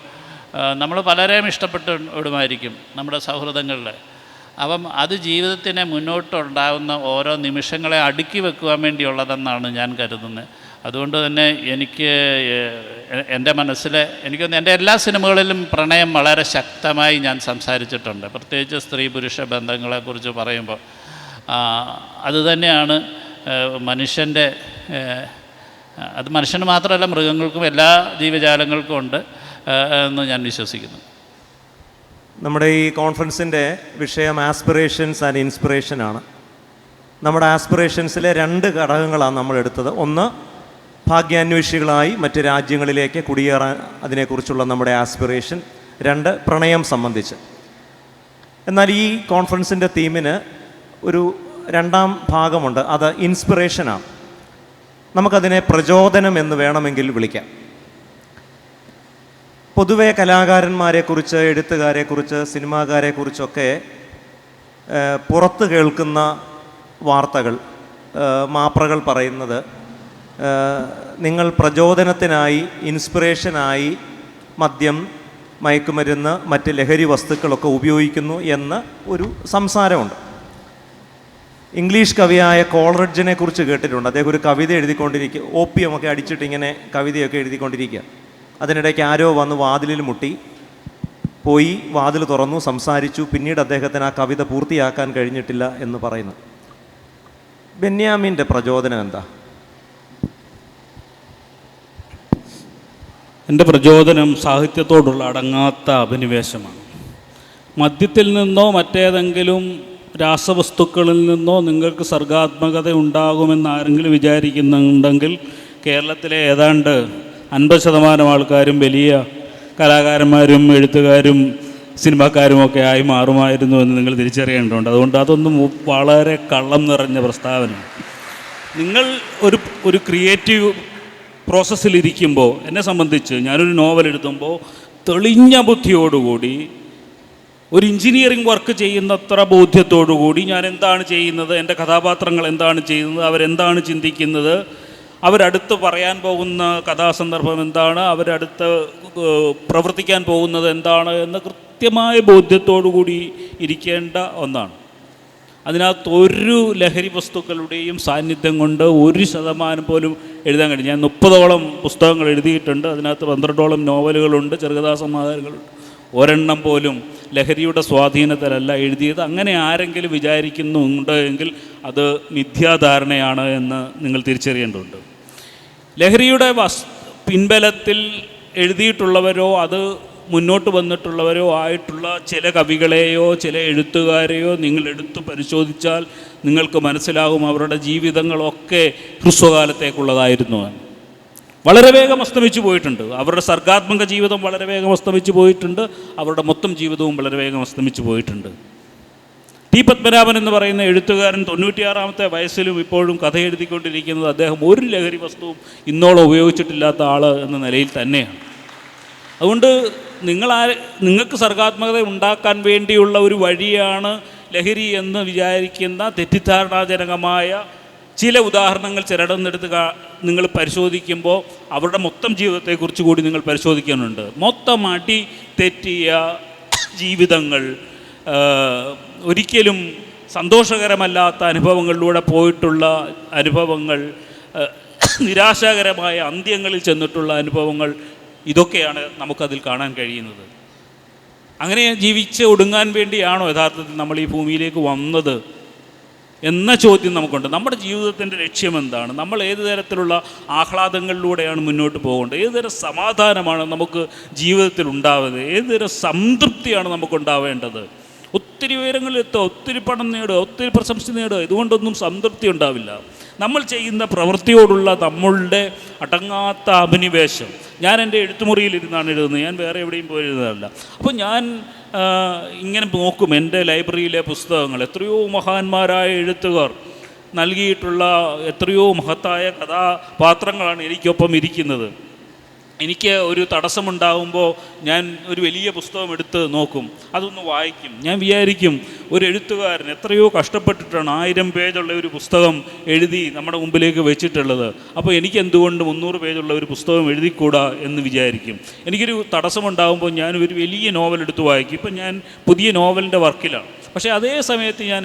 നമ്മൾ പലരെയും ഇഷ്ടപ്പെട്ടുമായിരിക്കും നമ്മുടെ സൗഹൃദങ്ങളിൽ. അപ്പം അത് ജീവിതത്തിനെ മുന്നോട്ടുണ്ടാകുന്ന ഓരോ നിമിഷങ്ങളെ അടുക്കി വെക്കുവാൻ വേണ്ടിയുള്ളതെന്നാണ് ഞാൻ കരുതുന്നത്. അതുകൊണ്ട് തന്നെ എനിക്ക് എൻ്റെ മനസ്സിൽ എനിക്കൊന്ന് എൻ്റെ എല്ലാ സിനിമകളിലും പ്രണയം വളരെ ശക്തമായി ഞാൻ സംസാരിച്ചിട്ടുണ്ട്. പ്രത്യേകിച്ച് സ്ത്രീ പുരുഷ ബന്ധങ്ങളെക്കുറിച്ച് പറയുമ്പോൾ അതുതന്നെയാണ് മനുഷ്യൻ്റെ, അത് മനുഷ്യന് മാത്രമല്ല മൃഗങ്ങൾക്കും എല്ലാ ജീവജാലങ്ങൾക്കും ഉണ്ട് എന്ന് ഞാൻ വിശ്വസിക്കുന്നു. നമ്മുടെ ഈ കോൺഫറൻസിൻ്റെ വിഷയം ആസ്പിറേഷൻസ് ആൻഡ് ഇൻസ്പിറേഷനാണ്. നമ്മുടെ ആസ്പിറേഷൻസിലെ 2 ഘടകങ്ങളാണ് നമ്മൾ എടുത്തത്. ഒന്ന്, ഭാഗ്യാന്വേഷികളായി മറ്റ് രാജ്യങ്ങളിലേക്ക് കുടിയേറാൻ അതിനെക്കുറിച്ചുള്ള നമ്മുടെ ആസ്പിറേഷൻ. 2, പ്രണയം സംബന്ധിച്ച്. എന്നാൽ ഈ കോൺഫറൻസിൻ്റെ തീമിന് ഒരു 2ാം ഭാഗമുണ്ട്, അത് ഇൻസ്പിറേഷനാണ്. നമുക്കതിനെ പ്രചോദനം എന്ന് വേണമെങ്കിൽ വിളിക്കാം. പൊതുവെ കലാകാരന്മാരെക്കുറിച്ച്, എഴുത്തുകാരെക്കുറിച്ച്, സിനിമാക്കാരെക്കുറിച്ചൊക്കെ പുറത്ത് കേൾക്കുന്ന വാർത്തകൾ, മാപ്രകൾ പറയുന്നത് നിങ്ങൾ പ്രചോദനത്തിനായി, ഇൻസ്പിറേഷനായി മദ്യം, മയക്കുമരുന്ന്, മറ്റ് ലഹരി വസ്തുക്കളൊക്കെ ഉപയോഗിക്കുന്നു എന്ന ഒരു സംസാരമുണ്ട്. ഇംഗ്ലീഷ് കവിയായ കോളറിഡ്ജിനെ കുറിച്ച് കേട്ടിട്ടുണ്ട്. അദ്ദേഹം ഒരു കവിത എഴുതിക്കൊണ്ടിരിക്കുക, ഓപ്പിയമൊക്കെ അടിച്ചിട്ട് ഇങ്ങനെ കവിതയൊക്കെ എഴുതിക്കൊണ്ടിരിക്കുക. അതിനിടയ്ക്ക് ആരോ വന്ന് വാതിലിൽ മുട്ടി, പോയി വാതിൽ തുറന്നു, സംസാരിച്ചു. പിന്നീട് അദ്ദേഹത്തിന് ആ കവിത പൂർത്തിയാക്കാൻ കഴിഞ്ഞിട്ടില്ല എന്ന് പറയുന്നു. ബെന്യാമിൻ്റെ പ്രചോദനം എന്താ? എൻ്റെ പ്രചോദനം സാഹിത്യത്തോടുള്ള അടങ്ങാത്ത അഭിനിവേശമാണ്. മദ്യത്തിൽ നിന്നോ മറ്റേതെങ്കിലും രാസവസ്തുക്കളിൽ നിന്നോ നിങ്ങൾക്ക് സർഗാത്മകത ഉണ്ടാകുമെന്ന് ആരെങ്കിലും വിചാരിക്കുന്നുണ്ടെങ്കിൽ കേരളത്തിലെ ഏതാണ്ട് 50% ആൾക്കാരും വലിയ കലാകാരന്മാരും എഴുത്തുകാരും സിനിമാക്കാരുമൊക്കെ ആയി മാറുമായിരുന്നു എന്ന് നിങ്ങൾ തിരിച്ചറിയേണ്ടതുണ്ട്. അതുകൊണ്ട് അതൊന്നും വളരെ കള്ളം നിറഞ്ഞ പ്രസ്താവന. നിങ്ങൾ ഒരു ക്രിയേറ്റീവ് പ്രോസസ്സിലിരിക്കുമ്പോൾ, എന്നെ സംബന്ധിച്ച് ഞാനൊരു നോവൽ എഴുതുമ്പോൾ തെളിഞ്ഞ ബുദ്ധിയോടുകൂടി, ഒരു എഞ്ചിനീയറിംഗ് വർക്ക് ചെയ്യുന്നത്ര ബോധ്യത്തോടുകൂടി ഞാൻ എന്താണ് ചെയ്യുന്നത്, എൻ്റെ കഥാപാത്രങ്ങൾ എന്താണ് ചെയ്യുന്നത്, അവരെന്താണ് ചിന്തിക്കുന്നത്, അവരടുത്ത് പറയാൻ പോകുന്ന കഥാസന്ദർഭം എന്താണ്, അവരടുത്ത് പ്രവർത്തിക്കാൻ പോകുന്നത് എന്താണ് എന്ന് കൃത്യമായ ബോധ്യത്തോടുകൂടി ഇരിക്കേണ്ട ഒന്നാണ്. അതിനകത്ത് ഒരു ലഹരി വസ്തുക്കളുടെയും സാന്നിധ്യം കൊണ്ട് 1% പോലും എഴുതാൻ കഴിയും. ഞാൻ 30ഓളം പുസ്തകങ്ങൾ എഴുതിയിട്ടുണ്ട്. അതിനകത്ത് 12ഓളം നോവലുകളുണ്ട്, ചെറുകഥാ സമാഹാരങ്ങളുണ്ട്. ഒരെണ്ണം പോലും ലഹരിയുടെ സ്വാധീനത്തിലല്ല എഴുതിയത്. അങ്ങനെ ആരെങ്കിലും വിചാരിക്കുന്നുണ്ട് എങ്കിൽ അത് മിഥ്യാധാരണയാണ് എന്ന് നിങ്ങൾ തിരിച്ചറിയേണ്ടതുണ്ട്. ലഹരിയുടെ പിൻബലത്തിൽ എഴുതിയിട്ടുള്ളവരോ അത് മുന്നോട്ട് വന്നിട്ടുള്ളവരോ ആയിട്ടുള്ള ചില കവികളെയോ ചില എഴുത്തുകാരെയോ നിങ്ങൾ എടുത്തു പരിശോധിച്ചാൽ നിങ്ങൾക്ക് മനസ്സിലാകും അവരുടെ ജീവിതങ്ങളൊക്കെ ഹ്രസ്വകാലത്തേക്കുള്ളതായിരുന്നു. വളരെ വേഗം അസ്തമിച്ചു പോയിട്ടുണ്ട്. അവരുടെ സർഗാത്മക ജീവിതം വളരെ വേഗം അസ്തമിച്ചു പോയിട്ടുണ്ട്. അവരുടെ മൊത്തം ജീവിതവും വളരെ വേഗം അസ്തമിച്ചു പോയിട്ടുണ്ട്. ടി പത്മനാഭൻ എന്ന് പറയുന്ന എഴുത്തുകാരൻ 96ാമത്തെ വയസ്സിലും ഇപ്പോഴും കഥ എഴുതിക്കൊണ്ടിരിക്കുന്നത് അദ്ദേഹം ഒരു ലഹരി വസ്തുവും ഇന്നോളം ഉപയോഗിച്ചിട്ടില്ലാത്ത ആൾ എന്ന നിലയിൽ തന്നെയാണ്. അതുകൊണ്ട് നിങ്ങൾക്ക് സർഗാത്മകത ഉണ്ടാക്കാൻ വേണ്ടിയുള്ള ഒരു വഴിയാണ് ലഹരി എന്ന് വിചാരിക്കുന്ന തെറ്റിദ്ധാരണാജനകമായ ചില ഉദാഹരണങ്ങൾ ചിലടന്നെടുത്ത് നിങ്ങൾ പരിശോധിക്കുമ്പോൾ അവരുടെ മൊത്തം ജീവിതത്തെക്കുറിച്ച് കൂടി നിങ്ങൾ പരിശോധിക്കാനുണ്ട്. മൊത്തം അടി തെറ്റിയ ജീവിതങ്ങൾ, ഒരിക്കലും സന്തോഷകരമല്ലാത്ത അനുഭവങ്ങളിലൂടെ പോയിട്ടുള്ള അനുഭവങ്ങൾ, നിരാശാകരമായ അന്ത്യങ്ങളിൽ ചെന്നിട്ടുള്ള അനുഭവങ്ങൾ, ഇതൊക്കെയാണ് നമുക്കതിൽ കാണാൻ കഴിയുന്നത്. അങ്ങനെ ജീവിച്ച് ഒടുങ്ങാൻ വേണ്ടിയാണോ യഥാർത്ഥത്തിൽ നമ്മൾ ഈ ഭൂമിയിലേക്ക് വന്നത് എന്ന ചോദ്യം നമുക്കുണ്ട്. നമ്മുടെ ജീവിതത്തിൻ്റെ ലക്ഷ്യം എന്താണ്? നമ്മൾ ഏത് തരത്തിലുള്ള ആഹ്ലാദങ്ങളിലൂടെയാണ് മുന്നോട്ട് പോകേണ്ടത്? ഏത് തരം സമാധാനമാണ് നമുക്ക് ജീവിതത്തിൽ ഉണ്ടാവുന്നത്? ഏത് തരം സംതൃപ്തിയാണ് നമുക്കുണ്ടാവേണ്ടത്? ഒത്തിരി ഉയരങ്ങളിലെത്തുക, ഒത്തിരി പണം നേടുക, ഒത്തിരി പ്രശംസ നേടുക, ഇതുകൊണ്ടൊന്നും സംതൃപ്തി ഉണ്ടാവില്ല. നമ്മൾ ചെയ്യുന്ന പ്രവൃത്തിയോടുള്ള നമ്മളുടെ അടങ്ങാത്ത അഭിനിവേശം. ഞാൻ എൻ്റെ എഴുത്തുമുറിയിലിരുന്നാണ് എഴുതുന്നത്, ഞാൻ വേറെ എവിടെയും പോയി എഴുതാറില്ല. അപ്പോൾ ഞാൻ ഇങ്ങനെ നോക്കും എൻ്റെ ലൈബ്രറിയിലെ പുസ്തകങ്ങൾ. എത്രയോ മഹാന്മാരായ എഴുത്തുകാർ നൽകിയിട്ടുള്ള എത്രയോ മഹത്തായ കഥാപാത്രങ്ങളാണ് എനിക്കൊപ്പം ഇരിക്കുന്നത്. എനിക്ക് ഒരു തടസ്സമുണ്ടാകുമ്പോൾ ഞാൻ ഒരു വലിയ പുസ്തകം എടുത്ത് നോക്കും, അതൊന്ന് വായിക്കും. ഞാൻ വിചാരിക്കും, ഒരു എഴുത്തുകാരൻ എത്രയോ കഷ്ടപ്പെട്ടിട്ടാണ് 1000 പേജുള്ള ഒരു പുസ്തകം എഴുതി നമ്മുടെ മുമ്പിലേക്ക് വെച്ചിട്ടുള്ളത്. അപ്പോൾ എനിക്ക് എന്തുകൊണ്ട് 300 പേജുള്ള ഒരു പുസ്തകം എഴുതിക്കൂടാ എന്ന് വിചാരിക്കും. എനിക്കൊരു തടസ്സമുണ്ടാകുമ്പോൾ ഞാൻ ഒരു വലിയ നോവൽ എടുത്ത് വായിക്കും. ഇപ്പം ഞാൻ പുതിയ നോവലിൻ്റെ വർക്കിലാണ്. പക്ഷേ അതേ സമയത്ത് ഞാൻ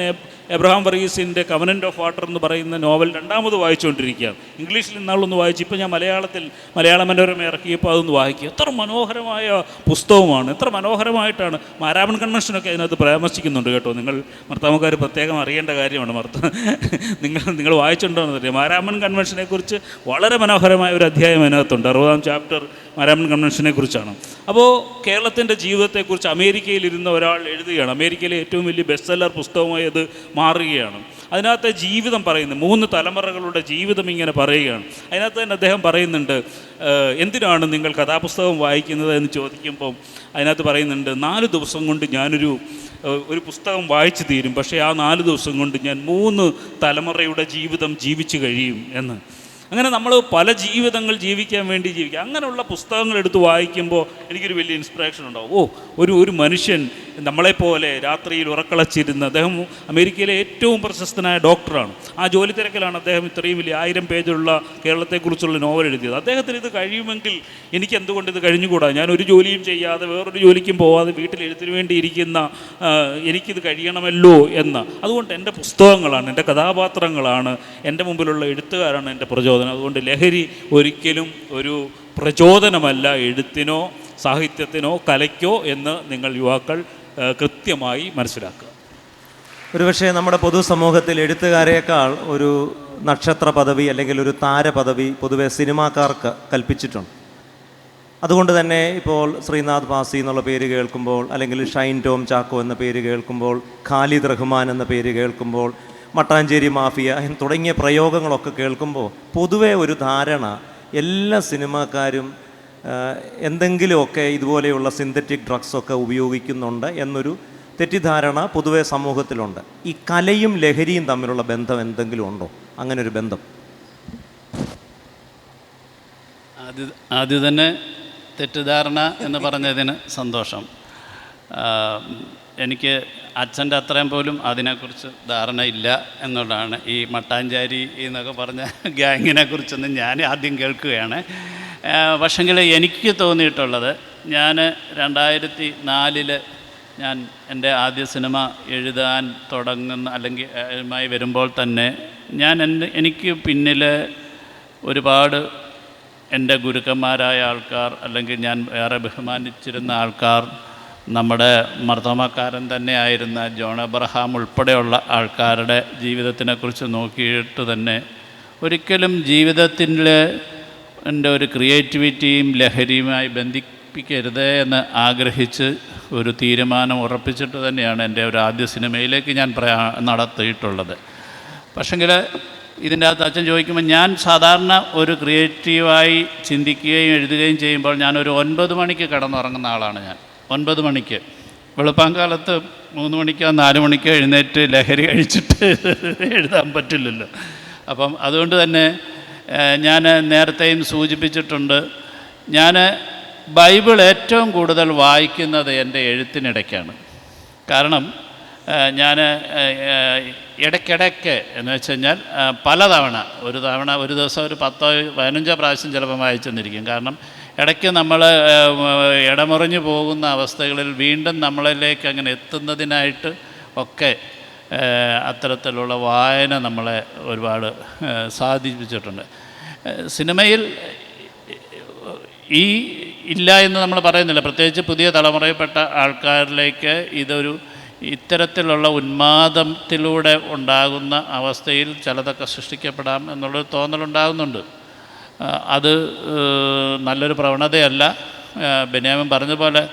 എബ്രഹാം വർഗീസിൻ്റെ കവനൻ്റ് ഓഫ് വാട്ടർ എന്ന് പറയുന്ന നോവൽ രണ്ടാമത് വായിച്ചുകൊണ്ടിരിക്കുകയാണ്. ഇംഗ്ലീഷിൽ ഇന്നാളൊന്ന് വായിച്ചു, ഇപ്പോൾ ഞാൻ മലയാള മനോരമ ഇറക്കിയപ്പോൾ അതൊന്ന് വായിക്കുക. എത്ര മനോഹരമായ പുസ്തകമാണ്, എത്ര മനോഹരമായിട്ടാണ്. മാരാമൺ കൺവെൻഷനൊക്കെ അതിനകത്ത് പരാമർശിക്കുന്നുണ്ട് കേട്ടോ. നിങ്ങൾ മർത്താമക്കാർ പ്രത്യേകം അറിയേണ്ട കാര്യമാണ്. നിങ്ങൾ വായിച്ചിട്ടുണ്ടോയെന്നറിയാം. മാരാമൺ കൺവെൻഷനെക്കുറിച്ച് വളരെ മനോഹരമായ ഒരു അധ്യായം അതിനകത്തുണ്ട്. 60-ാം ചാപ്റ്റർ മാരാമൺ കൺവെൻഷനെ കുറിച്ചാണ്. അപ്പോൾ കേരളത്തിൻ്റെ ജീവിതത്തെക്കുറിച്ച് അമേരിക്കയിലിരുന്ന ഒരാൾ എഴുതുകയാണ്. അമേരിക്കയിലെ ഏറ്റവും വലിയ ബെസ്റ്റ് സെല്ലർ പുസ്തകമായി അത് മാറുകയാണ്. അതിനകത്തെ ജീവിതം പറയുന്നു, 3 തലമുറകളുടെ ജീവിതം ഇങ്ങനെ പറയുകയാണ്. അതിനകത്ത് തന്നെ അദ്ദേഹം പറയുന്നുണ്ട്, എന്തിനാണ് നിങ്ങൾ കഥാപുസ്തകം വായിക്കുന്നത് എന്ന് ചോദിക്കുമ്പം അതിനകത്ത് പറയുന്നുണ്ട്, 4 ദിവസം കൊണ്ട് ഞാനൊരു പുസ്തകം വായിച്ചു തീരും, പക്ഷേ ആ 4 ദിവസം കൊണ്ട് ഞാൻ 3 തലമുറയുടെ ജീവിതം ജീവിച്ചു കഴിയും എന്ന്. അങ്ങനെ നമ്മൾ പല ജീവിതങ്ങൾ ജീവിക്കാൻ വേണ്ടി ജീവിക്കുക. അങ്ങനെയുള്ള പുസ്തകങ്ങൾ എടുത്ത് വായിക്കുമ്പോൾ എനിക്കൊരു വലിയ ഇൻസ്പിറേഷൻ ഉണ്ടാവും. ഒരു മനുഷ്യൻ നമ്മളെപ്പോലെ രാത്രിയിൽ ഉറക്കളച്ചിരുന്ന്, അദ്ദേഹം അമേരിക്കയിലെ ഏറ്റവും പ്രശസ്തനായ ഡോക്ടറാണ്. ആ ജോലി തിരക്കിലാണ് അദ്ദേഹം ഇത്രയും വലിയ 1000 പേജുള്ള കേരളത്തെക്കുറിച്ചുള്ള നോവൽ എഴുതിയത്. അദ്ദേഹത്തിന് ഇത് കഴിയുമെങ്കിൽ എനിക്ക് എന്തുകൊണ്ട് ഇത് കഴിഞ്ഞുകൂടാ? ഞാൻ ഒരു ജോലിയും ചെയ്യാതെ വേറൊരു ജോലിക്കും പോവാതെ വീട്ടിൽ എഴുത്തിന് വേണ്ടി ഇരിക്കുന്ന എനിക്കിത് കഴിയണമല്ലോ എന്ന്. അതുകൊണ്ട് എൻ്റെ പുസ്തകങ്ങളാണ്, എൻ്റെ കഥാപാത്രങ്ങളാണ്, എൻ്റെ മുമ്പിലുള്ള എഴുത്തുകാരാണ് എൻ്റെ പ്രചോദനം. അതുകൊണ്ട് ലഹരി ഒരിക്കലും ഒരു പ്രചോദനമല്ല എഴുത്തിനോ സാഹിത്യത്തിനോ കലയ്ക്കോ എന്ന് നിങ്ങൾ യുവാക്കൾ കൃത്യമായി മനസ്സിലാക്കുക. ഒരുപക്ഷെ നമ്മുടെ പൊതുസമൂഹത്തിൽ എഴുത്തുകാരേക്കാൾ ഒരു നക്ഷത്ര പദവി അല്ലെങ്കിൽ ഒരു താരപദവി പൊതുവെ സിനിമാക്കാർക്ക് കൽപ്പിച്ചിട്ടുണ്ട്. അതുകൊണ്ട് തന്നെ ഇപ്പോൾ ശ്രീനാഥ് ഭാസി എന്നുള്ള പേര് കേൾക്കുമ്പോൾ, അല്ലെങ്കിൽ ഷൈൻ ടോം ചാക്കോ എന്ന പേര് കേൾക്കുമ്പോൾ, ഖാലിദ് റഹ്മാൻ എന്ന പേര് കേൾക്കുമ്പോൾ, മട്ടാഞ്ചേരി മാഫിയ തുടങ്ങിയ പ്രയോഗങ്ങളൊക്കെ കേൾക്കുമ്പോൾ പൊതുവെ ഒരു ധാരണ എല്ലാ സിനിമാക്കാരും എന്തെങ്കിലുമൊക്കെ ഇതുപോലെയുള്ള സിന്തറ്റിക് ഡ്രഗ്സൊക്കെ ഉപയോഗിക്കുന്നുണ്ട് എന്നൊരു തെറ്റിദ്ധാരണ പൊതുവെ സമൂഹത്തിലുണ്ട്. ഈ കലയും ലഹരിയും തമ്മിലുള്ള ബന്ധം എന്തെങ്കിലും ഉണ്ടോ? അങ്ങനൊരു ബന്ധം? ആദ്യം തന്നെ തെറ്റിദ്ധാരണ എന്ന് പറഞ്ഞതിന് സന്തോഷം. എനിക്ക് അച്ഛൻ്റെ അത്രയും പോലും അതിനെക്കുറിച്ച് ധാരണയില്ല എന്നുള്ളതാണ്. ഈ മട്ടാഞ്ചേരി എന്നൊക്കെ പറഞ്ഞ ഗ്യാങ്ങിനെ കുറിച്ചൊന്നും ഞാൻ ആദ്യം കേൾക്കുകയാണ്. പക്ഷെങ്കിൽ എനിക്ക് തോന്നിയിട്ടുള്ളത്, ഞാൻ 2004 ഞാൻ എൻ്റെ ആദ്യ സിനിമ എഴുതാൻ തുടങ്ങുന്ന അല്ലെങ്കിൽ മായി വരുമ്പോൾ തന്നെ എനിക്ക് പിന്നിൽ ഒരുപാട് എൻ്റെ ഗുരുക്കന്മാരായ ആൾക്കാർ, അല്ലെങ്കിൽ ഞാൻ വേറെ ബഹുമാനിച്ചിരുന്ന ആൾക്കാർ, നമ്മുടെ മർത്തോമാക്കാരൻ തന്നെയായിരുന്ന ജോൺ എബ്രഹാം ഉൾപ്പെടെയുള്ള ആൾക്കാരുടെ ജീവിതത്തിനെക്കുറിച്ച് നോക്കിയിട്ട് തന്നെ ഒരിക്കലും ജീവിതത്തിൽ എൻ്റെ ഒരു ക്രിയേറ്റിവിറ്റിയും ലഹരിയുമായി ബന്ധിപ്പിക്കരുത് എന്ന് ആഗ്രഹിച്ച് ഒരു തീരുമാനം ഉറപ്പിച്ചിട്ട് തന്നെയാണ് എൻ്റെ ഒരു ആദ്യ സിനിമയിലേക്ക് ഞാൻ നടത്തിയിട്ടുള്ളത്. പക്ഷെങ്കിൽ ഇതിൻ്റെ അകത്ത് അച്ഛൻ ചോദിക്കുമ്പോൾ, ഞാൻ സാധാരണ ഒരു ക്രിയേറ്റീവായി ചിന്തിക്കുകയും എഴുതുകയും ചെയ്യുമ്പോൾ ഞാനൊരു 9 മണിക്ക് കിടന്നുറങ്ങുന്ന ആളാണ്. ഞാൻ 9 മണിക്ക്, വെളുപ്പാങ്കാലത്ത് 3 മണിക്കോ 4 മണിക്കോ എഴുന്നേറ്റ് ലഹരി കഴിച്ചിട്ട് എഴുതാൻ പറ്റില്ലല്ലോ. അപ്പം അതുകൊണ്ട് തന്നെ ഞാൻ നേരത്തെയും സൂചിപ്പിച്ചിട്ടുണ്ട്, ഞാൻ ബൈബിൾ ഏറ്റവും കൂടുതൽ വായിക്കുന്നത് എൻ്റെ എഴുത്തിനിടയ്ക്കാണ്. കാരണം ഞാൻ ഇടയ്ക്കിടയ്ക്ക് എന്ന് വെച്ച് കഴിഞ്ഞാൽ ഒരു ദിവസം ഒരു 10-15 പ്രാവശ്യം ചിലപ്പം വായിച്ചെന്നിരിക്കും. കാരണം ഇടയ്ക്ക് നമ്മൾ ഇടമുറിഞ്ഞു പോകുന്ന അവസ്ഥകളിൽ വീണ്ടും നമ്മളിലേക്ക് അങ്ങനെ എത്തുന്നതിനായിട്ട് ഒക്കെ അത്തരത്തിലുള്ള വായന നമ്മളെ ഒരുപാട് സാധിപ്പിച്ചിട്ടുണ്ട്. സിനിമയിൽ ഇല്ല എന്ന് നമ്മൾ പറയുന്നില്ല. പ്രത്യേകിച്ച് പുതിയ തലമുറയിൽപ്പെട്ട ആൾക്കാരിലേക്ക് ഇത്തരത്തിലുള്ള ഉന്മാദത്തിലൂടെ ഉണ്ടാകുന്ന അവസ്ഥയിൽ ചിലതൊക്കെ സൃഷ്ടിക്കപ്പെടാം എന്നുള്ളൊരു തോന്നലുണ്ടാകുന്നുണ്ട്. അത് നല്ലൊരു പ്രവണതയല്ല. ബെന്യാമിൻ പറഞ്ഞതുപോലെ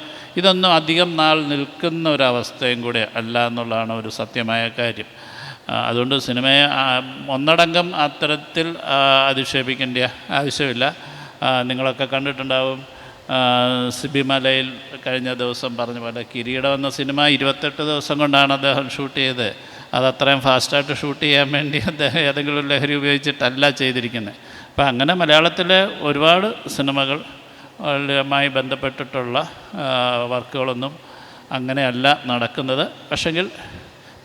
ഇതൊന്നും അധികം നാൾ നിൽക്കുന്ന ഒരവസ്ഥയും കൂടെ അല്ല എന്നുള്ളതാണ് ഒരു സത്യമായ കാര്യം. അതുകൊണ്ട് സിനിമയെ ഒന്നടങ്കം അത്തരത്തിൽ അധിക്ഷേപിക്കേണ്ട ആവശ്യമില്ല. നിങ്ങളൊക്കെ കണ്ടിട്ടുണ്ടാവും, സിബി മലയിൽ കഴിഞ്ഞ ദിവസം പറഞ്ഞ പോലെ കിരീടം എന്ന സിനിമ 28 ദിവസം കൊണ്ടാണ് അദ്ദേഹം ഷൂട്ട് ചെയ്തത്. അതത്രയും ഫാസ്റ്റായിട്ട് ഷൂട്ട് ചെയ്യാൻ വേണ്ടി അദ്ദേഹം ഏതെങ്കിലും ലഹരി ഉപയോഗിച്ചിട്ടല്ല ചെയ്തിരിക്കുന്നത്. അപ്പം അങ്ങനെ മലയാളത്തിലെ ഒരുപാട് സിനിമകളുമായി ബന്ധപ്പെട്ടിട്ടുള്ള വർക്കുകളൊന്നും അങ്ങനെയല്ല നടക്കുന്നത്. പക്ഷെങ്കിൽ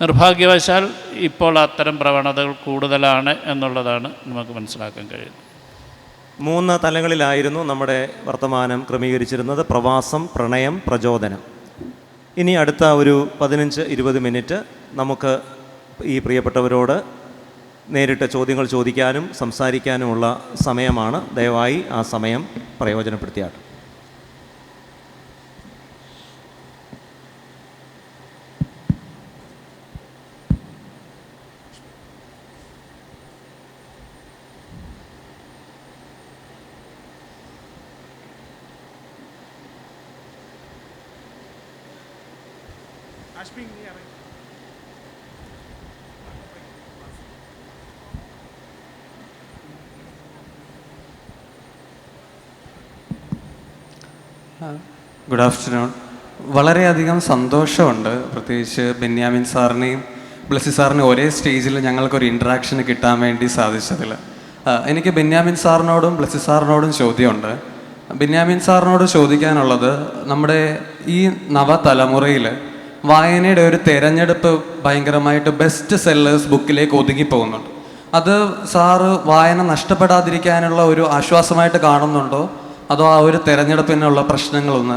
നിർഭാഗ്യവശാൽ ഇപ്പോൾ അത്തരം പ്രവണതകൾ കൂടുതലാണ് എന്നുള്ളതാണ് നമുക്ക് മനസ്സിലാക്കാൻ കഴിയുന്നത്. 3 തലങ്ങളിലായിരുന്നു നമ്മുടെ വർത്തമാനം ക്രമീകരിച്ചിരുന്നത്: പ്രവാസം, പ്രണയം, പ്രചോദനം. ഇനി അടുത്ത ഒരു 15-20 മിനിറ്റ് നമുക്ക് ഈ പ്രിയപ്പെട്ടവരോട് നേരിട്ട് ചോദ്യങ്ങൾ ചോദിക്കാനും സംസാരിക്കാനുമുള്ള സമയമാണ്. ദയവായി ആ സമയം പ്രയോജനപ്പെടുത്തിയാട്ടെ. Good afternoon. വളരെയധികം സന്തോഷമുണ്ട്, പ്രത്യേകിച്ച് ബെന്യാമിൻ സാറിനെയും ബ്ലെസ്സി സാറിനെയും ഒരേ സ്റ്റേജിൽ ഞങ്ങൾക്കൊരു ഇൻട്രാക്ഷൻ കിട്ടാൻ വേണ്ടി സാധിച്ചതിൽ. എനിക്ക് ബെന്യാമിൻ സാറിനോടും ബ്ലെസ്സി സാറിനോടും ചോദ്യമുണ്ട്. ബെന്യാമിൻ സാറിനോട് ചോദിക്കാനുള്ളത്, നമ്മുടെ ഈ നവതലമുറയിൽ വായനയുടെ ഒരു തിരഞ്ഞെടുപ്പ് ഭയങ്കരമായിട്ട് ബെസ്റ്റ് സെല്ലേഴ്സ് ബുക്കിലേക്ക് ഒതുങ്ങിപ്പോകുന്നുണ്ട്. അത് സാറ് വായന നഷ്ടപ്പെടാതിരിക്കാനുള്ള ഒരു ആശ്വാസമായിട്ട് കാണുന്നുണ്ടോ, അതോ ആ ഒരു തിരഞ്ഞെടുപ്പിനുള്ള പ്രശ്നങ്ങളൊന്ന്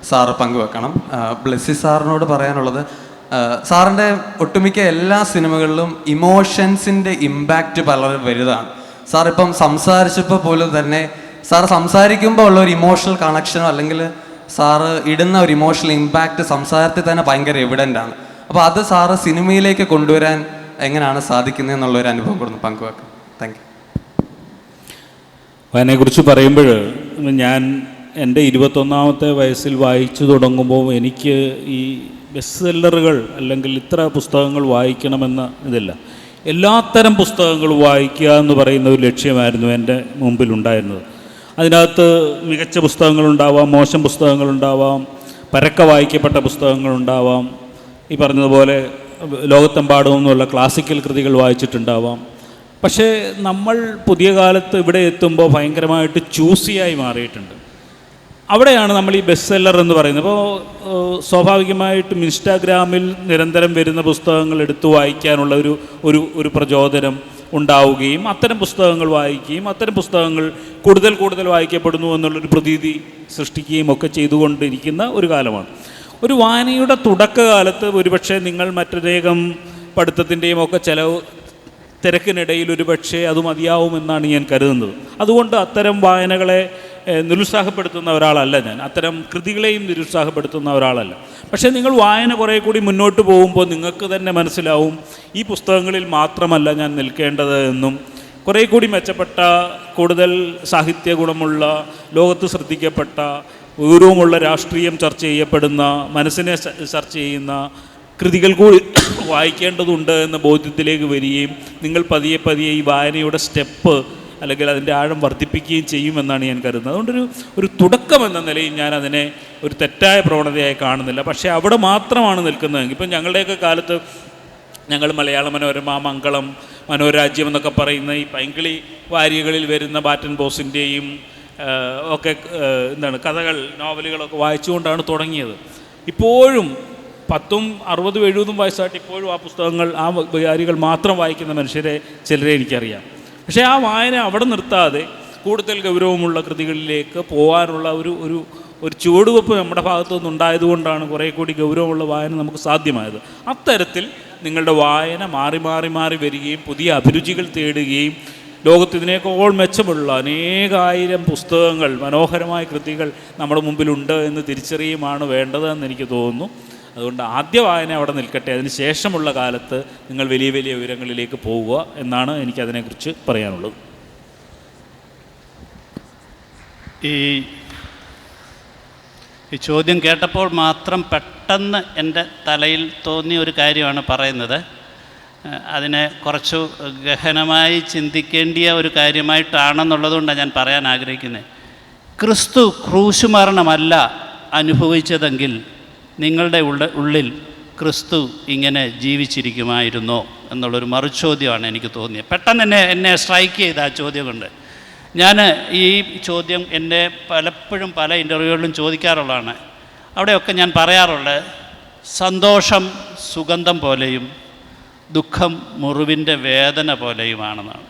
സാറ് പങ്കുവെക്കണം. ബ്ലെസ്സി സാറിനോട് പറയാനുള്ളത്, സാറിൻ്റെ ഒട്ടുമിക്ക എല്ലാ സിനിമകളിലും ഇമോഷൻസിൻ്റെ ഇമ്പാക്റ്റ് വളരെ വലുതാണ്. സാറിപ്പം സംസാരിച്ചപ്പോൾ പോലും തന്നെ സാറ് സംസാരിക്കുമ്പോൾ ഉള്ള ഒരു ഇമോഷണൽ കണക്ഷനോ അല്ലെങ്കിൽ സാറ് ഇടുന്ന ഒരു ഇമോഷണൽ ഇമ്പാക്റ്റ് സംസാരത്തിൽ തന്നെ ഭയങ്കര എവിഡൻ്റ് ആണ്. അപ്പോൾ അത് സാറ് സിനിമയിലേക്ക് കൊണ്ടുവരാൻ എങ്ങനെയാണ് സാധിക്കുന്നത് എന്നുള്ളൊരു അനുഭവം കൂടെ പങ്കുവെക്കാം. Thank you. വായനയെക്കുറിച്ച് പറയുമ്പോൾ ഞാൻ എൻ്റെ 21ാമത്തെ വയസ്സിൽ വായിച്ചു തുടങ്ങുമ്പോൾ എനിക്ക് ഈ ബെസ്റ്റ് സെല്ലറുകൾ അല്ലെങ്കിൽ ഇത്ര പുസ്തകങ്ങൾ വായിക്കണമെന്ന ഇതില്ല. എല്ലാത്തരം പുസ്തകങ്ങൾ വായിക്കുക എന്ന് പറയുന്ന ഒരു ലക്ഷ്യമായിരുന്നു എൻ്റെ മുമ്പിലുണ്ടായിരുന്നത്. അതിനകത്ത് മികച്ച പുസ്തകങ്ങളുണ്ടാവാം, മോശം പുസ്തകങ്ങളുണ്ടാവാം, പരക്കെ വായിക്കപ്പെട്ട പുസ്തകങ്ങളുണ്ടാവാം, ഈ പറഞ്ഞതുപോലെ ലോകത്തെമ്പാടും നിന്നുള്ള ക്ലാസിക്കൽ കൃതികൾ വായിച്ചിട്ടുണ്ടാവാം. പക്ഷേ നമ്മൾ പുതിയ കാലത്ത് ഇവിടെ എത്തുമ്പോൾ ഭയങ്കരമായിട്ട് ചൂസിയായി മാറിയിട്ടുണ്ട്. അവിടെയാണ് നമ്മൾ ഈ ബെസ്റ്റ് സെല്ലർ എന്ന് പറയുന്നത്. അപ്പോൾ സ്വാഭാവികമായിട്ടും ഇൻസ്റ്റാഗ്രാമിൽ നിരന്തരം വരുന്ന പുസ്തകങ്ങൾ എടുത്തു വായിക്കാനുള്ള ഒരു പ്രചോദനം ഉണ്ടാവുകയും അത്തരം പുസ്തകങ്ങൾ വായിക്കുകയും അത്തരം പുസ്തകങ്ങൾ കൂടുതൽ വായിക്കപ്പെടുന്നു എന്നുള്ളൊരു പ്രതീതി സൃഷ്ടിക്കുകയും ഒക്കെ ചെയ്തുകൊണ്ടിരിക്കുന്ന ഒരു കാലമാണ്. ഒരു വായനയുടെ തുടക്കകാലത്ത് ഒരുപക്ഷെ നിങ്ങൾ മറ്റനേകം പഠിത്തത്തിൻ്റെയും ഒക്കെ തിരക്കിനിടയിൽ ഒരുപക്ഷെ അത് മതിയാവുമെന്നാണ് ഞാൻ കരുതുന്നത്. അതുകൊണ്ട് അത്തരം വായനകളെ നിരുത്സാഹപ്പെടുത്തുന്ന ഒരാളല്ല ഞാൻ, അത്തരം കൃതികളെയും നിരുത്സാഹപ്പെടുത്തുന്ന ഒരാളല്ല. പക്ഷേ നിങ്ങൾ വായന കുറേ കൂടി മുന്നോട്ട് പോകുമ്പോൾ നിങ്ങൾക്ക് തന്നെ മനസ്സിലാവും ഈ പുസ്തകങ്ങളിൽ മാത്രമല്ല ഞാൻ നിൽക്കേണ്ടത് എന്നും കുറേ കൂടി മെച്ചപ്പെട്ട, കൂടുതൽ സാഹിത്യ ഗുണമുള്ള, ലോകത്ത് ശ്രദ്ധിക്കപ്പെട്ട, ഗൗരവമുള്ള രാഷ്ട്രീയം ചർച്ച ചെയ്യപ്പെടുന്ന, മനസ്സിനെ ചർച്ച ചെയ്യുന്ന കൃതികൾ കൂടി വായിക്കേണ്ടതുണ്ട് എന്ന ബോധ്യത്തിലേക്ക് വരികയും നിങ്ങൾ പതിയെ ഈ വായനയുടെ സ്റ്റെപ്പ് അല്ലെങ്കിൽ അതിൻ്റെ ആഴം വർദ്ധിപ്പിക്കുകയും ചെയ്യുമെന്നാണ് ഞാൻ കരുതുന്നത്. അതുകൊണ്ടൊരു തുടക്കം എന്ന നിലയിൽ ഞാൻ അതിനെ ഒരു തെറ്റായ പ്രവണതയായി കാണുന്നില്ല. പക്ഷേ അവിടെ മാത്രമാണ് നിൽക്കുന്നതെങ്കിൽ, ഇപ്പം ഞങ്ങളുടെയൊക്കെ കാലത്ത് ഞങ്ങൾ മലയാള മനോരമ, മംഗളം, മനോരാജ്യം എന്നൊക്കെ പറയുന്ന ഈ പൈങ്കിളി വാരികകളിൽ വരുന്ന ബാറ്റൻ ബോസിൻ്റെയും ഒക്കെ കഥകൾ, നോവലുകളൊക്കെ വായിച്ചുകൊണ്ടാണ് തുടങ്ങിയത്. ഇപ്പോഴും 10, 60, 70 വയസ്സായിട്ട് ഇപ്പോഴും ആ പുസ്തകങ്ങൾ, ആ വാരികൾ മാത്രം വായിക്കുന്ന മനുഷ്യരെ ചിലരെ എനിക്കറിയാം. പക്ഷേ ആ വായന അവിടെ നിർത്താതെ കൂടുതൽ ഗൗരവമുള്ള കൃതികളിലേക്ക് പോകാനുള്ള ഒരു ചുവടുവെപ്പ് നമ്മുടെ ഭാഗത്തു നിന്നുണ്ടായതുകൊണ്ടാണ് കുറേ കൂടി ഗൗരവമുള്ള വായന നമുക്ക് സാധ്യമായത്. അത്തരത്തിൽ നിങ്ങളുടെ വായന മാറി വരികയും പുതിയ അഭിരുചികൾ തേടുകയും ലോകത്ത് ഇതിനേക്കാൾ മെച്ചമുള്ള അനേകായിരം പുസ്തകങ്ങൾ, മനോഹരമായ കൃതികൾ നമ്മുടെ മുമ്പിലുണ്ട് എന്ന് തിരിച്ചറിയുമാണ് വേണ്ടതെന്ന് എനിക്ക് തോന്നുന്നു. അതുകൊണ്ട് ആദ്യ വായന അവിടെ നിൽക്കട്ടെ, അതിന് ശേഷമുള്ള കാലത്ത് നിങ്ങൾ വലിയ ഉയരങ്ങളിലേക്ക് പോവുക എന്നാണ് എനിക്കതിനെക്കുറിച്ച് പറയാനുള്ളത്. ഈ ചോദ്യം കേട്ടപ്പോൾ മാത്രം പെട്ടെന്ന് എൻ്റെ തലയിൽ തോന്നിയ ഒരു കാര്യമാണ് പറയുന്നത്. അതിനെ കുറച്ചു ഗഹനമായി ചിന്തിക്കേണ്ടിയ ഒരു കാര്യമായിട്ടാണെന്നുള്ളതുകൊണ്ടാണ് ഞാൻ പറയാൻ ആഗ്രഹിക്കുന്നത്. ക്രിസ്തു ക്രൂശുമരണമല്ല അനുഭവിച്ചതെങ്കിൽ നിങ്ങളുടെ ഉള്ളിൽ ക്രിസ്തു ഇങ്ങനെ ജീവിച്ചിരിക്കുമായിരുന്നോ എന്നുള്ളൊരു മറുചോദ്യമാണ് എനിക്ക് തോന്നിയത്. പെട്ടെന്ന് എന്നെ സ്ട്രൈക്ക് ചെയ്ത ആ ചോദ്യം കൊണ്ട്. ഞാൻ ഈ ചോദ്യം എന്നെ പലപ്പോഴും പല ഇൻ്റർവ്യൂകളിലും ചോദിക്കാറുള്ളതാണ്. അവിടെയൊക്കെ ഞാൻ പറയാറുള്ളത്, സന്തോഷം സുഗന്ധം പോലെയും ദുഃഖം മുറിവിൻ്റെ വേദന പോലെയുമാണെന്നാണ്.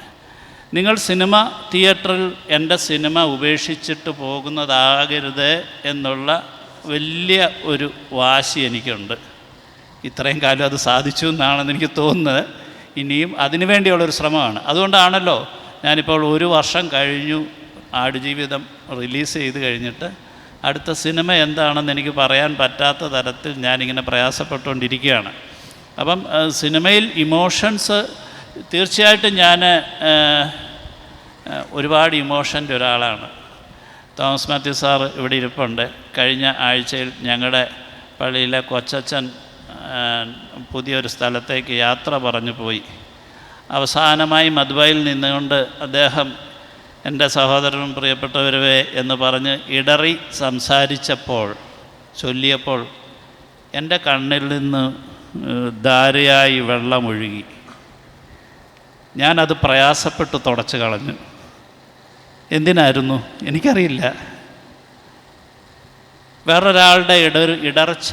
നിങ്ങൾ സിനിമ തിയേറ്ററിൽ എൻ്റെ സിനിമ ഉപേക്ഷിച്ചിട്ട് പോകുന്നതാകരുത് എന്നുള്ള വലിയ ഒരു വാശി എനിക്കുണ്ട്. ഇത്രയും കാലം അത് സാധിച്ചു എന്നാണെന്ന് എനിക്ക് തോന്നുന്നത്. ഇനിയും അതിനു വേണ്ടിയുള്ളൊരു ശ്രമമാണ്. അതുകൊണ്ടാണല്ലോ ഞാനിപ്പോൾ 1 വർഷം കഴിഞ്ഞു ആടുജീവിതം റിലീസ് ചെയ്ത് കഴിഞ്ഞിട്ട് അടുത്ത സിനിമ എന്താണെന്ന് എനിക്ക് പറയാൻ പറ്റാത്ത തരത്തിൽ ഞാനിങ്ങനെ പ്രയാസപ്പെട്ടുകൊണ്ടിരിക്കുകയാണ്. അപ്പം സിനിമയിൽ ഇമോഷൻസ് തീർച്ചയായിട്ടും ഞാൻ ഒരുപാട് ഇമോഷൻ്റെ ഒരാളാണ്. തോമസ് മാത്യു സാർ ഇവിടെ ഇരിപ്പുണ്ട്. കഴിഞ്ഞ ആഴ്ചയിൽ ഞങ്ങളുടെ പള്ളിയിലെ കൊച്ചച്ഛൻ പുതിയൊരു സ്ഥലത്തേക്ക് യാത്ര പറഞ്ഞു പോയി. അവസാനമായി മദ്ബയിൽ നിന്നുകൊണ്ട് അദ്ദേഹം എൻ്റെ സഹോദരനും പ്രിയപ്പെട്ടവരുവേ എന്ന് പറഞ്ഞ് ഇടറി ചൊല്ലിയപ്പോൾ എൻ്റെ കണ്ണിൽ നിന്ന് ധാരയായി വെള്ളമൊഴുകി. ഞാനത് പ്രയാസപ്പെട്ട് തുടച്ചു കളഞ്ഞു. എന്തിനായിരുന്നു എനിക്കറിയില്ല. വേറൊരാളുടെ ഇടർച്ച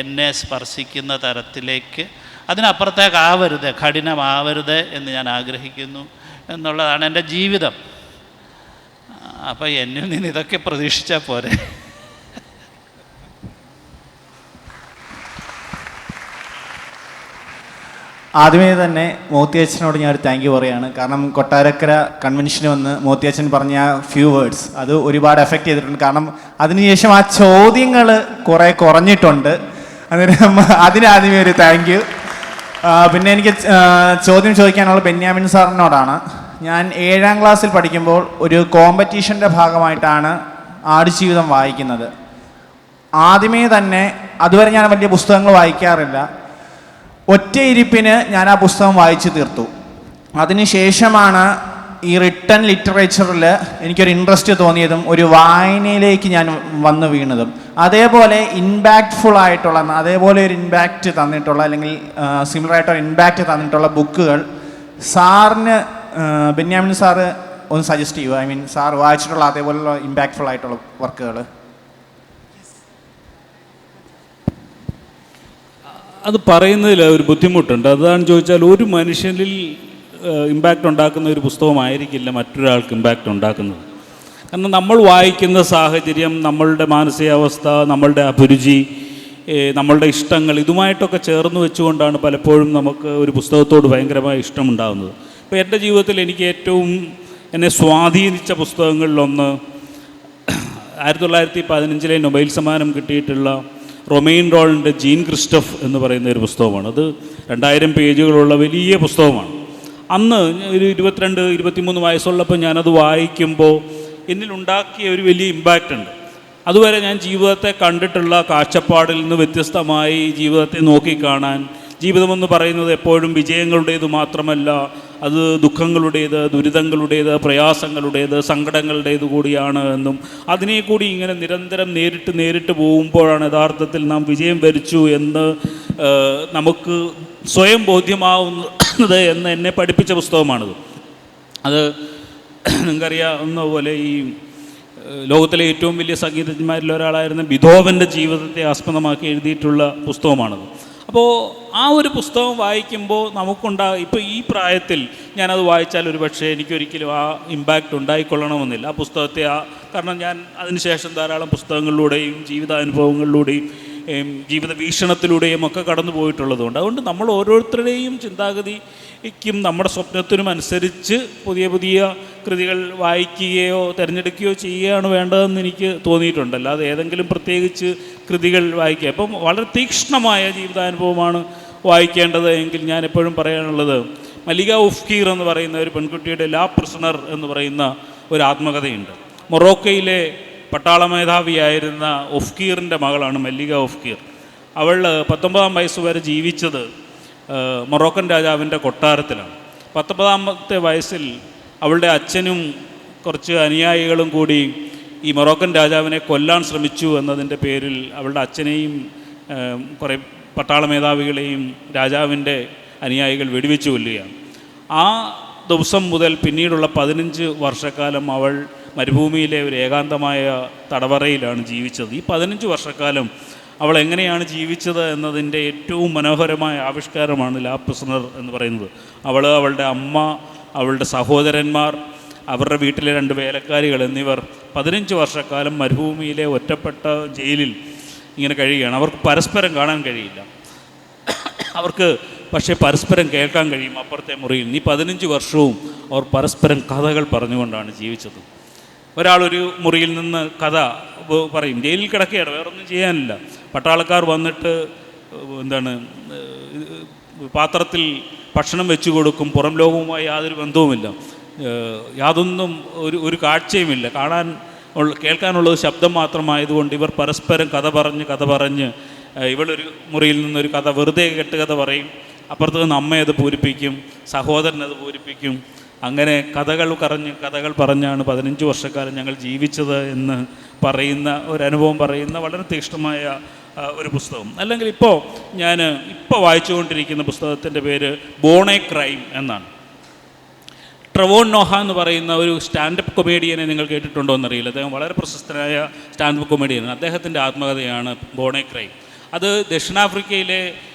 എന്നെ സ്പർശിക്കുന്ന തരത്തിലേക്ക് അതിനപ്പുറത്തേക്കാവരുത്, കഠിനമാവരുത് എന്ന് ഞാൻ ആഗ്രഹിക്കുന്നു എന്നുള്ളതാണ് എൻ്റെ ജീവിതം. അപ്പോൾ എന്നിൽ നിന്ന് ഇതൊക്കെ പ്രതീക്ഷിച്ചാൽ പോരെ. ആദ്യമേ തന്നെ മോത്തിയച്ഛനോട് ഞാനൊരു താങ്ക് യു പറയുകയാണ്. കാരണം കൊട്ടാരക്കര കൺവെൻഷന് വന്ന് മോത്തിയച്ഛൻ പറഞ്ഞ ഫ്യൂ വേർഡ്സ് അത് ഒരുപാട് എഫക്റ്റ് ചെയ്തിട്ടുണ്ട്. കാരണം അതിനുശേഷം ആ ചോദ്യങ്ങൾ കുറേ കുറഞ്ഞിട്ടുണ്ട്. അതിനാദ്യമേ ഒരു താങ്ക് യു. പിന്നെ എനിക്ക് ചോദ്യം ചോദിക്കാനുള്ള ബെന്യാമിൻ സാറിനോടാണ്. ഞാൻ 7ാം ക്ലാസ്സിൽ പഠിക്കുമ്പോൾ ഒരു കോമ്പറ്റീഷൻ്റെ ഭാഗമായിട്ടാണ് ആടുജീവിതം വായിക്കുന്നത്. ആദ്യമേ തന്നെ അതുവരെ ഞാൻ വലിയ പുസ്തകങ്ങൾ വായിക്കാറില്ല. ഒറ്റയിരിപ്പിന് ഞാൻ ആ പുസ്തകം വായിച്ചു തീർത്തു. അതിനുശേഷമാണ് ഈ റിട്ടൺ ലിറ്ററേച്ചറിൽ എനിക്കൊരു ഇൻട്രസ്റ്റ് തോന്നിയതും ഒരു വായനയിലേക്ക് ഞാൻ വന്നു വീണതും. അതേപോലെ ഇമ്പാക്റ്റ്ഫുൾ ആയിട്ടുള്ള, അതേപോലെ ഒരു ഇമ്പാക്റ്റ് തന്നിട്ടുള്ള അല്ലെങ്കിൽ സിമിലർ ആയിട്ടൊരു ഇമ്പാക്റ്റ് തന്നിട്ടുള്ള ബുക്കുകൾ സാറിന് ബെന്യാമിൻ സാറ് ഒന്ന് സജസ്റ്റ് ചെയ്യുക. സാർ വായിച്ചിട്ടുള്ള അതേപോലെയുള്ള ഇമ്പാക്റ്റ്ഫുൾ ആയിട്ടുള്ള വർക്കുകൾ. അത് പറയുന്നതിൽ ഒരു ബുദ്ധിമുട്ടുണ്ട്. അതാണ് ചോദിച്ചാൽ, ഒരു മനുഷ്യനിൽ ഇമ്പാക്റ്റ് ഉണ്ടാക്കുന്ന ഒരു പുസ്തകമായിരിക്കില്ല മറ്റൊരാൾക്ക് ഇമ്പാക്റ്റ് ഉണ്ടാക്കുന്നത്. കാരണം നമ്മൾ വായിക്കുന്ന സാഹചര്യം, നമ്മളുടെ മാനസികാവസ്ഥ, നമ്മളുടെ അഭിരുചി, നമ്മളുടെ ഇഷ്ടങ്ങൾ, ഇതുമായിട്ടൊക്കെ ചേർന്ന് വെച്ചുകൊണ്ടാണ് പലപ്പോഴും നമുക്ക് ഒരു പുസ്തകത്തോട് ഭയങ്കരമായ ഇഷ്ടമുണ്ടാകുന്നത്. ഇപ്പോൾ എൻ്റെ ജീവിതത്തിൽ എനിക്ക് ഏറ്റവും എന്നെ സ്വാധീനിച്ച പുസ്തകങ്ങളിലൊന്ന് 1915 നൊബേൽ സമ്മാനം കിട്ടിയിട്ടുള്ള റൊമെയിൻ റോളിൻ്റെ ജീൻ ക്രിസ്റ്റഫ് എന്ന് പറയുന്ന ഒരു പുസ്തകമാണ്. അത് 2000 പേജുകളുള്ള വലിയ പുസ്തകമാണ്. അന്ന് ഒരു 22-23 വയസ്സുള്ളപ്പോൾ ഞാനത് വായിക്കുമ്പോൾ എന്നിലുണ്ടാക്കിയ ഒരു വലിയ ഇമ്പാക്റ്റ് ഉണ്ട്. അതുവരെ ഞാൻ ജീവിതത്തെ കണ്ടിട്ടുള്ള കാഴ്ചപ്പാടിൽ നിന്ന് വ്യത്യസ്തമായി ജീവിതത്തെ നോക്കിക്കാണാൻ, ജീവിതമെന്ന് പറയുന്നത് എപ്പോഴും വിജയങ്ങളുടേത് മാത്രമല്ല, അത് ദുഃഖങ്ങളുടേത്, ദുരിതങ്ങളുടേത്, പ്രയാസങ്ങളുടേത്, സങ്കടങ്ങളുടേത് കൂടിയാണ് എന്നും അതിനെ കൂടി ഇങ്ങനെ നിരന്തരം നേരിട്ട് പോകുമ്പോഴാണ് യഥാർത്ഥത്തിൽ നാം വിജയം വരിച്ചു എന്ന് നമുക്ക് സ്വയം ബോധ്യമാവുന്നത് എന്ന് എന്നെ പഠിപ്പിച്ച പുസ്തകമാണിത്. അത് നിങ്ങൾക്കറിയാവുന്ന പോലെ ഈ ലോകത്തിലെ ഏറ്റവും വലിയ സംഗീതജ്ഞന്മാരിൽ ഒരാളായിരുന്ന ബിഥോവൻ്റെ ജീവിതത്തെ ആസ്പദമാക്കി എഴുതിയിട്ടുള്ള പുസ്തകമാണത്. അപ്പോൾ ആ ഒരു പുസ്തകം വായിക്കുമ്പോൾ ഇപ്പോൾ ഈ പ്രായത്തിൽ ഞാനത് വായിച്ചാൽ ഒരു പക്ഷേ എനിക്കൊരിക്കലും ആ ഇമ്പാക്റ്റ് ഉണ്ടായിക്കൊള്ളണമെന്നില്ല ആ പുസ്തകത്തെ. കാരണം ഞാൻ അതിനുശേഷം ധാരാളം പുസ്തകങ്ങളിലൂടെയും ജീവിതാനുഭവങ്ങളിലൂടെയും ജീവിത വീക്ഷണത്തിലൂടെയും ഒക്കെ കടന്നു പോയിട്ടുള്ളതുകൊണ്ട്, അതുകൊണ്ട് നമ്മൾ ഓരോരുത്തരുടെയും ചിന്താഗതിക്കും നമ്മുടെ സ്വപ്നത്തിനും അനുസരിച്ച് പുതിയ പുതിയ കൃതികൾ വായിക്കുകയോ തിരഞ്ഞെടുക്കുകയോ ചെയ്യുകയാണ് വേണ്ടതെന്ന് എനിക്ക് തോന്നിയിട്ടുണ്ട്. അല്ലാതെ ഏതെങ്കിലും പ്രത്യേകിച്ച് കൃതികൾ വായിക്കുക, ഇപ്പം വളരെ തീക്ഷ്ണമായ ജീവിതാനുഭവമാണ് വായിക്കേണ്ടത് എങ്കിൽ ഞാൻ എപ്പോഴും പറയാനുള്ളത് മല്ലിക ഉഫ്കീർ എന്ന് പറയുന്ന ഒരു പെൺകുട്ടിയുടെ ലാ പ്രിസണർ എന്ന് പറയുന്ന ഒരു ആത്മകഥയുണ്ട്. മൊറോക്കയിലെ പട്ടാള മേധാവിയായിരുന്ന ഉഫ്കീറിൻ്റെ മകളാണ് മല്ലിക ഉഫ്കീർ. അവൾ 19 വയസ്സ് വരെ ജീവിച്ചത് മൊറോക്കൻ രാജാവിൻ്റെ കൊട്ടാരത്തിലാണ്. 19 വയസ്സിൽ അവളുടെ അച്ഛനും കുറച്ച് അനുയായികളും കൂടി ഈ മൊറോക്കൻ രാജാവിനെ കൊല്ലാൻ ശ്രമിച്ചു എന്നതിൻ്റെ പേരിൽ അവളുടെ അച്ഛനെയും കുറേ പട്ടാള മേധാവികളെയും രാജാവിൻ്റെ അനുയായികൾ വെടിവെച്ച് കൊല്ലുകയാണ്. ആ ദിവസം മുതൽ പിന്നീടുള്ള 15 വർഷക്കാലം അവൾ മരുഭൂമിയിലെ ഒരു ഏകാന്തമായ തടവറയിലാണ് ജീവിച്ചത്. ഈ 15 വർഷക്കാലം അവൾ എങ്ങനെയാണ് ജീവിച്ചത് എന്നതിൻ്റെ ഏറ്റവും മനോഹരമായ ആവിഷ്കാരമാണ് ലാ പ്രിസണർ എന്ന് പറയുന്നത്. അവളുടെ അമ്മ, അവളുടെ സഹോദരന്മാർ, അവരുടെ വീട്ടിലെ 2 വേലക്കാരികൾ എന്നിവർ 15 വർഷക്കാലം മരുഭൂമിയിലെ ഒറ്റപ്പെട്ട ജയിലിൽ ഇങ്ങനെ കഴിയുകയാണ്. അവർക്ക് പരസ്പരം കാണാൻ കഴിയില്ല. അവർക്ക് പക്ഷേ പരസ്പരം കേൾക്കാൻ കഴിയും അപ്പുറത്തെ മുറിയിൽ. ഈ 15 വർഷവും അവർ പരസ്പരം കഥകൾ പറഞ്ഞുകൊണ്ടാണ് ജീവിച്ചത്. ഒരാളൊരു മുറിയിൽ നിന്ന് കഥ പറയും. ജയിലിൽ കിടക്കുകയാണ്, വേറൊന്നും ചെയ്യാനില്ല. പട്ടാളക്കാർ വന്നിട്ട് പാത്രത്തിൽ ഭക്ഷണം വെച്ചു കൊടുക്കും. പുറം ലോകവുമായി യാതൊരു ബന്ധവുമില്ല, യാതൊന്നും ഒരു കാഴ്ചയുമില്ല. കേൾക്കാനുള്ളത് ശബ്ദം മാത്രമായതുകൊണ്ട് ഇവർ പരസ്പരം കഥ പറഞ്ഞ് ഇവളൊരു മുറിയിൽ നിന്നൊരു കഥ വെറുതെ കെട്ടുകഥ പറയും, അപ്പുറത്ത് നിന്ന് അമ്മയത് പൂരിപ്പിക്കും, സഹോദരനത് പൂരിപ്പിക്കും. അങ്ങനെ കഥകൾ പറഞ്ഞാണ് 15 വർഷക്കാലം ഞങ്ങൾ ജീവിച്ചത് എന്ന് പറയുന്ന ഒരനുഭവം പറയുന്ന വളരെ തീക്ഷ്ണമായ ഒരു പുസ്തകം. അല്ലെങ്കിൽ ഇപ്പോൾ വായിച്ചുകൊണ്ടിരിക്കുന്ന പുസ്തകത്തിൻ്റെ പേര് ബോൺ എ ക്രൈം എന്നാണ്. ട്രെവോർ നോഹ എന്ന് പറയുന്ന ഒരു സ്റ്റാൻഡപ്പ് കൊമേഡിയനെ നിങ്ങൾ കേട്ടിട്ടുണ്ടോ എന്നറിയില്ല. അദ്ദേഹം വളരെ പ്രശസ്തനായ സ്റ്റാൻഡപ്പ് കൊമേഡിയനാണ്. അദ്ദേഹത്തിൻ്റെ ആത്മകഥയാണ് ബോൺ എ ക്രൈം. അത് ദക്ഷിണാഫ്രിക്കയിലെ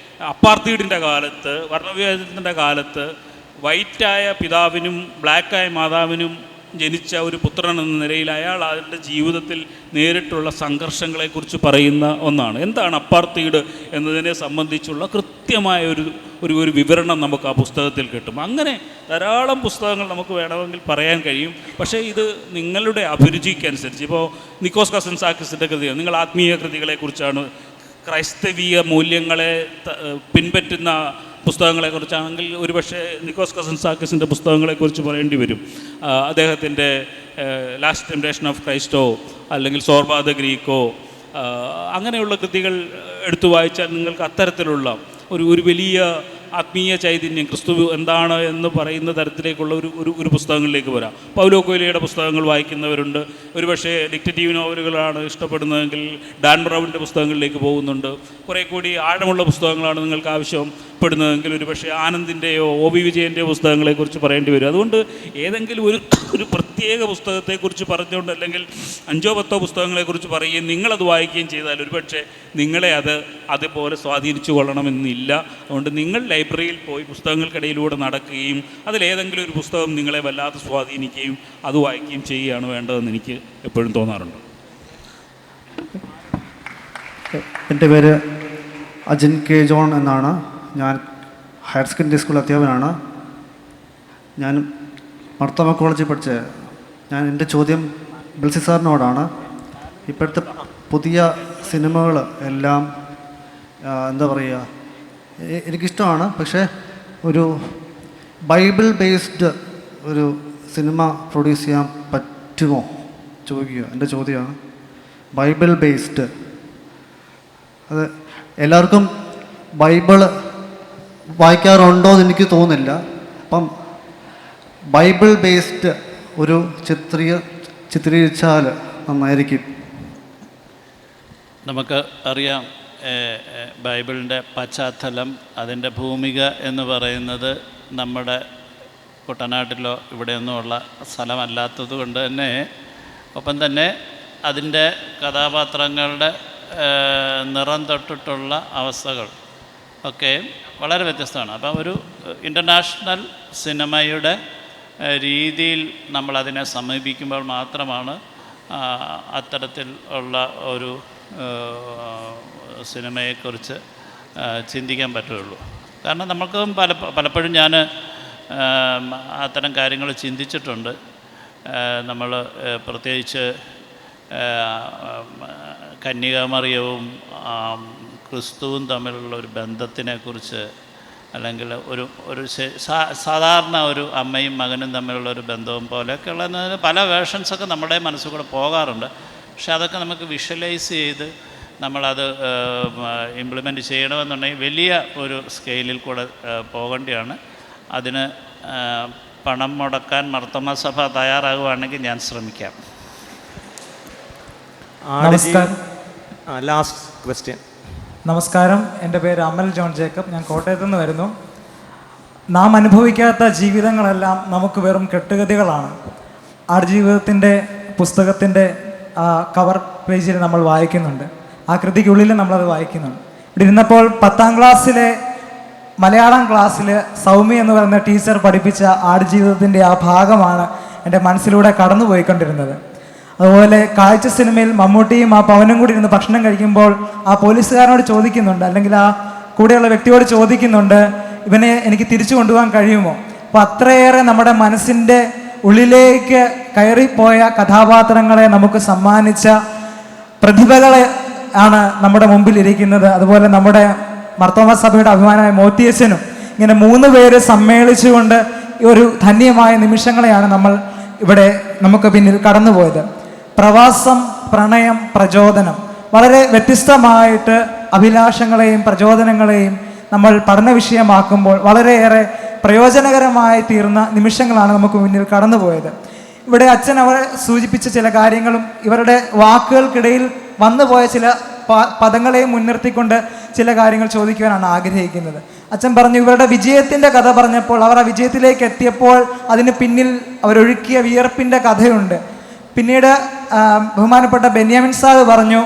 അപ്പാർത്തീഡിൻ്റെ കാലത്ത്, വർണ്ണവിവേചനത്തിൻ്റെ കാലത്ത് വൈറ്റായ പിതാവിനും ബ്ലാക്കായ മാതാവിനും ജനിച്ച ഒരു പുത്രൻ എന്ന നിലയിൽ അയാൾ അതിൻ്റെ ജീവിതത്തിൽ നേരിട്ടുള്ള സംഘർഷങ്ങളെക്കുറിച്ച് പറയുന്ന ഒന്നാണ്. എന്താണ് അപ്പാർത്തീഡ് എന്നതിനെ സംബന്ധിച്ചുള്ള കൃത്യമായ ഒരു വിവരണം നമുക്ക് ആ പുസ്തകത്തിൽ കിട്ടും. അങ്ങനെ ധാരാളം പുസ്തകങ്ങൾ നമുക്ക് വേണമെങ്കിൽ പറയാൻ കഴിയും. പക്ഷേ ഇത് നിങ്ങളുടെ അഭിരുചിക്കനുസരിച്ച്, ഇപ്പോൾ നിക്കോസ് കസിൻസാക്കിസിൻ്റെ കൃതികൾ, നിങ്ങൾ ആത്മീയ കൃതികളെക്കുറിച്ചാണ്, ക്രൈസ്തവീയ മൂല്യങ്ങളെ പിൻപറ്റുന്ന പുസ്തകങ്ങളെക്കുറിച്ചാണെങ്കിൽ ഒരുപക്ഷെ നിക്കോസ് കസിൻസാക്കിസിൻ്റെ പുസ്തകങ്ങളെക്കുറിച്ച് പറയേണ്ടി വരും. അദ്ദേഹത്തിൻ്റെ ലാസ്റ്റ് ടെംപ്ടേഷൻ ഓഫ് ക്രൈസ്റ്റോ അല്ലെങ്കിൽ സോർബ ദ ഗ്രീക്കോ അങ്ങനെയുള്ള കൃതികൾ എടുത്തു വായിച്ചാൽ നിങ്ങൾക്ക് അത്തരത്തിലുള്ള ഒരു വലിയ ആത്മീയ ചൈതന്യം, ക്രിസ്തു എന്താണ് എന്ന് പറയുന്ന തരത്തിലേക്കുള്ള ഒരു പുസ്തകങ്ങളിലേക്ക് വരാം. പൗലോ കൊയ്ലോയുടെ പുസ്തകങ്ങൾ വായിക്കുന്നവരുണ്ട്. ഒരുപക്ഷെ ഡിറ്റക്റ്റീവ് നോവലുകളാണ് ഇഷ്ടപ്പെടുന്നതെങ്കിൽ ഡാൻ ബ്രൗണിൻ്റെ പുസ്തകങ്ങളിലേക്ക് പോകുന്നുണ്ട്. കുറേ കൂടി ആഴമുള്ള പുസ്തകങ്ങളാണ് നിങ്ങൾക്ക് ആവശ്യപ്പെടുന്നതെങ്കിൽ ഒരുപക്ഷെ ആനന്ദിൻ്റെയോ ഒ വി വിജയൻ്റെയോ പുസ്തകങ്ങളെക്കുറിച്ച് പറയേണ്ടി വരും. അതുകൊണ്ട് ഏതെങ്കിലും ഒരു പ്രത്യേക പുസ്തകത്തെക്കുറിച്ച് പറഞ്ഞുകൊണ്ട് അല്ലെങ്കിൽ 5 or 10 പുസ്തകങ്ങളെക്കുറിച്ച് പറയുകയും നിങ്ങളത് വായിക്കുകയും ചെയ്താൽ ഒരുപക്ഷെ നിങ്ങളെ അതുപോലെ സ്വാധീനിച്ചു കൊള്ളണമെന്നില്ല. അതുകൊണ്ട് നിങ്ങൾ ലൈബ്രറിയിൽ പോയി പുസ്തകങ്ങൾക്കിടയിലൂടെ നടക്കുകയും അതിലേതെങ്കിലും ഒരു പുസ്തകം നിങ്ങളെ വല്ലാതെ സ്വാധീനിക്കുകയും അത് വായിക്കുകയും ചെയ്യുകയാണ് വേണ്ടതെന്ന് എനിക്ക് എപ്പോഴും തോന്നാറുണ്ട്. എൻ്റെ പേര് അജിൻ കെ ജോൺ എന്നാണ്. ഞാൻ ഹയർ സെക്കൻഡറി സ്കൂൾ അധ്യാപകനാണ്. ഞാൻ മർത്തോമ കോളേജിൽ പഠിച്ച എൻ്റെ ചോദ്യം ബ്ലെസ്സി സാറിനോടാണ്. ഇപ്പോഴത്തെ പുതിയ സിനിമകൾ എല്ലാം എന്താ പറയുക, എനിക്കിഷ്ടമാണ്. പക്ഷേ ഒരു ബൈബിൾ ബേസ്ഡ് ഒരു സിനിമ പ്രൊഡ്യൂസ് ചെയ്യാൻ പറ്റുമോ ചോദിക്കുക, എൻ്റെ ചോദ്യമാണ്. ബൈബിൾ ബേസ്ഡ്, അത് എല്ലാവർക്കും ബൈബിൾ വായിക്കാറുണ്ടോ എന്ന് എനിക്ക് തോന്നുന്നില്ല. അപ്പം ബൈബിൾ ബേസ്ഡ് ഒരു ചിത്രീകരിച്ചാൽ നന്നായിരിക്കും. നമുക്ക് അറിയാം, ബൈബിളിൻ്റെ പശ്ചാത്തലം, അതിൻ്റെ ഭൂമിക എന്ന് പറയുന്നത് നമ്മുടെ കുട്ടനാട്ടിലോ ഇവിടെയൊന്നുമുള്ള സ്ഥലമല്ലാത്തത് കൊണ്ട് തന്നെ, ഒപ്പം തന്നെ അതിൻ്റെ കഥാപാത്രങ്ങളുടെ നിറം തൊട്ടിട്ടുള്ള അവസ്ഥകൾ ഒക്കെ വളരെ വ്യത്യസ്തമാണ്. അപ്പം ഒരു ഇൻ്റർനാഷണൽ സിനിമയുടെ രീതിയിൽ നമ്മളതിനെ സമീപിക്കുമ്പോൾ മാത്രമാണ് അത്തരത്തിൽ ഉള്ള ഒരു സിനിമയെക്കുറിച്ച് ചിന്തിക്കാൻ പറ്റുള്ളൂ. കാരണം നമുക്ക് പലപ്പോഴും ഞാൻ അത്തരം കാര്യങ്ങൾ ചിന്തിച്ചിട്ടുണ്ട്. നമ്മൾ പ്രത്യേകിച്ച് കന്യകാമറിയവും ക്രിസ്തുവും തമ്മിലുള്ള ഒരു ബന്ധത്തിനെക്കുറിച്ച്, അല്ലെങ്കിൽ ഒരു സാധാരണ ഒരു അമ്മയും മകനും തമ്മിലുള്ള ഒരു ബന്ധവും പോലെയൊക്കെയുള്ള പല വേർഷൻസൊക്കെ നമ്മുടെ മനസ്സിൽ കൂടെ പോകാറുണ്ട്. പക്ഷെ അതൊക്കെ നമുക്ക് വിഷ്വലൈസ് ചെയ്ത് നമ്മളത് ഇംപ്ലിമെൻറ്റ് ചെയ്യണമെന്നുണ്ടെങ്കിൽ വലിയ ഒരു സ്കെയിലിൽ കൂടെ പോകേണ്ടതാണ്. അതിന് പണം മുടക്കാൻ മർത്തോമ സഭ തയ്യാറാകുകയാണെങ്കിൽ ഞാൻ ശ്രമിക്കാം. Last question. നമസ്കാരം, എൻ്റെ പേര് അമൽ ജോൺ ജേക്കബ്. ഞാൻ കോട്ടയത്തു നിന്ന് വരുന്നു. നാം അനുഭവിക്കാത്ത ജീവിതങ്ങളെല്ലാം നമുക്ക് വെറും കെട്ടുകഥകളാണ്. ആടുജീവിതത്തിൻ്റെ പുസ്തകത്തിൻ്റെ കവർ പേജിൽ നമ്മൾ വായിക്കുന്നുണ്ട്, ആ കൃതിക്കുള്ളിൽ നമ്മളത് വായിക്കുന്നുണ്ട്. ഇവിടെ ഇരുന്നപ്പോൾ 10ാം ക്ലാസ്സിലെ മലയാളം ക്ലാസ്സിൽ സൗമ്യ എന്ന് പറയുന്ന ടീച്ചർ പഠിപ്പിച്ച ആടുജീവിതത്തിൻ്റെ ആ ഭാഗമാണ് എൻ്റെ മനസ്സിലൂടെ കടന്നു പോയിക്കൊണ്ടിരുന്നത്. അതുപോലെ കാഴ്ച സിനിമയിൽ മമ്മൂട്ടിയും ആ പവനും കൂടി ഇരുന്ന് ഭക്ഷണം കഴിക്കുമ്പോൾ ആ പോലീസുകാരനോട് ചോദിക്കുന്നുണ്ട്, അല്ലെങ്കിൽ ആ കൂടെയുള്ള വ്യക്തിയോട് ചോദിക്കുന്നുണ്ട്, ഇവനെ എനിക്ക് തിരിച്ചു കൊണ്ടുപോകാൻ കഴിയുമോ? അപ്പോൾ അത്രയേറെ നമ്മുടെ മനസ്സിൻ്റെ ഉള്ളിലേക്ക് കയറിപ്പോയ കഥാപാത്രങ്ങളെ നമുക്ക് സമ്മാനിച്ച പ്രതിഭകളെ ആണ് നമ്മുടെ മുമ്പിൽ ഇരിക്കുന്നത്. അതുപോലെ നമ്മുടെ മാർത്തോമാ സഭയുടെ അഭിമാനമായ മോത്തിയച്ചനും ഇങ്ങനെ 3 പേര് സമ്മേളിച്ചുകൊണ്ട് ഒരു ധന്യമായ നിമിഷങ്ങളെയാണ് നമ്മൾ ഇവിടെ നമുക്ക് പിന്നിൽ കടന്നുപോയത്. പ്രവാസം, പ്രണയം, പ്രചോദനം, വളരെ വ്യത്യസ്തമായിട്ട് അഭിലാഷങ്ങളെയും പ്രചോദനങ്ങളെയും നമ്മൾ പഠന വിഷയമാക്കുമ്പോൾ വളരെയേറെ പ്രയോജനകരമായി തീർന്ന നിമിഷങ്ങളാണ് നമുക്ക് മുന്നിൽ കടന്നുപോയത്. ഇവിടെ അച്ഛൻ അവർ സൂചിപ്പിച്ച ചില കാര്യങ്ങളും ഇവരുടെ വാക്കുകൾക്കിടയിൽ വന്നുപോയ ചില പദങ്ങളെയും മുൻനിർത്തിക്കൊണ്ട് ചില കാര്യങ്ങൾ ചോദിക്കുവാനാണ് ആഗ്രഹിക്കുന്നത്. അച്ഛൻ പറഞ്ഞു, ഇവരുടെ വിജയത്തിൻ്റെ കഥ പറഞ്ഞപ്പോൾ, അവർ ആ വിജയത്തിലേക്ക് എത്തിയപ്പോൾ അതിന് പിന്നിൽ അവരൊഴുക്കിയ വിയർപ്പിൻ്റെ കഥയുണ്ട്. പിന്നീട് ബഹുമാനപ്പെട്ട ബെന്യാമിൻ സാഹ് പറഞ്ഞു,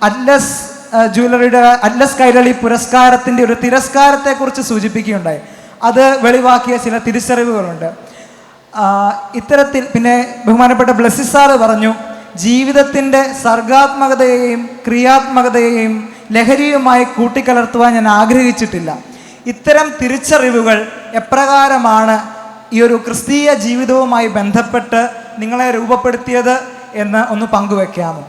അറ്റ്ലസ് ജ്വല്ലറിയുടെ അറ്റ്ലസ് കൈരളി പുരസ്കാരത്തിൻ്റെ ഒരു തിരസ്കാരത്തെക്കുറിച്ച് സൂചിപ്പിക്കുകയുണ്ടായി. അത് വെളിവാക്കിയ ചില തിരിച്ചറിവുകളുണ്ട്. ഇത്തരത്തിൽ പിന്നെ ബഹുമാനപ്പെട്ട ബ്ലെസ്സി സാറ് പറഞ്ഞു, ജീവിതത്തിൻ്റെ സർഗാത്മകതയെയും ക്രിയാത്മകതയെയും ലഹരിയുമായി കൂട്ടിക്കലർത്തുവാൻ ഞാൻ ആഗ്രഹിച്ചിട്ടില്ല. ഇത്തരം തിരിച്ചറിവുകൾ എപ്രകാരമാണ് ഈ ഒരു ക്രിസ്തീയ ജീവിതവുമായി ബന്ധപ്പെട്ട് നിങ്ങളെ രൂപപ്പെടുത്തിയത് എന്ന് ഒന്ന് പങ്കുവെക്കാമോ?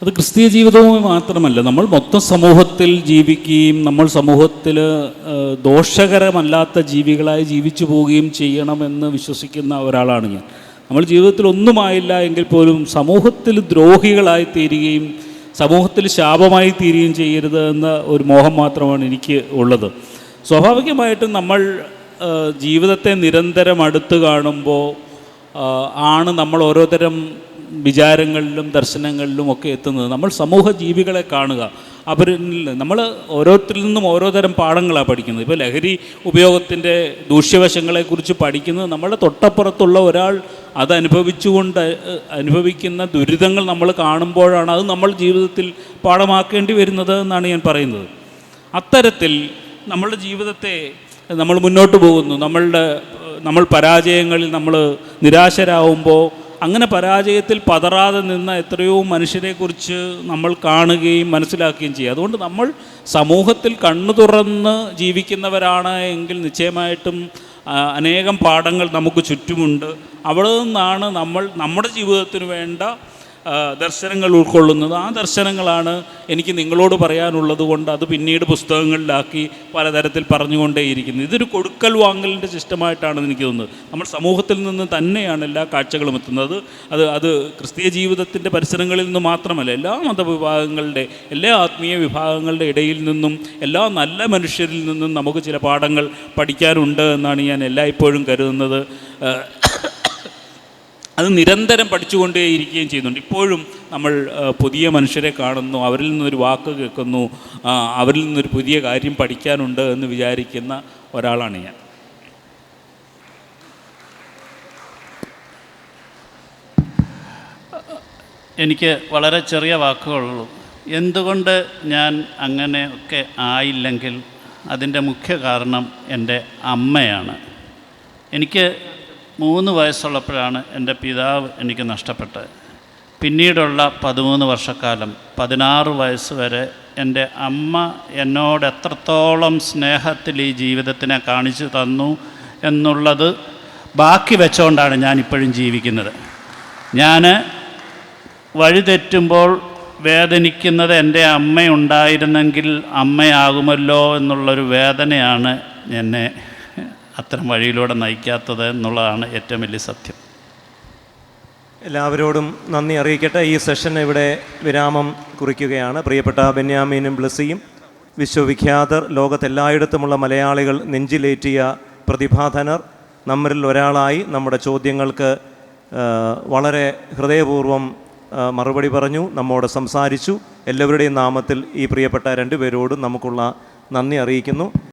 അത് ക്രിസ്തീയ ജീവിതവും മാത്രമല്ല, നമ്മൾ മൊത്തം സമൂഹത്തിൽ ജീവിക്കുകയും നമ്മൾ സമൂഹത്തിൽ ദോഷകരമല്ലാത്ത ജീവികളായി ജീവിച്ചു പോവുകയും ചെയ്യണമെന്ന് വിശ്വസിക്കുന്ന ഒരാളാണ് ഞാൻ. നമ്മൾ ജീവിതത്തിൽ ഒന്നുമായില്ല എങ്കിൽ പോലും സമൂഹത്തിൽ ദ്രോഹികളായി തീരുകയും സമൂഹത്തിൽ ശാപമായി തീരുകയും ചെയ്യരുത് എന്ന ഒരു മോഹം മാത്രമാണ് എനിക്ക് ഉള്ളത്. സ്വാഭാവികമായിട്ടും നമ്മൾ ജീവിതത്തെ നിരന്തരം അടുത്ത് കാണുമ്പോൾ ആണ് നമ്മൾ ഓരോതരം വിചാരങ്ങളിലും ദർശനങ്ങളിലും ഒക്കെ എത്തുന്നത്. നമ്മൾ സമൂഹ ജീവികളെ കാണുക, അവരിൽ നമ്മൾ ഓരോരുത്തരിൽ നിന്നും ഓരോ തരം പാഠങ്ങളാണ് പഠിക്കുന്നത്. ഇപ്പോൾ ലഹരി ഉപയോഗത്തിൻ്റെ ദൂഷ്യവശങ്ങളെക്കുറിച്ച് പഠിക്കുന്നത് നമ്മുടെ തൊട്ടപ്പുറത്തുള്ള ഒരാൾ അത് അനുഭവിക്കുന്ന ദുരിതങ്ങൾ നമ്മൾ കാണുമ്പോഴാണ് അത് നമ്മൾ ജീവിതത്തിൽ പാഠമാക്കേണ്ടി വരുന്നത് എന്നാണ് ഞാൻ പറയുന്നത്. അത്തരത്തിൽ നമ്മളുടെ ജീവിതത്തെ നമ്മൾ മുന്നോട്ട് പോകുന്നു. നമ്മൾ പരാജയങ്ങളിൽ നമ്മൾ നിരാശരാകുമ്പോൾ അങ്ങനെ പരാജയത്തിൽ പതറാതെ നിന്ന എത്രയോ മനുഷ്യരെക്കുറിച്ച് നമ്മൾ കാണുകയും മനസ്സിലാക്കുകയും ചെയ്യും. അതുകൊണ്ട് നമ്മൾ സമൂഹത്തിൽ കണ്ണു തുറന്ന് ജീവിക്കുന്നവരാണ് എങ്കിൽ നിശ്ചയമായിട്ടും അനേകം പാഠങ്ങൾ നമുക്ക് ചുറ്റുമുണ്ട്. അവിടെ നിന്നാണ് നമ്മൾ നമ്മുടെ ജീവിതത്തിന് വേണ്ട ദർശനങ്ങൾ ഉൾക്കൊള്ളുന്നത്. ആ ദർശനങ്ങളാണ് എനിക്ക് നിങ്ങളോട് പറയാനുള്ളത് കൊണ്ട് അത് പിന്നീട് പുസ്തകങ്ങളിലാക്കി പലതരത്തിൽ പറഞ്ഞുകൊണ്ടേയിരിക്കുന്നത്. ഇതൊരു കൊടുക്കൽ വാങ്ങലിൻ്റെ സിസ്റ്റമായിട്ടാണ് എനിക്ക് തോന്നുന്നത്. നമ്മൾ സമൂഹത്തിൽ നിന്ന് തന്നെയാണ് എല്ലാ കാഴ്ചകളും എത്തുന്നത്. അത് ക്രിസ്തീയ ജീവിതത്തിൻ്റെ പരിസരങ്ങളിൽ നിന്ന് മാത്രമല്ല, എല്ലാ മതവിഭാഗങ്ങളുടെ, എല്ലാ ആത്മീയ വിഭാഗങ്ങളുടെ ഇടയിൽ നിന്നും, എല്ലാ നല്ല മനുഷ്യരിൽ നിന്നും നമുക്ക് ചില പാഠങ്ങൾ പഠിക്കാനുണ്ട് എന്നാണ് ഞാൻ എല്ലായ്പ്പോഴും കരുതുന്നത്. അത് നിരന്തരം പഠിച്ചുകൊണ്ടേയിരിക്കുകയും ചെയ്യുന്നുണ്ട്. ഇപ്പോഴും നമ്മൾ പുതിയ മനുഷ്യരെ കാണുന്നു, അവരിൽ നിന്നൊരു വാക്ക് കേൾക്കുന്നു, അവരിൽ നിന്നൊരു പുതിയ കാര്യം പഠിക്കാനുണ്ട് എന്ന് വിചാരിക്കുന്ന ഒരാളാണ് ഞാൻ. എനിക്ക് വളരെ ചെറിയ വാക്കുകളുള്ളൂ. എന്തുകൊണ്ട് ഞാൻ അങ്ങനെയൊക്കെ ആയില്ലെങ്കിൽ അതിൻ്റെ മുഖ്യ കാരണം എൻ്റെ അമ്മയാണ്. എനിക്ക് 3 വയസ്സുള്ളപ്പോഴാണ് എൻ്റെ പിതാവ് എനിക്ക് നഷ്ടപ്പെട്ടത്. പിന്നീടുള്ള 13 വർഷക്കാലം, 16 വയസ്സ് വരെ എൻ്റെ അമ്മ എന്നോട് എത്രത്തോളം സ്നേഹത്തിൽ ഈ ജീവിതത്തിനെ കാണിച്ചു തന്നു എന്നുള്ളത് ബാക്കി വെച്ചുകൊണ്ടാണ് ഞാനിപ്പോഴും ജീവിക്കുന്നത്. ഞാൻ വഴിതെറ്റുമ്പോൾ വേദനിക്കുന്നത് എൻ്റെ അമ്മയുണ്ടായിരുന്നെങ്കിൽ അമ്മയാകുമല്ലോ എന്നുള്ളൊരു വേദനയാണ് എന്നെ അത്തരം വഴിയിലൂടെ നയിക്കാത്തത് എന്നുള്ളതാണ് ഏറ്റവും വലിയ സത്യം. എല്ലാവരോടും നന്ദി അറിയിക്കട്ടെ. ഈ സെഷൻ ഇവിടെ വിരാമം കുറിക്കുകയാണ്. പ്രിയപ്പെട്ട ബെന്യാമീനും ബ്ലെസ്സിയും വിശ്വവിഖ്യാതർ, ലോകത്തെല്ലായിടത്തുമുള്ള മലയാളികൾ നെഞ്ചിലേറ്റിയ പ്രതിഭാധനർ, നമ്മളിൽ ഒരാളായി നമ്മുടെ ചോദ്യങ്ങൾക്ക് വളരെ ഹൃദയപൂർവ്വം മറുപടി പറഞ്ഞു, നമ്മോട് സംസാരിച്ചു. എല്ലാവരുടെയും നാമത്തിൽ ഈ പ്രിയപ്പെട്ട 2 പേരോടും നമുക്കുള്ള നന്ദി അറിയിക്കുന്നു.